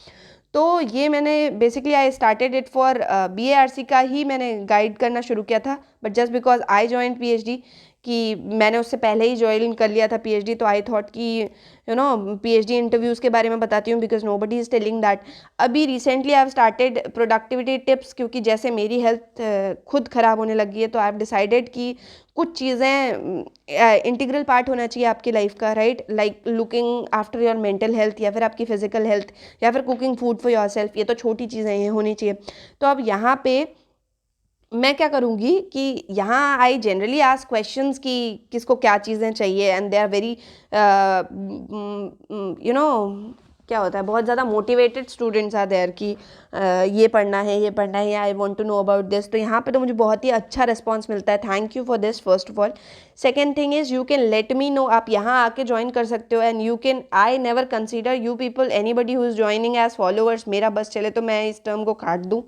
तो ये मैंने basically I started it for BARC का ही मैंने गाइड करना शुरू किया था, but just because I join PhD, कि मैंने उससे पहले ही ज्वाइन कर लिया था PhD, तो आई थॉट कि यू नो PhD इंटरव्यूज़ के बारे में बताती हूँ, because nobody is telling that. अभी recently I have started productivity tips, क्योंकि जैसे मेरी हेल्थ खुद ख़राब होने लगी है, तो आई हैव डिसाइडेड कि कुछ चीज़ें इंटीग्रल पार्ट होना चाहिए आपकी लाइफ का, right? Like looking after your mental health, या फिर आपकी फिजिकल हेल्थ, या फिर cooking food for your self. ये तो छोटी चीज़ें ये होनी चाहिए। तो अब यहाँ पे मैं क्या करूँगी कि यहाँ आई जनरली आस्क क्वेश्चंस कि किसको क्या चीज़ें चाहिए, and they are very you know क्या होता है, बहुत ज़्यादा मोटिवेटेड स्टूडेंट्स आर देयर कि ये पढ़ना है, ये पढ़ना है, I want to know about this. तो यहाँ पे तो मुझे बहुत ही अच्छा रिस्पांस मिलता है, thank you for this first of all. Second thing is you can let me know, आप यहाँ आके ज्वाइन कर सकते हो, and you can, I never consider you people anybody who is joining as followers. मेरा बस चले तो मैं इस टर्म को काट दूँ,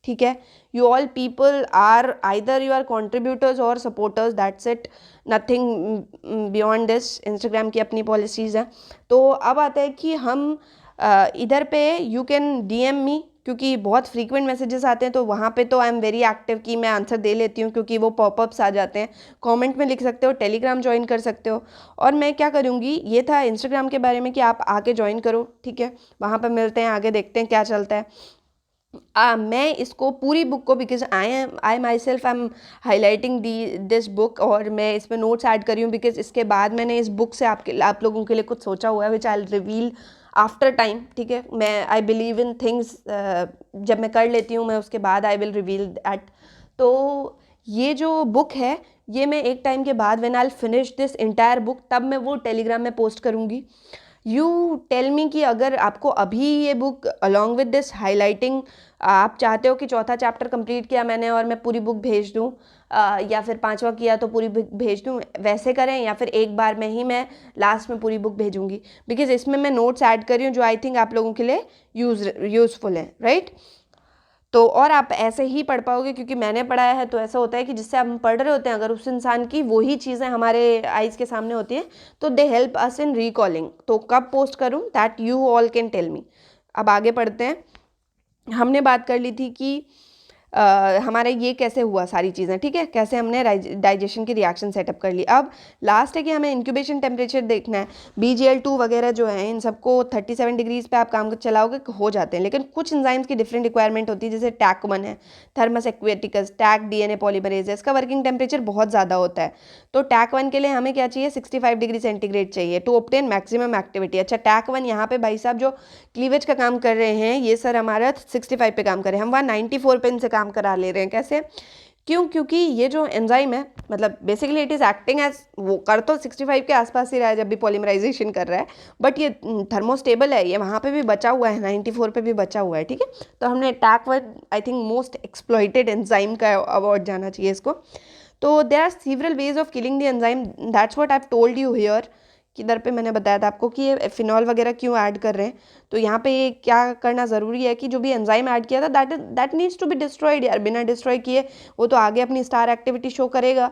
ठीक है। You all people are either you are contributors or supporters, that's it, nothing beyond this. Instagram की अपनी पॉलिसीज़ हैं। तो अब आता है कि हम इधर पे यू कैन DM मी, क्योंकि बहुत फ्रीक्वेंट मैसेजेस आते हैं, तो वहाँ पे तो आई एम वेरी एक्टिव कि मैं आंसर दे लेती हूँ, क्योंकि वो पॉपअप्स आ जाते हैं। कमेंट में लिख सकते हो, टेलीग्राम ज्वाइन कर सकते हो। और मैं क्या करूँगी, ये था इंस्टाग्राम के बारे में कि आप आके ज्वाइन करो, ठीक है। वहाँ पर मिलते हैं, आगे देखते हैं क्या चलता है। मैं इसको पूरी बुक को, because I my self I am highlighting this book, और मैं इसमें नोट्स ऐड करी हूँ, बिकॉज इसके बाद मैंने इस बुक से आप लोगों के लिए कुछ सोचा हुआ है, विच आई रिवील आफ्टर टाइम, ठीक है। मैं आई बिलीव इन थिंग्स, जब मैं कर लेती हूँ मैं, उसके बाद आई विल रिवील दैट। तो ये जो बुक है, ये मैं एक टाइम के बाद when I will finish this entire book, तब मैं वो टेलीग्राम में पोस्ट करूँगी। यू टेल मी कि अगर आपको अभी ये book along with this highlighting, आप चाहते हो कि चौथा चैप्टर कंप्लीट किया मैंने और मैं पूरी बुक भेज दूँ, या फिर 5वां किया तो पूरी बुक भेज दूँ, वैसे करें, या फिर एक बार में ही मैं लास्ट में पूरी बुक भेजूँगी, बिकॉज इसमें मैं नोट्स ऐड कर रही हूँ जो आई थिंक आप लोगों के लिए यूज़फुल है, राइट? तो और आप ऐसे ही पढ़ पाओगे, क्योंकि मैंने पढ़ाया है, तो ऐसा होता है कि जिससे हम पढ़ रहे होते हैं, अगर उस इंसान की वही चीज़ें हमारे आइज़ के सामने होती हैं, तो they help us in recalling. तो कब पोस्ट करूं, that you all can tell me. अब आगे पढ़ते हैं। हमने बात कर ली थी कि हमारा ये कैसे हुआ सारी चीज़ें, ठीक है, कैसे हमने डाइजेशन की रिएक्शन सेटअप कर ली। अब लास्ट है कि हमें इंक्यूबेशन टेम्परेचर देखना है। BGL2 वगैरह जो है इन सबको 37 डिग्रीज पे आप काम चलाओगे हो जाते हैं, लेकिन कुछ एंजाइम्स की डिफरेंट रिक्वायरमेंट होती है, जैसे टैक1 है, थर्मस एक्वेटिकस, टैक DNA पॉलीमरेज है, इसका वर्किंग टेम्परेचर बहुत ज़्यादा होता है। तो टैक1 के लिए हमें क्या चाहिए, 65 डिग्री सेंटीग्रेड चाहिए टू ऑब्टेन मैक्सिमम एक्टिविटी। अच्छा, टैक1 यहाँ पे भाई साहब जो क्लीवेज का काम कर रहे हैं ये सर हमारा 65 पे काम कर रहे हैं, हम वहाँ 94 पे इनसे काम करा ले रहे हैं। कैसे, क्यों, क्योंकि ये जो एंजाइम है मतलब basically it is acting as, वो कर तो 65 के आसपास ही रहा है जब भी पॉलीमराइजेशन कर रहा है, बट ये थर्मोस्टेबल है, ये वहाँ पे भी बचा हुआ है, 94 पे भी बचा हुआ है, ठीक है। तो हमने टैक1 I think most exploited enzyme का अवार्ड जाना चाहिए इसको। तो there are several ways of killing the enzyme, that's what I have told you here. किधर पे मैंने बताया था आपको कि ये फिनॉल वगैरह क्यों ऐड कर रहे हैं। तो यहाँ पे ये क्या करना ज़रूरी है कि जो भी एंजाइम ऐड किया था that needs to be destroyed यार, बिना डिस्ट्रॉय किए वो तो आगे अपनी स्टार एक्टिविटी शो करेगा,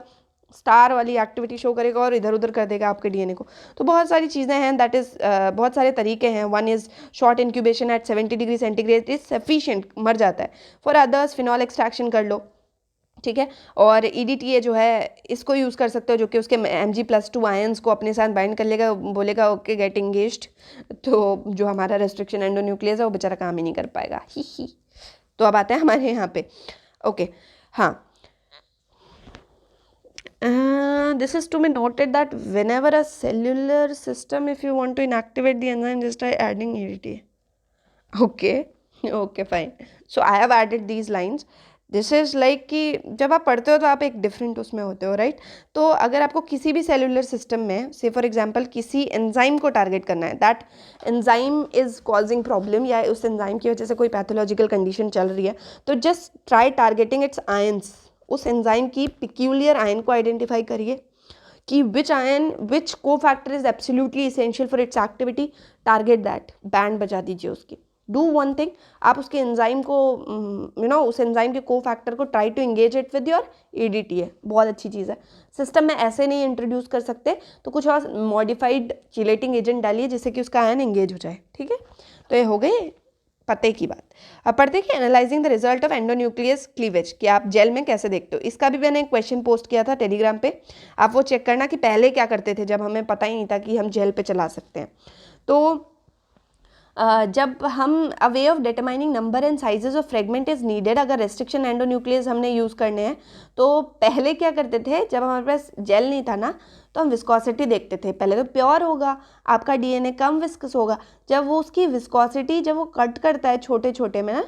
स्टार वाली एक्टिविटी शो करेगा और इधर उधर कर देगा आपके DNA को। तो बहुत सारी चीज़ें हैं, दैट इज़ बहुत सारे तरीके हैं। One is short incubation at 70 degree centigrade is sufficient, मर जाता है। फॉर अदर्स फिनॉल एक्सट्रैक्शन कर लो, ठीक है। और EDTA जो है इसको यूज़ कर सकते हो, जो कि उसके Mg+2 आयंस को अपने साथ बाइंड कर लेगा, बोलेगा ओके गेट इंगेज्ड, तो जो हमारा रेस्ट्रिक्शन एंडोन्यूक्लियस है वो बेचारा काम ही नहीं कर पाएगा, ही। तो अब आते हैं हमारे यहाँ पे, ओके, हाँ। This is to be noted that whenever a cellular system, if you want to inactivate the enzyme, just try adding EDTA. Okay, fine. So I have added these lines. This is like कि जब आप पढ़ते हो तो आप एक डिफरेंट उसमें होते हो, राइट। तो अगर आपको किसी भी सेलुलर सिस्टम में से फॉर एग्जांपल किसी एंजाइम को टारगेट करना है, that enzyme is causing problem, या उस एंजाइम की वजह से कोई पैथोलॉजिकल कंडीशन चल रही है, तो just try targeting it's ions. उस एंजाइम की पिक्यूलियर आयन को आइडेंटिफाई करिए कि विच आयन, विच को factor is absolutely essential for its activity, target that, band बजा दीजिए उसकी। डू वन थिंग, आप उसके एंजाइम को उस एंजाइम के को फैक्टर को try to engage it with your EDTA, बहुत अच्छी चीज़ है। सिस्टम में ऐसे नहीं इंट्रोड्यूस कर सकते, तो कुछ और मॉडिफाइड चिलेटिंग एजेंट डालिए जिससे कि उसका आयन एंगेज हो जाए, ठीक है। तो ये हो गई पते की बात। अब पढ़ते कि analysing the result of endonuclease cleavage, कि आप जेल में कैसे देखते हो। इसका भी मैंने एक क्वेश्चन पोस्ट किया था टेलीग्राम पे, आप वो चेक करना कि पहले क्या करते थे जब हमें पता ही नहीं था कि हम जेल पे चला सकते हैं। तो जब हम a way of determining number and sizes of fragment is needed, अगर रेस्ट्रिक्शन एंडोन्यूक्लियस हमने यूज़ करने हैं, तो पहले क्या करते थे जब हमारे पास जेल नहीं था ना, तो हम विस्कोसिटी देखते थे। पहले तो प्योर होगा, आपका DNA कम विस्कस होगा, जब वो उसकी विस्कोसिटी जब वो कट करता है छोटे छोटे में ना,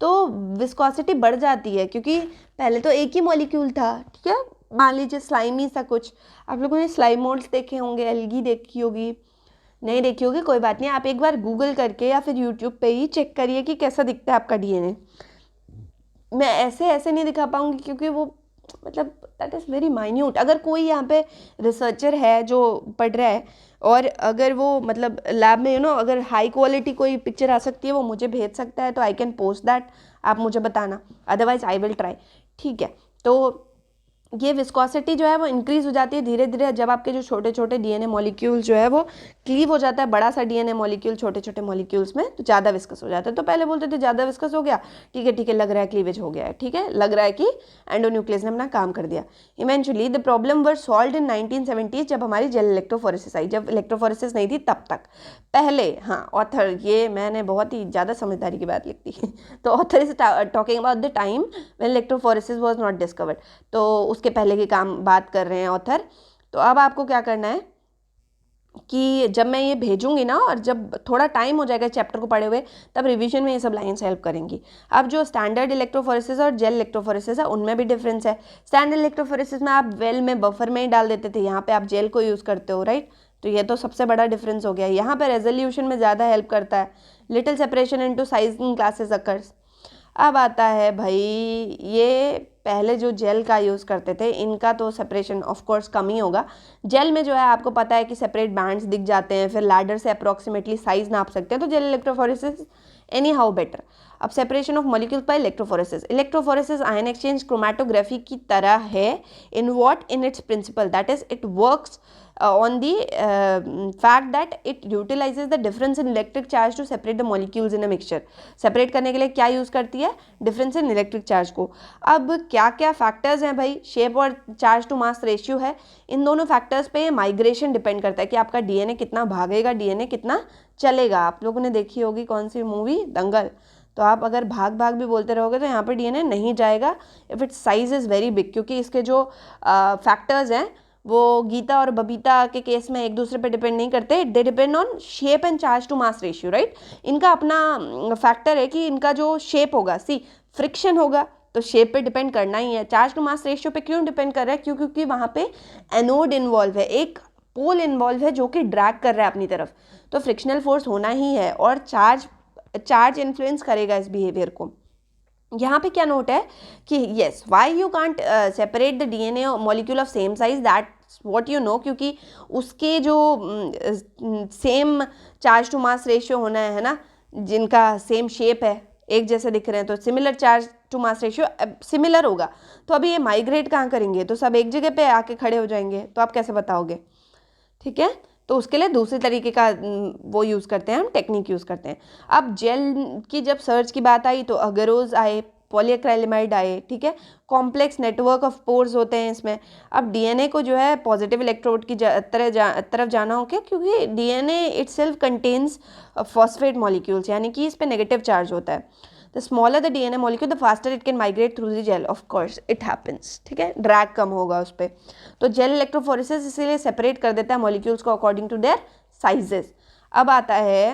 तो विस्कोसिटी बढ़ जाती है, क्योंकि पहले तो एक ही मॉलिक्यूल था, ठीक है। मान लीजिए स्लाइमी सा कुछ, आप लोगों ने स्लाइम मोल्ड्स देखे होंगे, एल्गी देखी होगी, नहीं देखी होगी कोई बात नहीं, आप एक बार गूगल करके या फिर यूट्यूब पे ही चेक करिए कि कैसा दिखता है आपका DNA। मैं ऐसे नहीं दिखा पाऊँगी क्योंकि वो मतलब दैट इज़ वेरी माइन्यूट। अगर कोई यहाँ पे रिसर्चर है जो पढ़ रहा है और अगर वो मतलब लैब में अगर हाई क्वालिटी कोई पिक्चर आ सकती है वो मुझे भेज सकता है, तो आई कैन पोस्ट दैट, आप मुझे बताना, अदरवाइज आई विल ट्राई, ठीक है। तो ये विस्कोसिटी जो है वो इंक्रीज़ हो जाती है धीरे धीरे जब आपके जो छोटे छोटे DNA मॉलिक्यूल जो है वो क्लीव हो जाता है, बड़ा सा DNA मॉलिक्यूल छोटे छोटे मॉलिक्यूल्स में, तो ज़्यादा विस्कस हो जाता है। तो पहले बोलते थे ज़्यादा विस्कस हो गया, ठीक है लग रहा है क्लीवेज हो गया है, ठीक है, लग रहा है कि एंडोन्यूक्लियस ने अपना काम कर दिया। Eventually the problem were solved in 1970s, जब हमारी जेल इलेक्ट्रोफोरेसिस आई, जब इलेक्ट्रोफोरेसिस नहीं थी तब तक। पहले हाँ, ऑथर, ये मैंने बहुत ही ज़्यादा समझदारी की बात लिखती है, तो author is talking about the time when electrophoresis was not discovered, तो उसके पहले की काम बात कर रहे हैं ऑथर। तो अब आपको क्या करना है कि जब मैं ये भेजूंगी ना और जब थोड़ा टाइम हो जाएगा चैप्टर को पढ़े हुए, तब रिवीजन में ये सब लाइन्स हेल्प करेंगी। अब जो स्टैंडर्ड इलेक्ट्रोफोरेसिस और जेल इलेक्ट्रोफोरेसिस है उनमें भी डिफरेंस है। स्टैंडर्ड इलेक्ट्रोफोरेसिस में आप वेल में बफर में ही डाल देते थे, यहाँ पे आप जेल को यूज़ करते हो, राइट। तो ये तो सबसे बड़ा डिफरेंस हो गया। यहाँ पे रेजोल्यूशन में ज़्यादा हेल्प करता है, little separation into size in classes occurs. अब आता है भाई, ये पहले जो जेल का यूज़ करते थे इनका तो सेपरेशन ऑफ कोर्स कम ही होगा। जेल में जो है आपको पता है कि सेपरेट बैंड्स दिख जाते हैं, फिर लैडर से अप्रॉक्सीमेटली साइज नाप सकते हैं, तो gel electrophoresis anyhow better. अब separation of molecules by electrophoresis, electrophoresis ion exchange chromatography की तरह है in what, in its principle, that is it works on the fact that it utilizes the difference in electric charge to separate the molecules in a mixture. Separate करने के लिए क्या यूज़ करती है? डिफरेंस इन इलेक्ट्रिक चार्ज को. अब क्या क्या फैक्टर्स हैं भाई? शेप और चार्ज टू मास रेशियो है. इन दोनों फैक्टर्स पे माइग्रेशन डिपेंड करता है कि आपका डीएनए कितना भागेगा, डीएनए कितना चलेगा. आप लोगों ने देखी होगी कौन सी मूवी, दंगल. तो आप अगर भाग भाग भी बोलते रहोगे तो यहाँ पर डीएनए नहीं जाएगा if it's size is very big, क्योंकि इसके जो फैक्टर्स हैं वो गीता और बबीता के केस में एक दूसरे पे डिपेंड नहीं करते. They depend on shape and charge to mass ratio, right. इनका अपना फैक्टर है कि इनका जो शेप होगा, सी फ्रिक्शन होगा तो शेप पे डिपेंड करना ही है. चार्ज टू मास रेशियो पे क्यों डिपेंड कर रहा है? क्योंकि वहाँ पे एनोड इन्वॉल्व है, एक पोल इन्वॉल्व है जो कि ड्रैग कर रहा है अपनी तरफ, तो फ्रिक्शनल फोर्स होना ही है और चार्ज इन्फ्लुएंस करेगा इस बिहेवियर को. यहाँ पे क्या नोट है कि yes, why you can't separate the DNA molecule of same size, that's what you know, क्योंकि उसके जो same charge to mass ratio होना है ना, जिनका सेम शेप है, एक जैसे दिख रहे हैं, तो similar charge to mass ratio similar होगा. तो अभी ये माइग्रेट कहाँ करेंगे? तो सब एक जगह पे आके खड़े हो जाएंगे, तो आप कैसे बताओगे? ठीक है, तो उसके लिए दूसरे तरीके का वो यूज़ करते हैं, हम टेक्निक यूज़ करते हैं. अब जेल की जब सर्च की बात आई तो अगरोज आए, पॉलीएक्राइलेमाइड आए. ठीक है, कॉम्प्लेक्स नेटवर्क ऑफ पोर्स होते हैं इसमें. अब डीएनए को जो है पॉजिटिव इलेक्ट्रोड की तरफ जाना हो क्या, क्योंकि DNA itself contains phosphate molecules, यानी कि इस पर नेगेटिव चार्ज होता है. The smaller the DNA molecule the faster it can migrate through the gel. Of course it happens. ठीक है, ड्रैग कम होगा उस पर. तो जेल इलेक्ट्रोफोरेसिस इसीलिए सेपरेट कर देता है मॉलिक्यूल्स को अकॉर्डिंग टू देयर साइजेस. अब आता है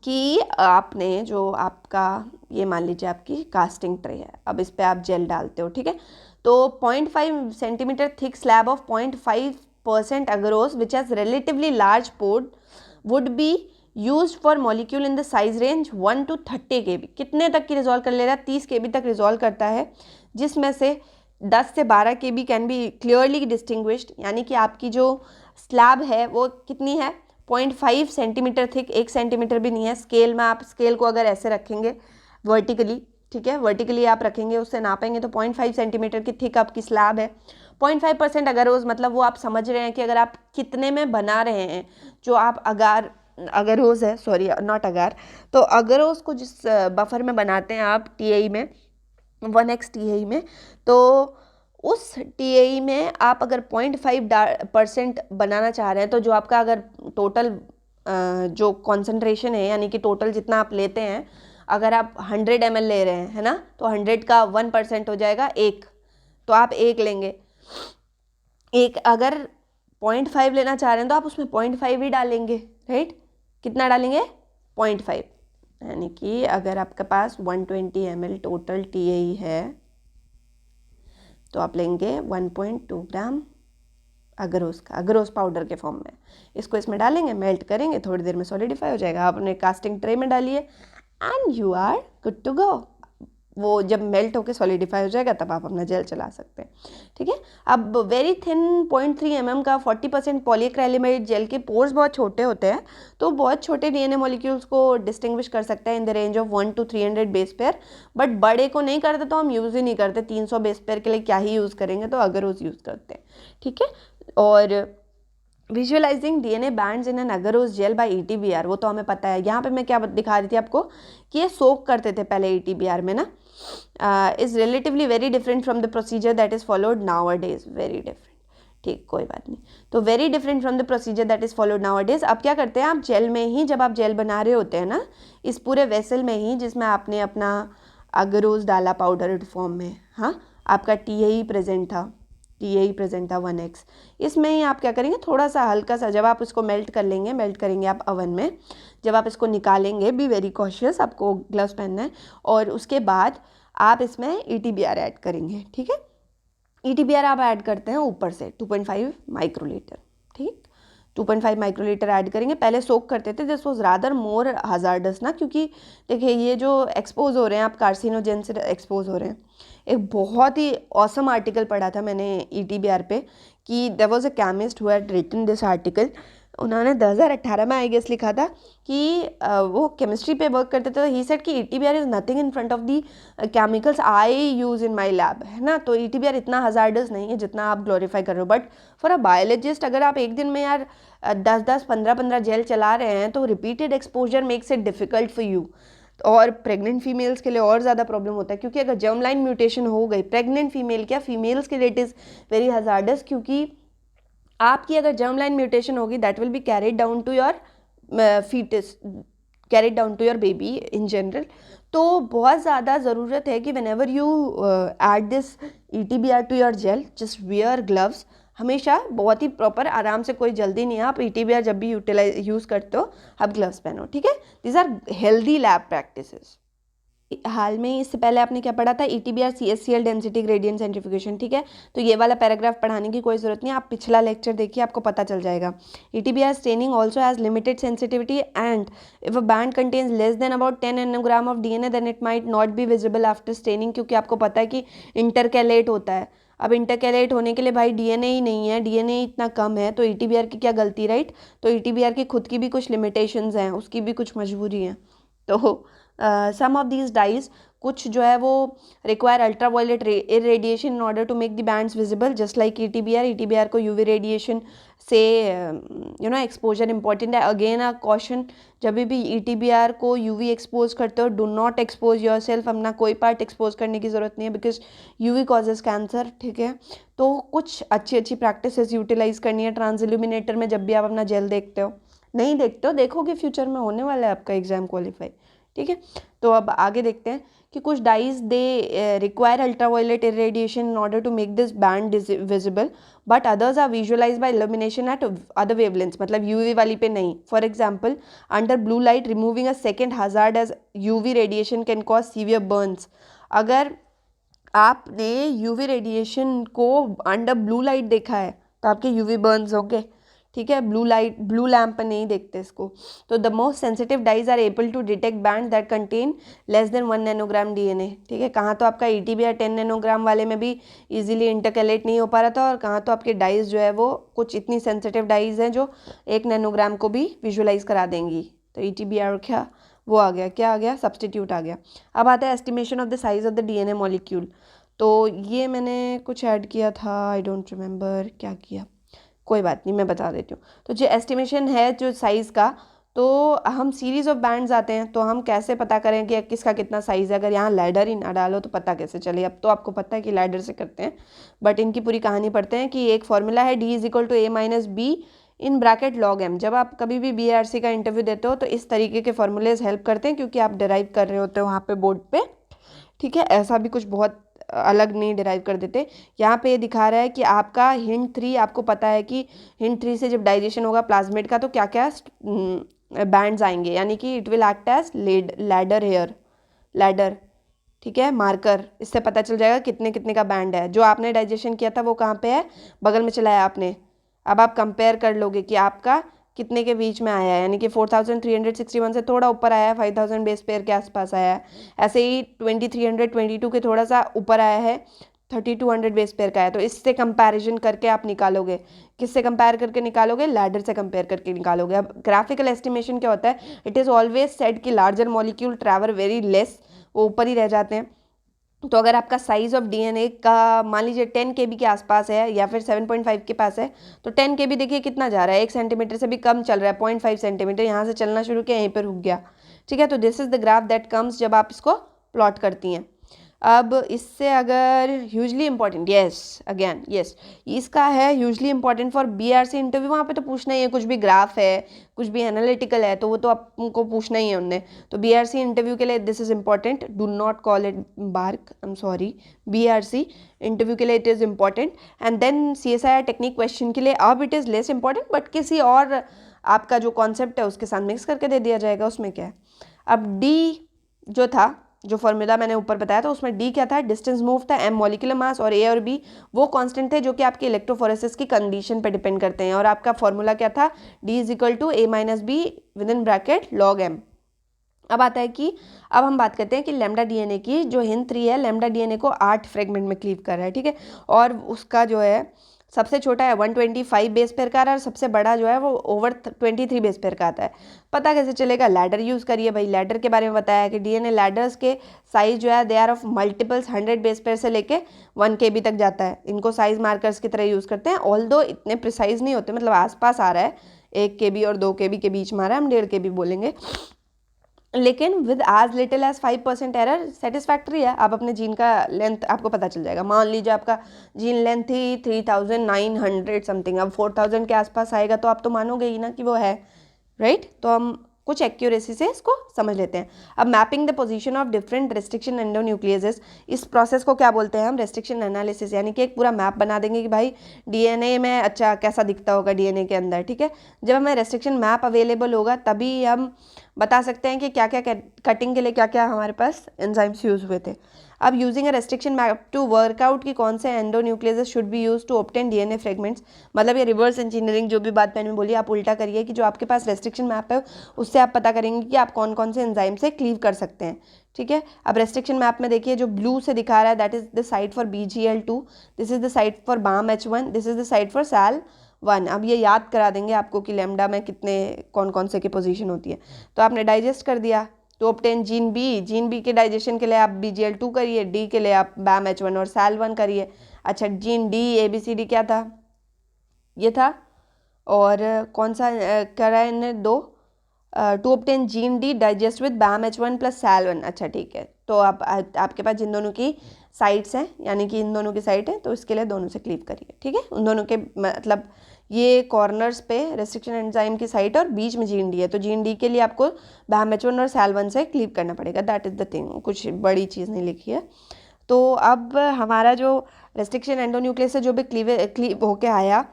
कि आपने जो आपका ये मान लीजिए आपकी कास्टिंग ट्रे है, अब इस पर आप जेल डालते हो. ठीक है, तो 0.5 centimetre thick slab of 0.5% agarose which has relatively large pored would be use for molecule in the size range 1 to 30 kb. कितने तक की रिजॉल्व कर ले रहा है? 30 kb तक रिजॉल्व करता है, जिसमें से 10 से 12 kb can be clearly distinguished. यानी कि आपकी जो स्लैब है वो कितनी है? 0.5 सेंटीमीटर थिक, 1 सेंटीमीटर भी नहीं है. स्केल में आप स्केल को अगर ऐसे रखेंगे वर्टिकली, ठीक है, वर्टिकली आप रखेंगे, उससे नापेंगे तो 0.5 सेंटीमीटर की थिक आपकी स्लैब है. 0.5% अगरोज मतलब वो आप समझ रहे हैं कि अगर आप कितने में बना रहे हैं, जो आप अगरोज है, सॉरी नॉट अगार, तो अगरोज को जिस बफर में बनाते हैं आप टीएई में, 1x टीएई में, तो उस टीएई में आप अगर 0.5% बनाना चाह रहे हैं, तो जो आपका अगर टोटल जो कॉन्सेंट्रेशन है, यानी कि टोटल जितना आप लेते हैं, अगर आप 100 ml ले रहे हैं, है ना, तो 100 का 1% हो जाएगा 1, तो आप 1 लेंगे. एक अगर 0.5 लेना चाह रहे हैं तो आप उसमें 0.5 ही डालेंगे, राइट. कितना डालेंगे? 0.5. यानी कि अगर आपके पास 120 ml टोटल टीएई है तो आप लेंगे 1.2 ग्राम अगरोस का, अगरोस पाउडर के फॉर्म में. इसको इसमें डालेंगे, मेल्ट करेंगे, थोड़ी देर में सॉलिडिफाई हो जाएगा. आपने कास्टिंग ट्रे में डालिए and you are good to go. वो जब मेल्ट होकर सॉलिडिफाई हो जाएगा तब आप अपना जेल चला सकते हैं. ठीक है, अब वेरी थिन 0.3 mm का 40% पॉलीएक्राइलेमाइड जेल के पोर्स बहुत छोटे होते हैं, तो बहुत छोटे डीएनए मॉलिक्यूल्स को डिस्टिंग्विश कर सकते हैं in the range of 1 to 300 base pair. But बड़े को नहीं करते तो हम यूज़ ही नहीं करते. 300 बेस पेयर के लिए क्या ही यूज़ करेंगे, तो अगरोज यूज़ करते हैं. ठीक है, और visualising DNA bands in an agarose gel by ETBR, वो तो हमें पता है. यहाँ पे मैं क्या दिखा रही थी आपको कि ये सोक करते थे पहले ईटीबीआर में ना. Is relatively very different from the procedure that is followed now a days. Very different, ठीक, कोई बात नहीं. तो very different from the procedure that is followed now a days. अब क्या करते हैं आप जेल में ही, जब आप जेल बना रहे होते हैं ना, इस पूरे वेसल में ही जिसमें आपने अपना अगरोज डाला पाउडर फॉर्म में, हाँ, आपका टीएई प्रेजेंट था, 1x, इसमें ही आप क्या करेंगे, थोड़ा सा हल्का सा, जब आप इसको मेल्ट कर लेंगे, मेल्ट करेंगे आप अवन में, जब आप इसको निकालेंगे, बी वेरी कॉशियस, आपको ग्लव्स पहनना है, और उसके बाद आप इसमें ईटीबीआर ऐड करेंगे. ठीक है, ईटीबीआर आप ऐड करते हैं ऊपर से 2.5 माइक्रोलीटर. ठीक, 2.5 माइक्रोलीटर ऐड करेंगे. पहले सोक करते थे, this was rather more hazardous ना, क्योंकि देखिए ये जो एक्सपोज हो रहे हैं आप, कार्सिनोजेन से एक्सपोज हो रहे हैं. एक बहुत ही ऑसम आर्टिकल पढ़ा था मैंने ईटीबीआर पे कि there was a chemist who had written this article. उन्होंने 2018 में आई गेस लिखा था कि वो केमिस्ट्री पे वर्क करते थे, ही सेड कि ETBR is nothing in front of the chemicals I use in my lab, है ना। तो ईटीबीआर इतना हजार्डस नहीं है जितना आप ग्लोरीफाई कर रहे हो। बट फॉर अ बायोलॉजिस्ट अगर आप एक दिन में यार 10-10 15-15 जेल चला रहे हैं तो repeated exposure makes it difficult for you. और प्रेग्नेंट फीमेल्स के लिए और ज़्यादा प्रॉब्लम होता है, क्योंकि अगर जर्म लाइन म्यूटेशन हो गई प्रेग्नेंट फीमेल, क्या फीमेल्स के लिए इट इज़ वेरी हजार्डस, क्योंकि आपकी अगर जर्म लाइन म्यूटेशन होगी that will be carried down to your foetus, carried down to your baby in general. तो बहुत ज़्यादा ज़रूरत है कि whenever you add this ETBR to your gel just wear gloves, हमेशा बहुत ही प्रॉपर आराम से, कोई जल्दी नहीं है। आप ETBR जब भी यूज़ करते हो आप ग्लव्स पहनो, ठीक है। These are healthy lab practices. हाल में इससे पहले आपने क्या पढ़ा था, ETBR CSCl density gradient centrifugation, ठीक है। तो ये वाला पैराग्राफ पढ़ाने की कोई ज़रूरत नहीं, आप पिछला लेक्चर देखिए आपको पता चल जाएगा। ETBR staining also has limited sensitivity and if a band contains less than about 10 nanogram of DNA then it might not be visible after staining, क्योंकि आपको पता है कि इंटरकैलेट होता है। अब इंटरकैलेट होने के लिए भाई DNA ही नहीं है, DNA इतना कम है, तो ETBR की क्या गलती, राइट। तो ETBR की खुद की भी कुछ लिमिटेशंस हैं, उसकी भी कुछ मजबूरी है। तो सम ऑफ दीज डाइज, कुछ जो है वो require ultra violet irradiation in order to make the bands visible just like ETBR को UV रेडिएशन से एक्सपोजर इंपॉर्टेंट है। अगेन अ कॉशन, जब भी ETBR को UV एक्सपोज करते हो do not expose yourself, अपना कोई पार्ट एक्सपोज करने की ज़रूरत नहीं है बिकॉज UV कॉजेज कैंसर, ठीक है। तो कुछ अच्छी अच्छी प्रैक्टिसेस यूटिलाइज करनी है ट्रांसइल्यूमिनेटर में जब भी आप अपना जेल देखते हो, नहीं देखते हो देखोगे फ्यूचर में होने वाला है आपका एग्जाम क्वालिफाई, ठीक है। तो अब आगे देखते हैं कि कुछ dyes they require ultraviolet irradiation in order to make this band visible, but others are visualize by illumination at other wavelengths, मतलब UV वाली पे नहीं। For example under blue light removing a second hazard as UV radiation can cause severe burns. अगर आपने UV रेडिएशन को अंडर ब्लू लाइट देखा है तो आपके UV बर्न्स होंगे, ठीक है। ब्लू लैम्प पर नहीं देखते इसको। तो the most sensitive dyes are able to detect band that contain less than 1 nanogram DNA, ठीक है। कहाँ तो आपका ETBR 10 nanogram वाले में भी इजीली इंटरकैलेट नहीं हो पा रहा था, और कहाँ तो आपके डाइज जो है वो कुछ इतनी सेंसिटिव डाइज हैं जो 1 nanogram को भी विजुअलाइज करा देंगी। तो ETBR क्या वो आ गया, क्या आ गया, सब्सटीट्यूट आ गया। अब आता है estimation of the size of the DNA molecule. तो ये मैंने कुछ ऐड किया था, आई डोंट रिमेंबर क्या किया, कोई बात नहीं मैं बता देती हूँ। तो जो एस्टिमेशन है जो साइज़ का, तो हम सीरीज़ ऑफ बैंड्स आते हैं, तो हम कैसे पता करें कि किसका कितना साइज़ है। अगर यहाँ लैडर ही ना डालो तो पता कैसे चले। अब तो आपको पता है कि लैडर से करते हैं, बट इनकी पूरी कहानी पढ़ते हैं कि एक फॉर्मूला है D = A - B in bracket log m। जब आप कभी भी BRC का इंटरव्यू देते हो तो इस तरीके के फॉर्मूलेज हेल्प करते हैं, क्योंकि आप डिराइव कर रहे होते हो वहाँ पे बोर्ड पे, ठीक है। ऐसा भी कुछ बहुत अलग नहीं डिराइव कर देते। यहाँ पे ये दिखा रहा है कि आपका हिंट 3, आपको पता है कि हिंट 3 से जब डाइजेशन होगा प्लाज्मिड का तो क्या क्या बैंड्स आएंगे, यानी कि it will act as ladder here, ladder, ठीक है, मार्कर। इससे पता चल जाएगा कितने कितने का बैंड है। जो आपने डाइजेशन किया था वो कहाँ पे है, बगल में चलाया आपने। अब आप कंपेयर कर लोगे कि आपका कितने के बीच में आया है, यानी कि 4361 से थोड़ा ऊपर आया है, 5000 बेस पेयर के आसपास आया है। ऐसे ही 2322 के थोड़ा सा ऊपर आया है, 3200 बेस पेयर का है। तो इससे कंपैरिजन करके आप निकालोगे, किससे कंपेयर करके निकालोगे, लैडर से कंपेयर करके निकालोगे। अब ग्राफिकल एस्टिमेशन क्या होता है, इट इज़ ऑलवेज सेड कि larger molecule travel very less, वो ऊपर ही रह जाते हैं। तो अगर आपका साइज़ ऑफ DNA का मान लीजिए 10 KB के आसपास है या फिर 7.5 के पास है, तो 10 KB देखिए कितना जा रहा है, 1 सेंटीमीटर से भी कम चल रहा है, 0.5 सेंटीमीटर। यहाँ से चलना शुरू किया, यहीं पर रुक गया, ठीक है। तो this is the graph that comes जब आप इसको प्लॉट करती हैं। अब इससे अगर hugely important, yes again yes, इसका है hugely important for BRC interview. वहाँ पे तो पूछना ही है, कुछ भी ग्राफ है, कुछ भी एनालिटिकल है, तो वो तो आपको पूछना ही है उनने। तो BRC इंटरव्यू के लिए this is important, do not call it bark, I am sorry, BRC interview के लिए it is important. And then CSIR technique question के लिए अब it is less important, but किसी और आपका जो कॉन्सेप्ट है उसके साथ मिक्स करके दे दिया जाएगा, उसमें क्या है। अब D जो था, जो फॉर्मूला मैंने ऊपर बताया था, उसमें D क्या था, डिस्टेंस मूव था, M मॉलिक्यूलर मास, और A और B वो कांस्टेंट थे जो कि आपके इलेक्ट्रोफोरेसिस की कंडीशन पे डिपेंड करते हैं। और आपका फॉर्मूला क्या था, D = A - B with in bracket log m। अब आता है कि अब हम बात करते हैं कि लैम्डा DNA की जो हिंट 3 है, लैम्डा DNA को 8 फ्रेगमेंट में क्लीव कर रहा है, ठीक है। और उसका जो है सबसे छोटा है 125 बेस पेयर का और सबसे बड़ा जो है वो ओवर 23 बेस पेयर का आता है। पता कैसे चलेगा? लैडर यूज़ करिए भाई। लैडर के बारे में बताया है कि डीएनए लैडर्स के साइज जो है they are of multiples 100 base pair से लेके 1 KB तक जाता है। इनको साइज मार्कर्स की तरह यूज़ करते हैं, ऑल्दो इतने प्रिसाइज नहीं होते, मतलब आसपास आ रहा है 1 KB और 2 KB के बीच में आ रहा है, हम 1.5 KB बोलेंगे, लेकिन with as little as 5% error satisfactory है। आप अपने जीन का लेंथ आपको पता चल जाएगा। मान लीजिए आपका जीन लेंथ थी 3900 समथिंग, अब 4000 के आसपास आएगा तो आप तो मानोगे ही ना कि वो है, राइट? तो हम कुछ एक्यूरेसी से इसको समझ लेते हैं। अब mapping the position of different restriction endonucleases, इस प्रोसेस को क्या बोलते हैं हम? रेस्ट्रिक्शन एनालिसिस, यानी कि एक पूरा मैप बना देंगे कि भाई डीएनए में अच्छा कैसा दिखता होगा डीएनए के अंदर, ठीक है। जब हमें रेस्ट्रिक्शन मैप अवेलेबल होगा तभी हम बता सकते हैं कि क्या क्या कटिंग के लिए क्या क्या हमारे पास एंजाइम्स यूज़ हुए थे। अब using a restriction map to work out की कौन से endonucleases should be use to obtain DNA fragments, मतलब ये रिवर्स इंजीनियरिंग जो भी बात मैंने बोली आप उल्टा करिए कि जो आपके पास रेस्ट्रिक्शन मैप है उससे आप पता करेंगे कि आप कौन कौन से एंजाइम से क्लीव कर सकते हैं, ठीक है। अब रेस्ट्रिक्शन मैप में देखिए जो ब्लू से दिखा रहा है that is the site for BGL2, this is the site for BAM-H1, this is the site for SAL1। अब ये याद करा देंगे आपको कि लैम्डा में कितने कौन कौन से की पोजीशन होती है। तो आपने डाइजेस्ट कर दिया तो ऑब्टेन जीन बी के डाइजेशन के लिए आप BGL2 करिए, डी के लिए आप BAM-H1 और SAL1 करिए। अच्छा जीन डी ABCD क्या था? ये था। और कौन सा करा है इन्हें? दो। To obtain gene D digest with BAM-H1 plus SAL1। अच्छा ठीक है, तो आपके पास जिन दोनों की साइट्स हैं, यानी कि इन दोनों की साइट है, तो इसके लिए दोनों से क्लीव करिए, ठीक है। उन दोनों के मतलब ये कॉर्नर्स पे रेस्ट्रिक्शन एंजाइम की साइट और बीच में जीन डी है, तो जीन डी के लिए आपको BAM-H1 और SAL1 से क्लीव करना पड़ेगा, दैट इज़ द थिंग। कुछ बड़ी चीज़ नहीं लिखी है। तो अब हमारा जो रेस्ट्रिक्शन एंडोन्यूक्लियस से जो भी क्लीव होके आया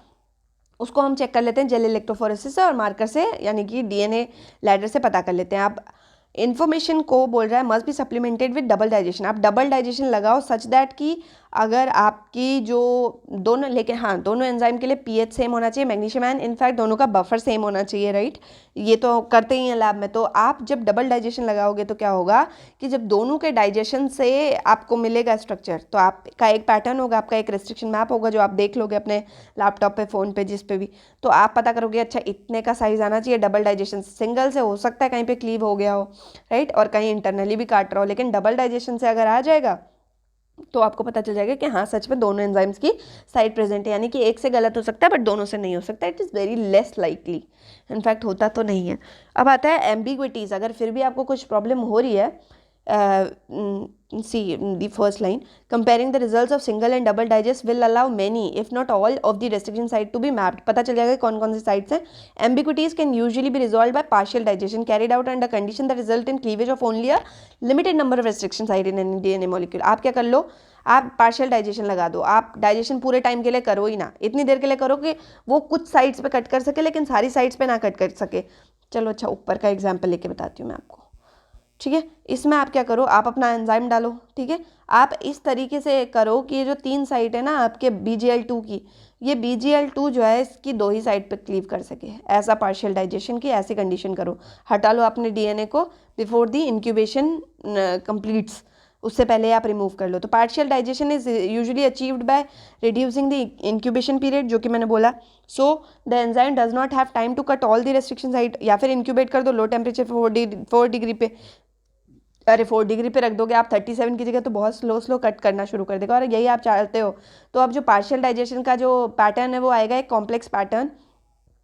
उसको हम चेक कर लेते हैं जेल इलेक्ट्रोफोरेसिस से और मार्कर से, यानी कि डीएनए लैडर से पता कर लेते हैं। आप इन्फॉर्मेशन को बोल रहा है must be supplemented with double digestion, आप डबल डाइजेशन लगाओ सच दैट कि अगर आपकी जो दोनों, लेकिन हाँ दोनों एंजाइम के लिए पीएच सेम होना चाहिए, मैग्नीशियम आयन इनफैक्ट दोनों का बफर सेम होना चाहिए, राइट? ये तो करते ही हैं लैब में। तो आप जब डबल डाइजेशन लगाओगे तो क्या होगा कि जब दोनों के डाइजेशन से आपको मिलेगा स्ट्रक्चर, तो आपका एक पैटर्न होगा, आपका एक रेस्ट्रिक्शन मैप होगा जो आप देख लोगे अपने लैपटॉप पे, फ़ोन पे, जिस पे भी। तो आप पता करोगे अच्छा इतने का साइज आना चाहिए डबल डाइजेशन। सिंगल से हो सकता है कहीं पे क्लीव हो गया हो, राइट, और कहीं इंटरनली भी काट रहा हो, लेकिन डबल डाइजेशन से अगर आ जाएगा तो आपको पता चल जाएगा कि हाँ सच में दोनों एंजाइम्स की साइट प्रेजेंट है, यानी कि एक से गलत हो सकता है बट दोनों से नहीं हो सकता। It is very less likely, in fact होता तो नहीं है। अब आता है एम्बिग्विटीज़। अगर फिर भी आपको कुछ प्रॉब्लम हो रही है, see the first line, comparing the results of single and double digest will allow many if not all of the restriction site to be mapped। पता चल जाएगा कौन कौन सी साइट्स हैं। ambiguities can usually be resolved by partial digestion carried out under condition that result in cleavage of only a limited number of restriction site in any DNA molecule। आप क्या कर लो, आप पार्शियल डाइजेशन लगा दो। आप डाइजेशन पूरे टाइम के लिए करो ही ना, इतनी देर के लिए करो कि वो कुछ साइड्स पे कट कर सके लेकिन सारी साइड्स पे ना कट कर सके। चलो अच्छा ऊपर का एग्जाम्पल लेके बताती हूँ मैं आपको, ठीक है। इसमें आप क्या करो, आप अपना एंजाइम डालो, ठीक है। आप इस तरीके से करो कि ये जो 3 साइट है ना आपके BGL2 की, ये BGL2 जो है इसकी 2 ही साइड पे क्लीव कर सके, ऐसा पार्शियल डाइजेशन की ऐसी कंडीशन करो। हटा लो अपने डीएनए को बिफोर दी इंक्यूबेशन कंप्लीट्स, उससे पहले आप रिमूव कर लो। तो partial digestion is usually achieved by reducing the incubation period, जो कि मैंने बोला। So the enzyme does not have time to cut all the restriction site, या फिर इंक्यूबेट कर दो लो टेम्परेचर 4 डिग्री पे। अरे 4 डिग्री पे रख दोगे आप 37 की जगह तो बहुत स्लो कट करना शुरू कर देगा, और यही आप चाहते हो। तो अब जो पार्शियल डाइजेशन का जो पैटर्न है वो आएगा एक कॉम्प्लेक्स पैटर्न,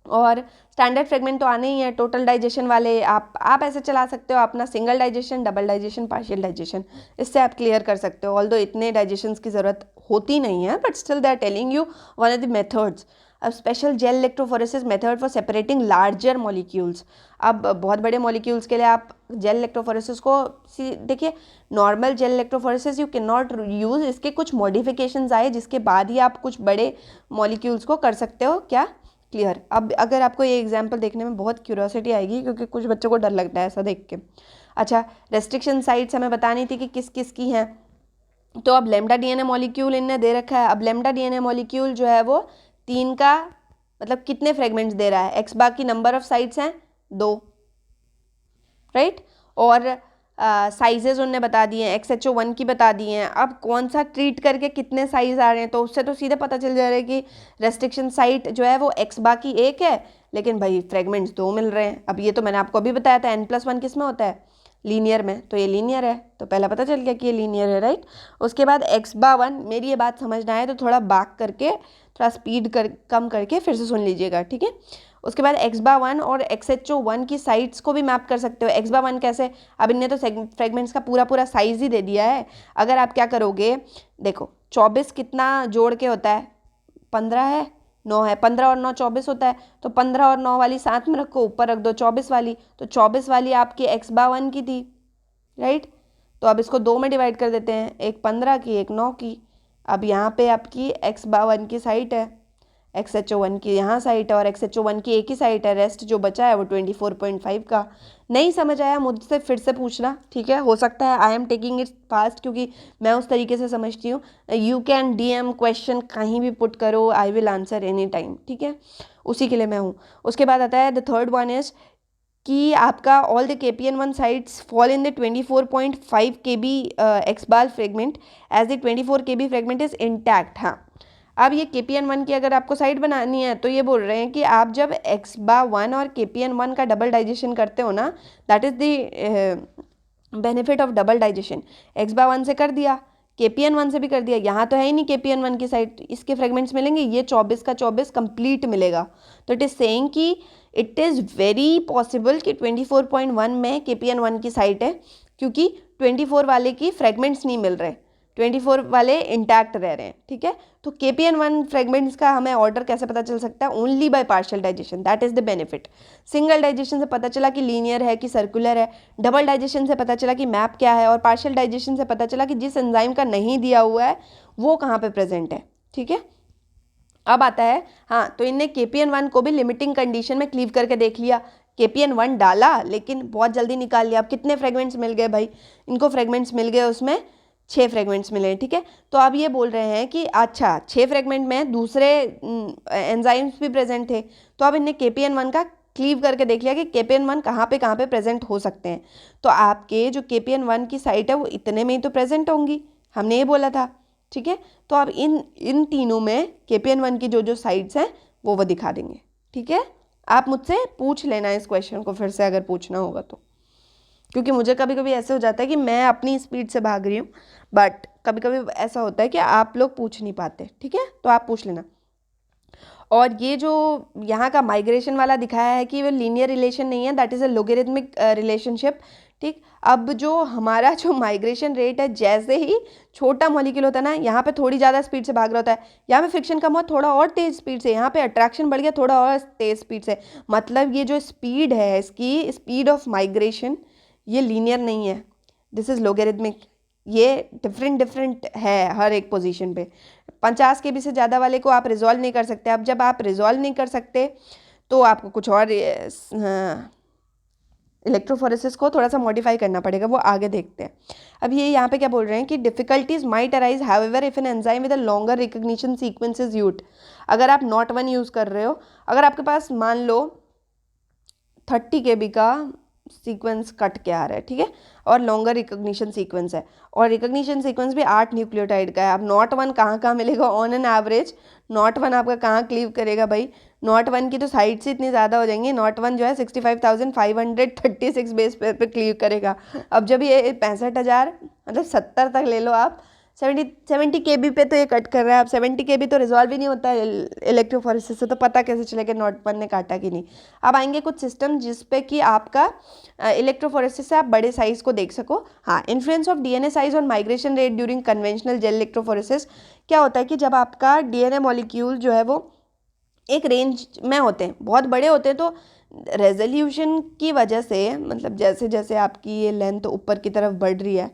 और स्टैंडर्ड फ्रेगमेंट तो आने ही है टोटल डाइजेशन वाले। आप ऐसे चला सकते हो अपना single digestion, double digestion, partial digestion, इससे आप क्लियर कर सकते हो। ऑल्दो इतने डाइजेशंस की ज़रूरत होती नहीं है but still they are telling you one of the methods. अब special gel electrophoresis method for separating larger molecules. अब बहुत बड़े मॉलिक्यूल्स के लिए आप जेल इलेक्ट्रोफोरेसिस को देखिए, normal gel electrophoresis you can not use, इसके कुछ मॉडिफिकेशंस आए जिसके बाद ही आप कुछ बड़े मॉलिक्यूल्स को कर सकते हो। क्या क्लियर? अब अगर आपको ये एग्जांपल देखने में बहुत क्यूरियोसिटी आएगी क्योंकि कुछ बच्चों को डर लगता है ऐसा देख के। अच्छा, रेस्ट्रिक्शन साइट्स हमें बतानी थी कि किस किस की हैं। तो अब लेमडा डीएनए मॉलिक्यूल इनने दे रखा है। अब लेमडा डीएनए मॉलिक्यूल जो है वो 3 का मतलब कितने फ्रेगमेंट्स दे रहा है, एक्स बार की नंबर ऑफ साइट्स हैं 2, राइट। और साइजेज उनने बता दिए हैं, XHO1 की बता दिए हैं। अब कौन सा ट्रीट करके कितने साइज आ रहे हैं, तो उससे तो सीधे पता चल जा रहा है कि रेस्ट्रिक्शन साइट जो है वो x बाकी एक है, लेकिन भाई फ्रेगमेंट्स 2 मिल रहे हैं। अब ये तो मैंने आपको अभी बताया था n+1 किस में होता है, लीनियर में, तो ये लीनियर है, तो पहला पता चल गया कि ये लीनियर है, राइट। उसके बाद x/1, मेरी ये बात समझना है तो थोड़ा बैक करके, थोड़ा स्पीड कम करके फिर से सुन लीजिएगा, ठीक है। उसके बाद x/1 और XHO1 की साइड्स को भी मैप कर सकते हो। x/1 कैसे, अब इनने तो फ्रेगमेंट्स का पूरा पूरा साइज ही दे दिया है। अगर आप क्या करोगे, देखो 24 कितना जोड़ के होता है, 15 है, 9 है, 15 और 9 24 होता है, तो 15 और 9 वाली साथ में रखो, ऊपर रख दो 24 वाली, तो 24 वाली आपकी x/1 की थी, राइट। तो अब इसको 2 में डिवाइड कर देते हैं, एक 15 की एक 9 की। अब यहाँ पे आपकी x/1 की साइट है, XHO1 की यहाँ साइट है और XHO1 की एक ही साइट है, रेस्ट जो बचा है वो 24.5 का। नहीं समझ आया मुझसे फिर से पूछना, ठीक है। हो सकता है I am taking it fast, क्योंकि मैं उस तरीके से समझती हूँ। यू कैन DM क्वेश्चन कहीं भी पुट करो, I will answer any time, ठीक है, उसी के लिए मैं हूँ। उसके बाद आता है द थर्ड वन इज कि आपका all the KPN1 sites fall in the 24.5 KB x-bar fragment as the 24 KB fragment is intact. हाँ, अब ये KPN1 की अगर आपको साइड बनानी है तो ये बोल रहे हैं कि आप जब x/1 और KPN1 का डबल डाइजेशन करते हो ना, that is the benefit of double digestion. x/1 से कर दिया, KPN1 से भी कर दिया, यहाँ तो है ही नहीं KPN1 की साइड, इसके फ्रेगमेंट्स मिलेंगे, ये 24 का 24 कंप्लीट मिलेगा। तो इट इज़ सेइंग कि इट इज़ वेरी पॉसिबल कि 24.1 में KPN1 की साइट है, क्योंकि 24 वाले की फ्रेगमेंट्स नहीं मिल रहे, 24 वाले इंटैक्ट रह रहे हैं, ठीक है। तो KPN1 फ्रेगमेंट्स का हमें ऑर्डर कैसे पता चल सकता है, only by partial digestion, that is the benefit. Single digestion से पता चला कि लीनियर है कि सर्कुलर है, डबल डाइजेशन से पता चला कि मैप क्या है, और पार्शियल डाइजेशन से पता चला कि जिस एंजाइम का नहीं दिया हुआ है वो कहाँ पे प्रेजेंट है, ठीक है। अब आता है, हाँ, तो इनने KPN1 को भी लिमिटिंग कंडीशन में क्लीव करके देख लिया। KPN1 डाला लेकिन बहुत जल्दी निकाल लिया। अब कितने फ्रेगमेंट्स मिल गए भाई, इनको फ्रेगमेंट्स मिल गए, उसमें 6 फ्रेगमेंट्स मिले, ठीक है। तो अब ये बोल रहे हैं कि अच्छा 6 फ्रेगमेंट में दूसरे एंजाइम्स भी प्रेजेंट थे, तो अब इनने KPN1 का क्लीव करके देख लिया कि KPN1 कहाँ पे प्रेजेंट हो सकते हैं। तो आपके जो KPN1 की साइट है वो इतने में ही तो प्रेजेंट होंगी, हमने ये बोला था, ठीक है। तो अब इन तीनों में KPN1 की जो साइट्स हैं वो दिखा देंगे, ठीक है। आप मुझसे पूछ लेना इस क्वेश्चन को फिर से अगर पूछना होगा तो, क्योंकि मुझे कभी कभी ऐसे हो जाता है कि मैं अपनी स्पीड से भाग रही हूँ, बट कभी कभी ऐसा होता है कि आप लोग पूछ नहीं पाते, ठीक है, तो आप पूछ लेना। और ये जो यहाँ का माइग्रेशन वाला दिखाया है कि वो लीनियर रिलेशन नहीं है, दैट इज़ अ लोगेरिथमिक रिलेशनशिप, ठीक। अब जो हमारा जो माइग्रेशन रेट है, जैसे ही छोटा मॉलिक्यूल होता है ना, यहाँ पे थोड़ी ज़्यादा स्पीड से भाग रहा होता है, यहाँ पे फ्रिक्शन कम हुआ थोड़ा और तेज़ स्पीड से, यहाँ पे अट्रैक्शन बढ़ गया थोड़ा और तेज़ स्पीड से। मतलब ये जो स्पीड है, इसकी स्पीड ऑफ माइग्रेशन, ये लीनियर नहीं है, दिस इज़ लोगेरिथमिक। ये डिफरेंट है हर एक पोजीशन पे। 50 KB से ज़्यादा वाले को आप रिजॉल्व नहीं कर सकते। अब जब आप रिजॉल्व नहीं कर सकते तो आपको कुछ और इलेक्ट्रोफोरेसिस को थोड़ा सा मॉडिफाई करना पड़ेगा, वो आगे देखते हैं। अब ये यहाँ पे क्या बोल रहे हैं कि difficulties might arise however if an enzyme with a longer recognition sequence is used. अगर आप नॉट 1 यूज़ कर रहे हो, अगर आपके पास मान लो 30 KB का सीक्वेंस कट के आ रहा है, ठीक है, और लॉन्गर रिकॉग्निशन सीक्वेंस है, और रिकॉग्निशन सीक्वेंस भी 8 न्यूक्लियोटाइड का है। अब नॉट 1 कहाँ मिलेगा ऑन एन एवरेज, नॉट 1 आपका कहाँ क्लीव करेगा भाई, नॉट 1 की तो साइड्स इतनी ज़्यादा हो जाएंगी, नॉट 1 जो है 65,536 बेस पे क्लीव करेगा। अब जब ये 65,000 मतलब 70 तक ले लो आप, 70 KB पे तो ये कट कर रहा है। अब 70 KB तो रिजॉल्व ही नहीं होता है इलेक्ट्रोफोरेसिस से, तो पता कैसे चलेगा नॉट 1 ने काटा कि नहीं। अब आएंगे कुछ सिस्टम जिसपे कि आपका इलेक्ट्रोफोरेसिस से आप बड़े साइज को देख सको। हाँ, influence of DNA size on migration rate during conventional gel electrophoresis. क्या होता है कि जब आपका DNA मॉलिक्यूल जो है वो एक रेंज में होते हैं, बहुत बड़े होते हैं, तो रेजोल्यूशन की वजह से, मतलब जैसे जैसे आपकी ये लेंथ ऊपर की तरफ बढ़ रही है,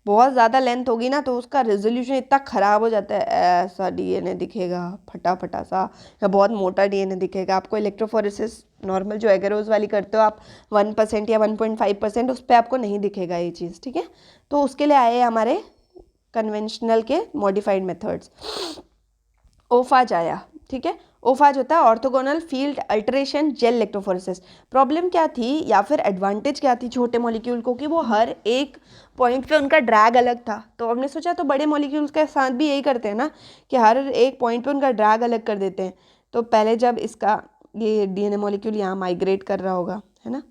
बहुत ज़्यादा लेंथ होगी ना, तो उसका रेजोल्यूशन इतना ख़राब हो जाता है, ऐसा DNA दिखेगा फटा फटा सा, या बहुत मोटा DNA दिखेगा आपको। इलेक्ट्रोफोरेसिस नॉर्मल जो एगरोज वाली करते हो आप 1% या 1.5%, उस पर आपको नहीं दिखेगा ये चीज़, ठीक है। तो उसके लिए आए हमारे कन्वेंशनल के मॉडिफाइड मेथड्स। ओफाज आया, ठीक है। ओफाज होता है orthogonal field alteration gel electrophoresis. Problem क्या थी या फिर एडवांटेज क्या थी छोटे मॉलिक्यूल को कि वो हर एक पॉइंट पे उनका ड्रैग अलग था। तो हमने सोचा तो बड़े मॉलिक्यूल्स के साथ भी यही करते हैं ना कि हर एक पॉइंट पे उनका ड्रैग अलग कर देते हैं। तो पहले जब इसका ये डीएनए मॉलिक्यूल यहाँ माइग्रेट कर रहा होगा, है ना,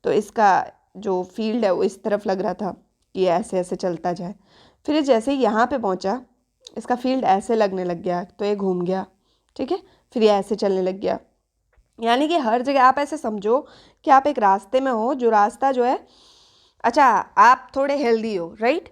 तो इसका जो फील्ड है वो इस तरफ लग रहा था कि ऐसे ऐसे चलता जाए। फिर जैसे ही यहाँ पे पहुँचा इसका फील्ड ऐसे लगने लग गया तो ये घूम गया, ठीक है, फिर ये ऐसे चलने लग गया। यानी कि हर जगह आप ऐसे समझो कि आप एक रास्ते में हो, जो रास्ता जो है, अच्छा आप थोड़े हेल्दी हो, राइट,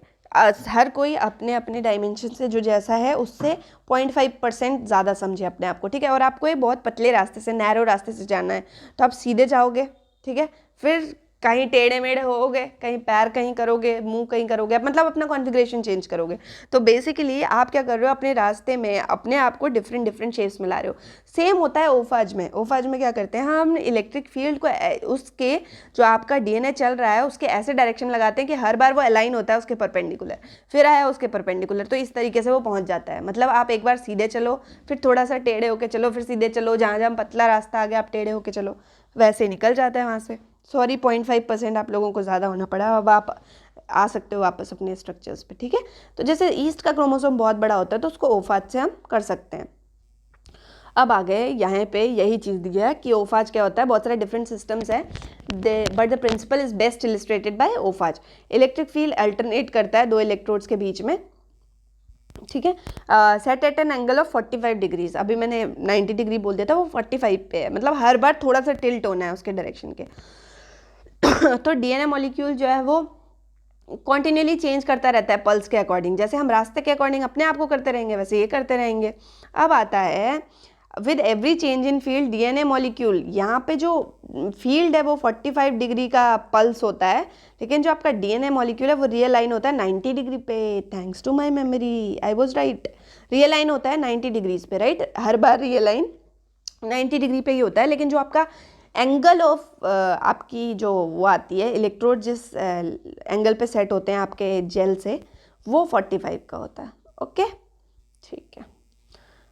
हर कोई अपने अपने डायमेंशन से जो जैसा है उससे 0.5% ज़्यादा समझे अपने आप को, ठीक है, और आपको ये बहुत पतले रास्ते से, नैरो रास्ते से जाना है तो आप सीधे जाओगे, ठीक है, फिर कहीं टेढ़े मेढ़े होगे, कहीं पैर कहीं करोगे, मुंह कहीं करोगे, मतलब अपना कॉन्फ़िगरेशन चेंज करोगे। तो बेसिकली आप क्या कर रहे हो, अपने रास्ते में अपने आप को डिफरेंट डिफरेंट शेप्स में ला रहे हो। सेम होता है ओफाज में। ओफाज में क्या करते हैं, हम इलेक्ट्रिक फील्ड को उसके जो आपका डीएनए चल रहा है उसके ऐसे डायरेक्शन लगाते हैं कि हर बार वो अलाइन होता है उसके परपेंडिकुलर, फिर आया उसके परपेंडिकुलर, तो इस तरीके से वो पहुंच जाता है। मतलब आप एक बार सीधे चलो, फिर थोड़ा सा टेढ़े होके चलो, फिर सीधे चलो, जहाँ जहाँ पतला रास्ता आ गया आप टेढ़े होके चलो, वैसे निकल जाता है वहाँ से। सॉरी 0.5% आप लोगों को ज़्यादा होना पड़ा। अब आप आ सकते हो वापस अपने स्ट्रक्चर्स पे, ठीक है। तो जैसे ईस्ट का क्रोमोसोम बहुत बड़ा होता है तो उसको ओफाज से हम कर सकते हैं। अब आ गए यहाँ पे, यही चीज़ दिया है कि ओफाज क्या होता है। बहुत सारे डिफरेंट सिस्टम्स हैं, but the principle is best illustrated by OFAGE. Electric field alternate करता है दो इलेक्ट्रोड्स के बीच में, ठीक है, set at an angle of 45 degrees. अभी मैंने 90 डिग्री बोल दिया था, वो 45 पे है, मतलब हर बार थोड़ा सा टिल्ट होना है उसके डायरेक्शन के। तो डीएनए मॉलिक्यूल जो है वो कॉन्टिन्यूली चेंज करता रहता है पल्स के अकॉर्डिंग। जैसे हम रास्ते के अकॉर्डिंग अपने आप को करते रहेंगे वैसे ये करते रहेंगे। अब आता है with every change in field DNA molecule, यहाँ पे जो फील्ड है वो 45 डिग्री का पल्स होता है, लेकिन जो आपका डीएनए मॉलिक्यूल है वो रियल लाइन होता है 90 डिग्री पे। Thanks to my memory, I was right, real line होता है 90 डिग्रीज पे, राइट, हर बार रियल लाइन 90 डिग्री पे ही होता है। लेकिन जो आपका एंगल ऑफ आपकी जो वो आती है इलेक्ट्रोड जिस एंगल पे सेट होते हैं आपके जेल से, वो 45 का होता है। ओके, ठीक है।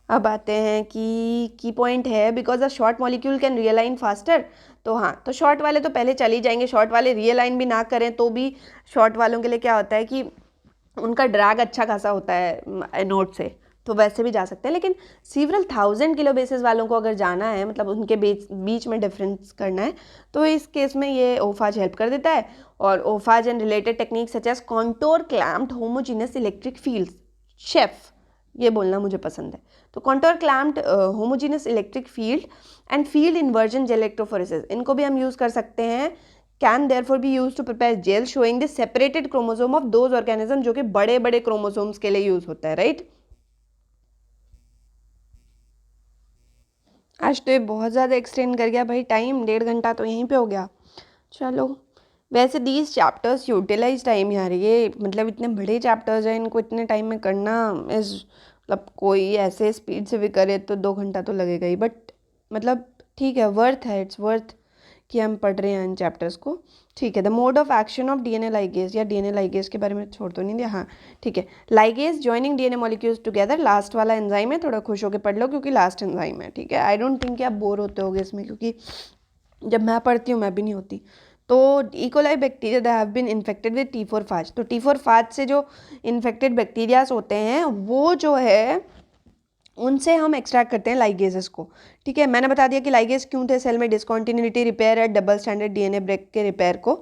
अब आते हैं कि की पॉइंट है because a short molecule can realign faster. तो हाँ, तो शॉर्ट वाले तो पहले चल ही जाएंगे, शॉर्ट वाले रियलाइन भी ना करें तो भी शॉर्ट वालों के लिए क्या होता है कि उनका ड्रैग अच्छा खासा होता है एनोड से, तो वैसे भी जा सकते हैं। लेकिन सीवरल 1000 किलो बेसिस वालों को अगर जाना है, मतलब उनके बीच में डिफरेंस करना है, तो इस केस में ये ओफाज हेल्प कर देता है। और OFAGE and related technique such as contour clamped homogeneous electric fields, CHEF ये बोलना मुझे पसंद है। तो contour clamped homogeneous electric field and field inversion gel electrophoresis, इनको भी हम यूज़ कर सकते हैं। Can therefore be use to prepare gel showing the separated chromosome of those organism, जो कि बड़े बड़े क्रोमोसोम्स के लिए यूज होता है, राइट। आज तो ये बहुत ज़्यादा एक्सटेंड कर गया भाई टाइम, 1.5 घंटा तो यहीं पे हो गया। चलो, वैसे दीज चैप्टर्स यूटिलाइज टाइम यार, ये मतलब इतने बड़े चैप्टर्स हैं, इनको इतने टाइम में करना इज, मतलब कोई ऐसे स्पीड से भी करे तो 2 घंटा तो लगेगा ही, बट मतलब ठीक है, वर्थ है, इट्स वर्थ कि हम पढ़ रहे हैं इन चैप्टर्स को, ठीक है। The mode of action of DNA ligase, या डीएनए लाइगेज के बारे में छोड़ तो नहीं दिया, हाँ ठीक है। Ligase joining DNA molecules together, last वाला एंजाइम है, थोड़ा खुश होकर पढ़ लो क्योंकि लास्ट एंजाइम है, ठीक है। आई डोंट थिंक कि आप बोर होते होगे इसमें, क्योंकि जब मैं पढ़ती हूँ मैं भी नहीं होती। तो E coli bacteria that have been infected with T4 phage, तो T4 फाज से जो इन्फेक्टेड बैक्टीरियाज होते हैं वो जो है उनसे हम एक्सट्रैक्ट करते हैं लाइगेजेस को, ठीक है। मैंने बता दिया कि लाइगेज क्यों थे सेल में, डिसकॉन्टिन्यूटी रिपेयर है, डबल स्टैंडर्ड डीएनए ब्रेक के रिपेयर को।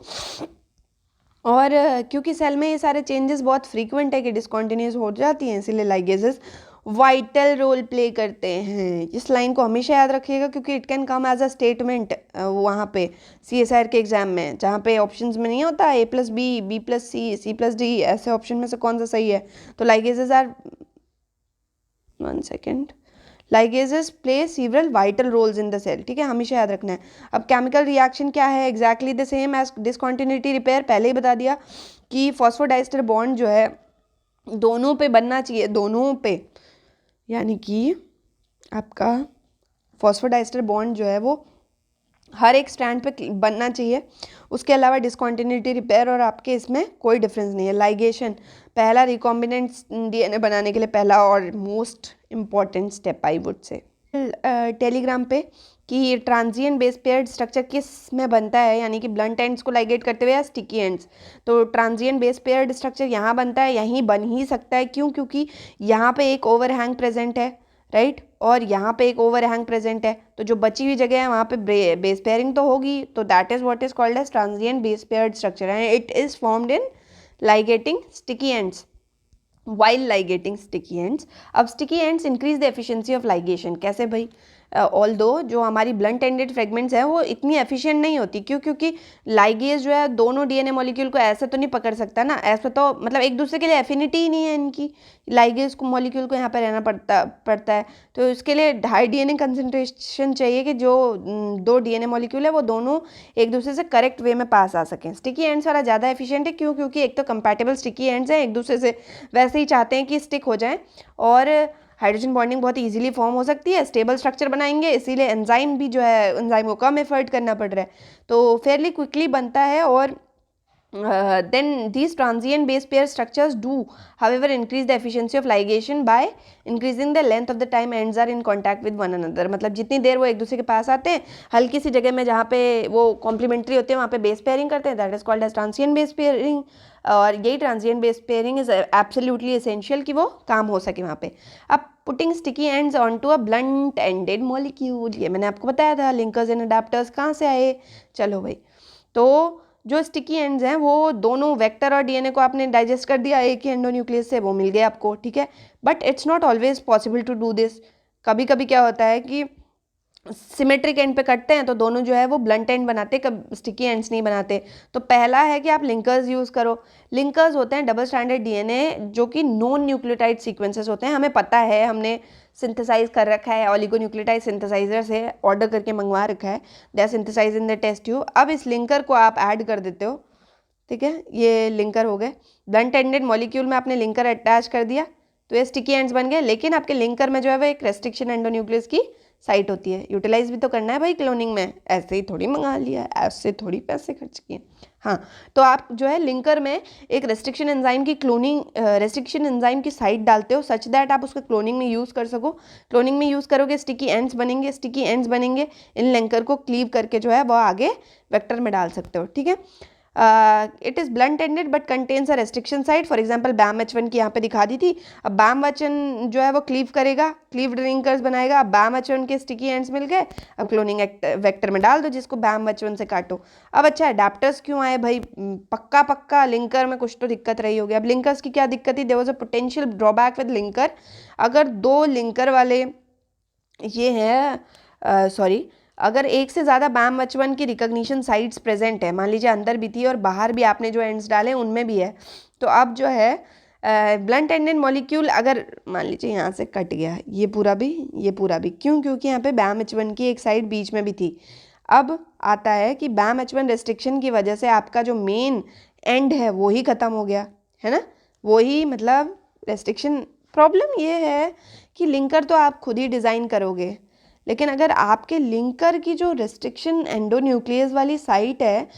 और क्योंकि सेल में ये सारे चेंजेस बहुत फ्रीक्वेंट है कि डिसकॉन्टिन्यूस हो जाती हैं, इसलिए लाइगेजेस वाइटल रोल प्ले करते हैं। इस लाइन को हमेशा याद रखिएगा क्योंकि it can come as a statement वहाँ पे CSIR के एग्जाम में, जहाँ पे ऑप्शंस में नहीं होता A+B, B+C, C+D, ऐसे ऑप्शन में से कौन सा सही है। तो ligases are, 1 second, ligases play several vital roles in the cell, ठीक है, हमेशा याद रखना है। अब केमिकल रिएक्शन क्या है, exactly the same as discontinuity repair, पहले ही बता दिया कि फॉस्फोडाइस्टर बॉन्ड जो है दोनों पे बनना चाहिए, दोनों पे, यानी कि आपका फॉस्फोडाइस्टर बॉन्ड जो है वो हर एक स्ट्रैंड पे बनना चाहिए। उसके अलावा डिसकॉन्टिन्यूटी रिपेयर और आपके इसमें कोई डिफरेंस नहीं है। लाइगेशन पहला रिकॉम्बिनेंट डीएनए बनाने के लिए पहला और most important step I would से, टेलीग्राम पे कि ट्रांजिएंट बेस पेयर्ड स्ट्रक्चर किस में बनता है, यानी कि ब्लंट एंड्स को लाइगेट करते हुए या स्टिकी एंड्स। तो ट्रांजिएंट बेस पेयर्ड स्ट्रक्चर यहाँ बनता है, यहीं बन ही सकता है। क्यों? क्योंकि यहाँ पे एक ओवरहैंग प्रेजेंट है, राइट, और यहाँ पे एक ओवरहैंग प्रेजेंट है, तो जो बची हुई जगह है वहाँ पे बेस पेयरिंग तो होगी। तो that is what is called as transient base paired structure and it is formed in ligating sticky ends while ligating sticky ends। अब sticky ends increase the efficiency of ligation। कैसे भाई? ऑल्दो जो हमारी ब्लंट एंडेड फ्रेगमेंट्स हैं वो इतनी एफिशिएंट नहीं होती। क्यों? क्योंकि लाइगेज जो है दोनों डीएनए मॉलिक्यूल को ऐसे तो नहीं पकड़ सकता ना, ऐसा तो मतलब एक दूसरे के लिए एफिनिटी ही नहीं है इनकी, लाइगेज को मॉलिक्यूल को यहाँ पर रहना पड़ता है। तो इसके लिए हाई डीएनए कंसंट्रेशन चाहिए कि जो दो डीएनए मॉलिक्यूल है वो दोनों एक दूसरे से करेक्ट वे में पास आ सकें। स्टिकी एंड्स वाला ज़्यादा एफिशिएंट है। क्यों? क्योंकि एक तो कंपैटिबल स्टिकी एंड्स हैं, एक दूसरे से वैसे ही चाहते हैं कि स्टिक हो जाएं, और हाइड्रोजन बॉन्डिंग बहुत इजीली फॉर्म हो सकती है, स्टेबल स्ट्रक्चर बनाएंगे, इसीलिए एंजाइम भी जो है एंजाइम को कम एफर्ट करना पड़ रहा है, तो फेयरली क्विकली बनता है। और then these transient base pair structures do however increase the efficiency of ligation by increasing the length of the time ends are in contact with one another। मतलब जितनी देर वो एक दूसरे के पास आते हैं, हल्की सी जगह में जहाँ पे वो कॉम्प्लीमेंट्री होते हैं वहाँ पे बेस पेयरिंग करते हैं, that is called as transient base pairing. और यही transient base pairing is absolutely essential कि वो काम हो सके वहाँ पे। अब putting sticky ends on to a blunt ended molecule, ये मैंने आपको बताया था। लिंकर्स एंड अडेप्टर्स कहाँ से आए? चलो भाई, तो जो स्टिकी एंड्स हैं वो दोनों वेक्टर और डीएनए को आपने डाइजेस्ट कर दिया एक ही एंडोन्यूक्लियस से, वो मिल गया आपको, ठीक है। But it's not always possible to do this. कभी कभी क्या होता है कि सिमेट्रिक एंड पे कटते हैं तो दोनों जो है वो ब्लंट एंड बनाते, कब स्टिकी एंड्स नहीं बनाते। तो पहला है कि आप लिंकर्स यूज़ करो। लिंकर्स होते हैं डबल स्ट्रैंडेड डीएनए जो कि नॉन न्यूक्लियोटाइड सीक्वेंसेस होते हैं, हमें पता है, हमने सिंथेसाइज कर रखा है, ऑलिगोन्यूक्लियोटाइड सिंथेसाइजर से ऑर्डर करके मंगवा रखा है, they are synthesize in the test tube. अब इस लिंकर को आप ऐड कर देते हो, ठीक है, ये लिंकर हो गए। ब्लंट एंडेड मॉलिक्यूल में आपने लिंकर अटैच कर दिया तो ये स्टिकी एंड्स बन गए, लेकिन आपके लिंकर में जो है वो एक रेस्ट्रिक्शन एंडोन्यूक्लियस की साइट होती है। यूटिलाइज भी तो करना है भाई क्लोनिंग में, ऐसे ही थोड़ी मंगा लिया, ऐसे थोड़ी पैसे खर्च किए। हाँ, तो आप जो है लिंकर में एक रेस्ट्रिक्शन एंजाइम की क्लोनिंग, रेस्ट्रिक्शन एंजाइम की साइट डालते हो सच दैट आप उसको क्लोनिंग में यूज़ कर सको। क्लोनिंग में यूज़ करोगे स्टिकी एंड्स बनेंगे, स्टिकी एंड्स बनेंगे, इन लिंकर को क्लीव करके जो है वो आगे वेक्टर में डाल सकते हो, ठीक है। It is blunt ended but contains a restriction site. For example BAM-H1 की यहाँ पे दिखा दी थी। अब BAM-H1 जो है वो क्लीव करेगा, क्लीव्ड लिंकर्स बनाएगा। अब BAM-H1 के स्टिकी एंड्स मिल गए, अब क्लोनिंग वेक्टर में डाल दो जिसको BAM-H1 से काटो। अब अच्छा, अडेप्टर्स क्यों आए भाई? पक्का पक्का लिंकर में कुछ तो दिक्कत रही होगी। अब लिंकर्स की क्या दिक्कत थी? There was a potential drawback with linker. अगर दो लिंकर वाले ये हैं, सॉरी, अगर एक से ज़्यादा BAM-H1 की रिकॉग्निशन साइट्स प्रेजेंट है, मान लीजिए अंदर भी थी और बाहर भी आपने जो एंड्स डाले उनमें भी है, तो अब जो है ब्लंट एंडेड मॉलिक्यूल अगर मान लीजिए यहाँ से कट गया, ये पूरा भी, ये पूरा भी, क्यों? क्योंकि यहाँ पे BAM-H1 की एक साइड बीच में भी थी। अब आता है कि BAM-H1 रेस्ट्रिक्शन की वजह से आपका जो मेन एंड है वो ही ख़त्म हो गया है ना, वो ही, मतलब रेस्ट्रिक्शन। प्रॉब्लम ये है कि लिंकर तो आप खुद ही डिज़ाइन करोगे, लेकिन अगर आपके लिंकर की जो रेस्ट्रिक्शन एंडोन्यूक्लियस वाली साइट है,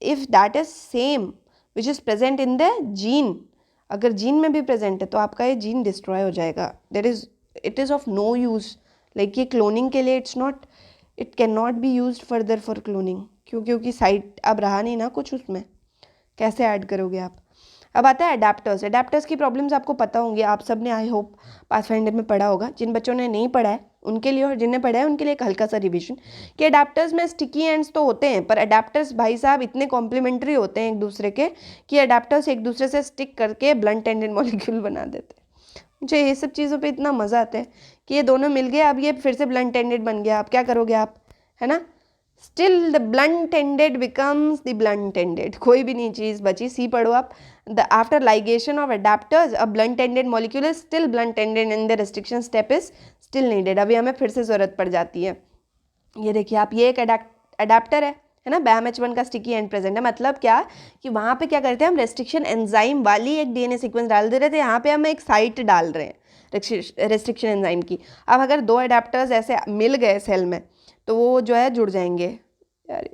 if that is same which is present in the gene, अगर जीन में भी प्रेजेंट है तो आपका ये जीन डिस्ट्रॉय हो जाएगा। It is of no use. Like ये क्लोनिंग के लिए it can not be use further for cloning. क्योंकि साइट अब रहा नहीं ना कुछ उसमें, कैसे ऐड करोगे आप? अब आता है अडेप्टर्स। अडेप्टर्स की प्रॉब्लम्स आपको पता होंगी, आप सब ने आई होप पाथफाइंडर में पढ़ा होगा। जिन बच्चों ने नहीं पढ़ा है उनके लिए, और जिनने पढ़ा है उनके लिए एक हल्का सा रिवीजन कि अडेप्टर्स में स्टिकी एंड्स तो होते हैं, पर अडेप्टर्स भाई साहब इतने कॉम्प्लीमेंट्री होते हैं एक दूसरे के कि अडेप्टर्स एक दूसरे से स्टिक करके ब्लंट एंडेड मॉलिक्यूल बना देते हैं। मुझे ये सब चीज़ों पे इतना मज़ा आता है कि ये दोनों मिल गए, अब ये फिर से ब्लंट एंडेड बन गया। अब क्या करोगे आप, है ना? Still the blunt ended becomes the blunt ended. कोई भी नहीं चीज़ बची, सी पढ़ो आप। The after ligation of adapters a blunt ended molecule is still blunt ended and the restriction step is still needed. अभी हमें फिर से ज़रूरत पड़ जाती है। ये देखिए आप, ये एक अडेप्टर है ना, BAM-H1 का स्टिकी एंड प्रेजेंट है। मतलब क्या कि वहाँ पे क्या करते हैं हम, रेस्ट्रिक्शन एंजाइम वाली एक डीएनए सीक्वेंस डाल दे रहे थे, यहाँ पे हम एक साइट डाल रहे हैं रेस्ट्रिक्शन एंजाइम की। अब अगर दो अडेप्टर्स ऐसे मिल गए सेल में तो वो जो है जुड़ जाएंगे यार,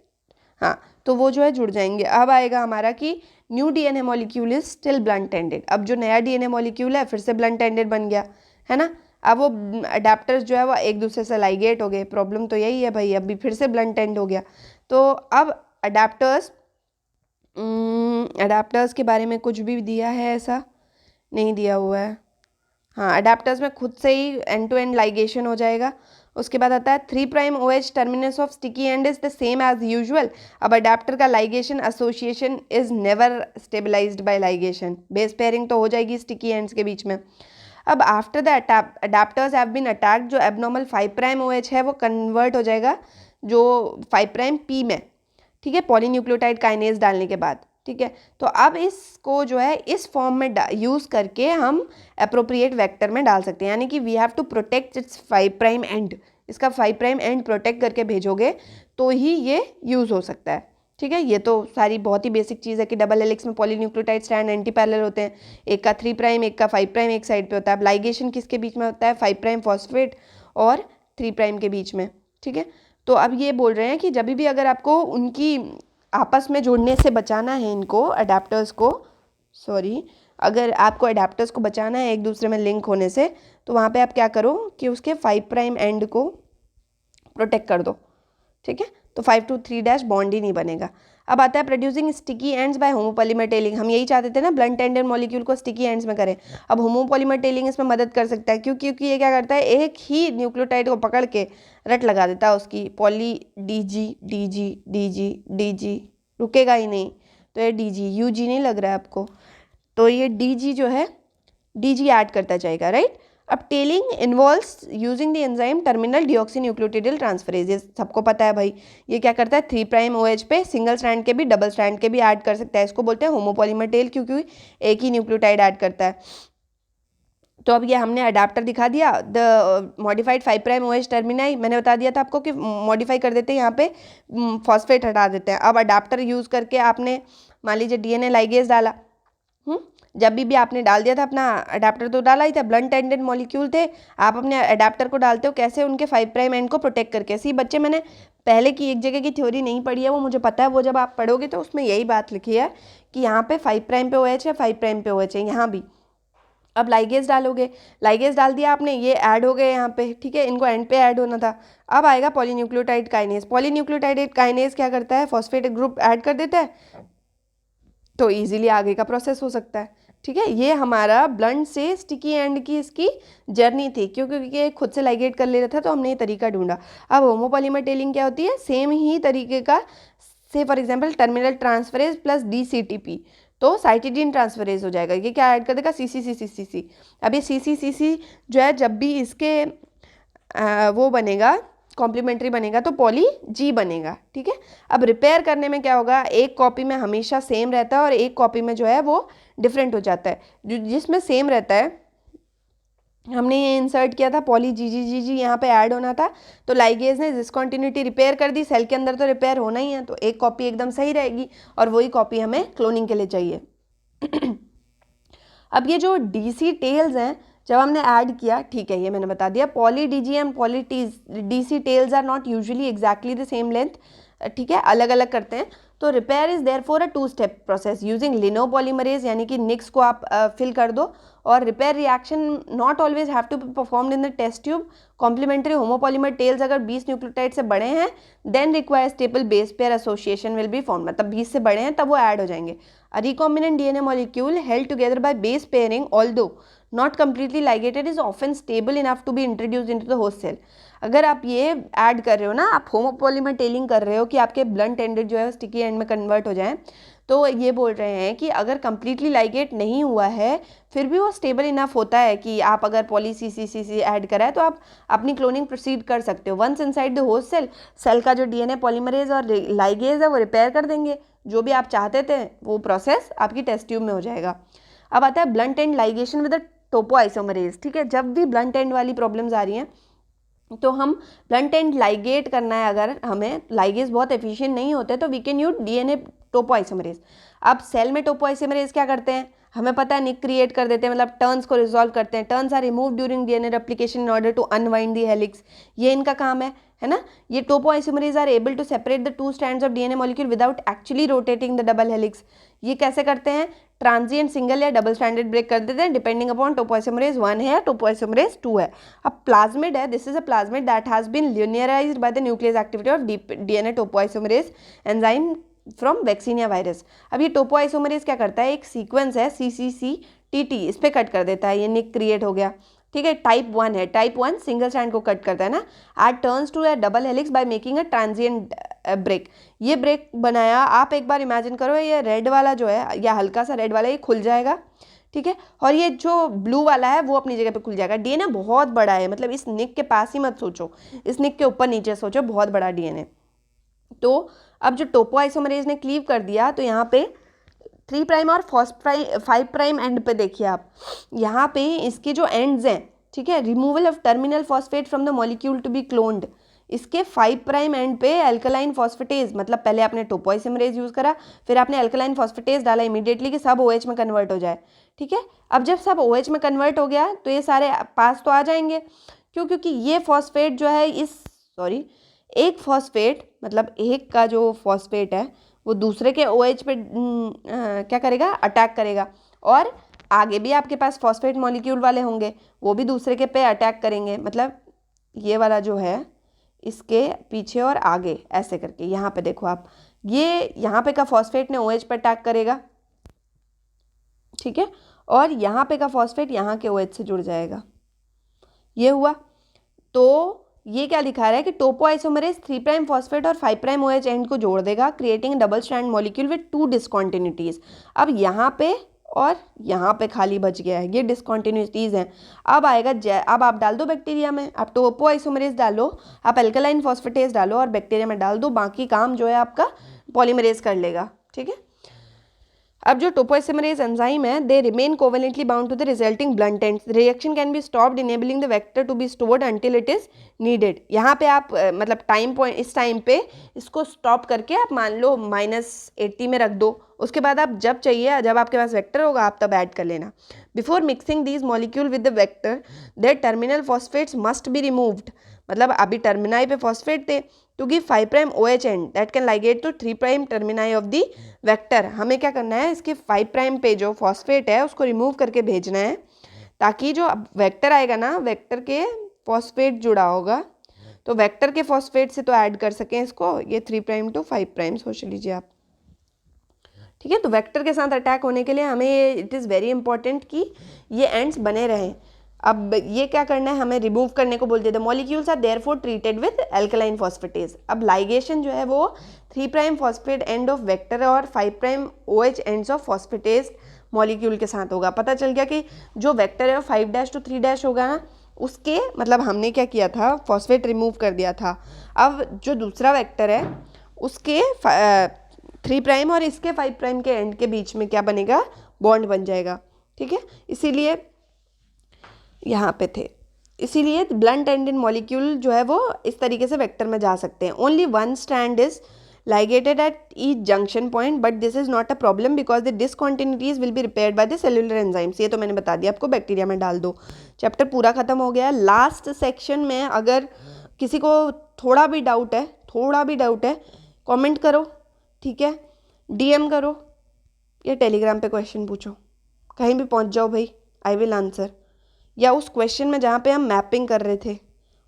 हाँ, तो वो जो है जुड़ जाएंगे। अब आएगा हमारा कि new DNA molecule is still blunt ended. अब जो नया डीएनए मॉलिक्यूल है फिर से ब्लंट एंडेड बन गया, है ना। अब वो अडेप्टर्स जो है वो एक दूसरे से लाइगेट हो गए, प्रॉब्लम तो यही है भाई, अभी फिर से ब्लंट एंड हो गया। तो अब अडेप्टर्स के बारे में कुछ भी दिया है ऐसा नहीं दिया हुआ है। हाँ, अडेप्टर्स में खुद से ही एंड टू एंड लाइगेशन हो जाएगा। उसके बाद आता है 3' OH terminus of sticky end is the same as usual. अब अडेप्टर का ligation association is never stabilised by ligation, base pairing तो हो जाएगी स्टिकी एंड्स के बीच में। अब after the adaptors have been attached, जो एबनॉर्मल 5' OH है वो कन्वर्ट हो जाएगा जो 5' P में, ठीक है, पॉलीन्यूक्लियोटाइड काइनेज डालने के बाद, ठीक है। तो अब इसको जो है इस फॉर्म में यूज़ करके हम अप्रोप्रिएट वेक्टर में डाल सकते हैं, यानी कि we have to protect its 5' end, इसका 5' एंड प्रोटेक्ट करके भेजोगे तो ही ये यूज़ हो सकता है, ठीक है। ये तो सारी बहुत ही बेसिक चीज़ है कि डबल हेलिक्स में पॉलीन्यूक्लियोटाइड स्ट्रैंड एंटी पैरेलल होते हैं, एक का 3' एक का 5' एक साइड पे होता है। अब लाइगेशन किसके बीच में होता है? 5' फॉस्फेट और 3' के बीच में, ठीक है। तो अब ये बोल रहे हैं कि जब भी अगर आपको उनकी आपस में जोड़ने से बचाना है इनको अडेप्टर्स को, सॉरी, अगर आपको अडेप्टर्स को बचाना है एक दूसरे में लिंक होने से, तो वहाँ पे आप क्या करो कि उसके 5' एंड को प्रोटेक्ट कर दो, ठीक है। तो 5 to 3' बॉन्ड ही नहीं बनेगा। अब आता है producing sticky ends by homopolymer telling. हम यही चाहते थे ना, ब्लंट एंडेड मॉलिक्यूल को स्टिकी एंड्स में करें। अब होमोपॉलीमर टेलिंग इसमें मदद कर सकता है, क्योंकि ये क्या करता है, एक ही न्यूक्लियोटाइड को पकड़ के रट लगा देता है उसकी, poly DG DG DG DG, रुकेगा ही नहीं। तो ये DG UG नहीं लग रहा है आपको, तो ये DG जो है DG ऐड करता जाएगा, राइट। अब tailing involves using the enzyme terminal deoxynucleotide transferase, ये सबको पता है भाई। ये क्या करता है, 3' OH पे सिंगल स्ट्रैंड के भी डबल स्ट्रैंड के भी ऐड कर सकता है, इसको बोलते हैं होमोपॉलीमर टेल, क्योंकि एक ही न्यूक्लियोटाइड ऐड करता है। तो अब ये हमने अडाप्टर दिखा दिया, द मॉडिफाइड 5' OH टर्मिनाई, मैंने बता दिया था आपको कि मॉडिफाई कर देते हैं, यहाँ पे फॉस्फेट हटा देते हैं। अब अडाप्टर यूज़ करके आपने मान लीजिए DNA लाइगेज डाला, जब भी आपने डाल दिया था अपना अडेप्टर, तो डाला ही था, ब्लंट एंडेड मॉलिक्यूल थे, आप अपने अडेप्टर को डालते हो कैसे, उनके 5' एंड को प्रोटेक्ट करके। सी बच्चे, मैंने पहले की एक जगह की थ्योरी नहीं पढ़ी है, वो मुझे पता है, वो जब आप पढ़ोगे तो उसमें यही बात लिखी है कि यहाँ पे 5' पे OH है, 5' पे OH है, यहाँ भी। अब लाइगेज डालोगे, लाइगेज डाल दिया आपने, ये ऐड हो गए यहाँ पे, ठीक है, इनको एंड पे ऐड होना था। अब आएगा पॉलीन्यूक्लियोटाइड काइनेज। पॉलीन्यूक्लियोटाइड काइनेज क्या करता है, फॉस्फेट ग्रुप ऐड कर देता है, तो इजीली आगे का प्रोसेस हो सकता है, ठीक है। ये हमारा ब्लंट से स्टिकी एंड की इसकी जर्नी थी, क्योंकि ये खुद से लाइगेट कर ले रहा था, तो हमने ये तरीका ढूंढा। अब होमोपॉलीमर टेलिंग क्या होती है, सेम ही तरीके का, से for example terminal transferase plus DCTP, तो साइटिडीन ट्रांसफरेज हो जाएगा। ये क्या ऐड कर देगा, CCCCC। अब ये CCCC जो है, जब भी इसके वो बनेगा, कॉम्प्लीमेंट्री बनेगा, तो पॉली G बनेगा, ठीक है। अब रिपेयर करने में क्या होगा, एक कॉपी में हमेशा सेम रहता है और एक कॉपी में जो है वो डिफरेंट हो जाता है। जो जिसमें सेम रहता है, हमने ये इंसर्ट किया था पॉली GG यहाँ पे ऐड होना था, तो लाइगेज ने डिसकंटिन्यूटी रिपेयर कर दी, सेल के अंदर तो रिपेयर होना ही है, तो एक कॉपी एकदम सही रहेगी, और वही कॉपी हमें क्लोनिंग के लिए चाहिए। अब ये जो DC टेल्स हैं, जब हमने ऐड किया, ठीक है, ये मैंने बता दिया, poly DG and poly DC tails are not usually exactly the same length, ठीक है, अलग अलग करते हैं। तो repair is therefore a two step process using linopolymerase, यानी कि निक्स को आप फिल कर दो, और repair reaction not always have to be performed in the test tube. Complementary homopolymer tails अगर 20 न्यूक्लियोटाइड से बड़े हैं, then require stable base pair association will B form, मतलब 20 से बड़े हैं तब वो ऐड हो जाएंगे। A recombinant DNA molecule held together by base pairing, although not completely ligated, is often stable enough to be introduced into the host cell. अगर आप ये ऐड कर रहे हो ना, आप होमोपॉलीमर टेलिंग कर रहे हो कि आपके ब्लंट एंडेड जो है स्टिकी एंड में कन्वर्ट हो जाए, तो ये बोल रहे हैं कि अगर कंप्लीटली लाइगेट नहीं हुआ है, फिर भी वो स्टेबल इनफ होता है कि आप अगर पॉली CCCC ऐड करा है, तो आप अपनी क्लोनिंग प्रोसीड कर सकते हो। Once inside the host cell, cell का जो DNA पॉलीमरेज और लाइगेज है वो रिपेयर कर देंगे, जो भी आप चाहते थे वो प्रोसेस आपकी टेस्ट ट्यूब में हो जाएगा। अब आता है blunt end ligation with topoisomerase, ठीक है। जब भी ब्लंट एंड वाली प्रॉब्लम्स आ रही हैं, तो हम ब्लंट एंड लाइगेट करना है, अगर हमें लाइगेज बहुत एफिशिएंट नहीं होते, तो we can use DNA topoisomerase. अब सेल में टोपोआइसोमरेज क्या करते हैं, हमें पता है, निक क्रिएट कर देते हैं, मतलब टर्न्स को रिजॉल्व करते हैं। Turns are remove during DNA replication in order to unwind the helix, ये इनका काम है ना। ये topoisomerase are able to separate the two strands of DNA molecule without actually rotating the double helix. ये कैसे करते हैं, ट्रांजिएंट सिंगल या डबल स्ट्रैंडेड ब्रेक कर देते हैं डिपेंडिंग अपॉन टोपोआइसोमरेज 1 है या टोपोआइसोमरेज 2 है। अब प्लाज्मिड है, this is a plasmid that has been linearised by the nucleus activity of DNA topoisomerase enzyme from vaccinia virus. अब ये टोपोआइसोमरेज क्या करता है, एक सीक्वेंस है CCCTT, इस पे कट कर देता है, ये निक क्रिएट हो गया, ठीक है। टाइप 1 है, टाइप 1 सिंगल स्ट्रैंड को कट करता है ना, at turns to a double helix by making a transient break. ये ब्रेक बनाया, आप एक बार इमेजिन करो, ये रेड वाला जो है या हल्का सा रेड वाला ये खुल जाएगा, ठीक है, और ये जो ब्लू वाला है वो अपनी जगह पे खुल जाएगा। डीएनए बहुत बड़ा है, मतलब इस निक के पास ही मत सोचो, इस निक के ऊपर नीचे सोचो, बहुत बड़ा डीएनए। तो अब जो टोपोआइसोमरेज ने क्लीव कर दिया, तो यहाँ पे 3 प्राइम और 5 प्राइम एंड पे देखिए आप, यहाँ पे इसके जो एंड्स हैं, ठीक है, removal of terminal phosphate from the molecule to be cloned, इसके 5 प्राइम एंड पे अल्कलाइन फॉस्फेटेज, मतलब पहले आपने टोपोआइसोमरेज यूज़ करा, फिर आपने अल्कलाइन फॉस्फेटेज डाला इमीडिएटली कि सब OH में कन्वर्ट हो जाए, ठीक है। अब जब सब OH में कन्वर्ट हो गया तो ये सारे पास तो आ जाएंगे, क्यों, क्योंकि ये फॉस्फेट जो है एक फॉस्फेट, मतलब एक का जो फॉस्फेट है वो दूसरे के OH पे क्या करेगा, अटैक करेगा, और आगे भी आपके पास फॉस्फेट मॉलिक्यूल वाले होंगे, वो भी दूसरे के पे अटैक करेंगे, मतलब ये वाला जो है इसके पीछे और आगे ऐसे करके, यहाँ पे देखो आप, ये यहाँ पे का फॉस्फेट ने OH पे अटैक करेगा, ठीक है, और यहाँ पे का फॉस्फेट यहाँ के OH से जुड़ जाएगा, ये हुआ। तो ये क्या दिखा रहा है कि टोपोआइसोमरेज 3 प्राइम फॉस्फेट और 5 प्राइम OH एंड को जोड़ देगा, creating double strand molecule with 2 डिसकॉन्टिन्यूटीज। अब यहाँ पे और यहाँ पे खाली बच गया है, ये डिसकॉन्टिन्यूटीज हैं। अब आएगा अब आप डाल दो बैक्टीरिया में, आप टोपोआइसोमरेज डालो, आप अल्कलाइन फॉस्फेटेज डालो और बैक्टीरिया में डाल दो, बाकी काम जो है आपका पॉलीमरेज कर लेगा, ठीक है। अब जो टोपोआइसोमरेज एंजाइम है, they remain covalently bound to the resulting blunt ends, reaction can be stopped enabling the vector to be stored until it is needed. यहाँ पे आप मतलब टाइम पॉइंट, इस टाइम पे इसको स्टॉप करके आप मान लो -80 में रख दो, उसके बाद आप जब चाहिए, जब आपके पास वेक्टर होगा आप तब ऐड कर लेना। Before mixing these molecule with the vector their terminal phosphates must be removed, मतलब अभी टर्मिनाई पे फॉस्फेट थे to give 5 prime OH end that can ligate to 3 prime termini of the vector. हमें क्या करना है, इसके 5 प्राइम पे जो फॉस्फेट है उसको रिमूव करके भेजना है, ताकि जो वेक्टर आएगा ना, वेक्टर के फॉस्फेट जुड़ा होगा, तो वेक्टर के फॉस्फेट से तो ऐड कर सकें इसको, ये 3 प्राइम टू 5 प्राइम सोच लीजिए आप, ठीक है। तो वेक्टर के साथ अटैक होने के लिए हमें इट इज़ वेरी इंपॉर्टेंट कि ये एंड्स बने रहें। अब ये क्या करना है, हमें रिमूव करने को बोलते थे। Molecules are therefore treated with alkaline phosphatase. अब लाइगेशन जो है वो 3 prime phosphate end of vector और 5 prime OH ends of phosphatase molecule के साथ होगा। पता चल गया कि जो वेक्टर है 5' to 3' होगा ना, उसके मतलब हमने क्या किया था, फॉस्फेट रिमूव कर दिया था। अब जो दूसरा वेक्टर है उसके 3 प्राइम और इसके 5 प्राइम के एंड के बीच में क्या बनेगा, बॉन्ड बन जाएगा, ठीक है। इसीलिए यहाँ पे थे, इसीलिए ब्लंट एंडेड मॉलिक्यूल जो है वो इस तरीके से वेक्टर में जा सकते हैं। Only 1 strand is ligated at each junction point, but this is not a problem because the discontinuities will be repaired by the cellular enzymes। ये तो मैंने बता दिया आपको, बैक्टीरिया में डाल दो, चैप्टर पूरा खत्म हो गया। लास्ट सेक्शन में अगर किसी को थोड़ा भी डाउट है कमेंट करो, ठीक है, DM करो या टेलीग्राम पे क्वेश्चन पूछो, कहीं भी पहुंच जाओ भाई, आई विल आंसर। या उस क्वेश्चन में जहाँ पे हम मैपिंग कर रहे थे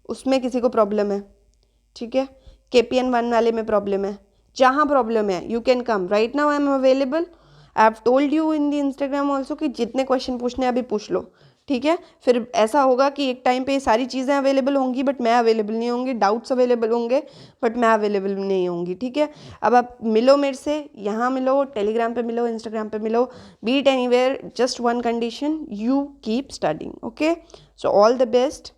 उसमें किसी को प्रॉब्लम है, ठीक है, KPN 1 वाले में प्रॉब्लम है, जहाँ प्रॉब्लम है you can come, right now I am available. I have told you in the Instagram also कि जितने क्वेश्चन पूछने अभी पूछ लो, ठीक है। फिर ऐसा होगा कि एक टाइम पे ये सारी चीज़ें अवेलेबल होंगी बट मैं अवेलेबल नहीं होंगी, डाउट्स अवेलेबल होंगे बट मैं अवेलेबल नहीं होंगी, ठीक है। अब आप मिलो मेरे से, यहाँ मिलो, टेलीग्राम पे मिलो, इंस्टाग्राम पे मिलो, beat anywhere, just one condition, you keep studying, okay. So all the best.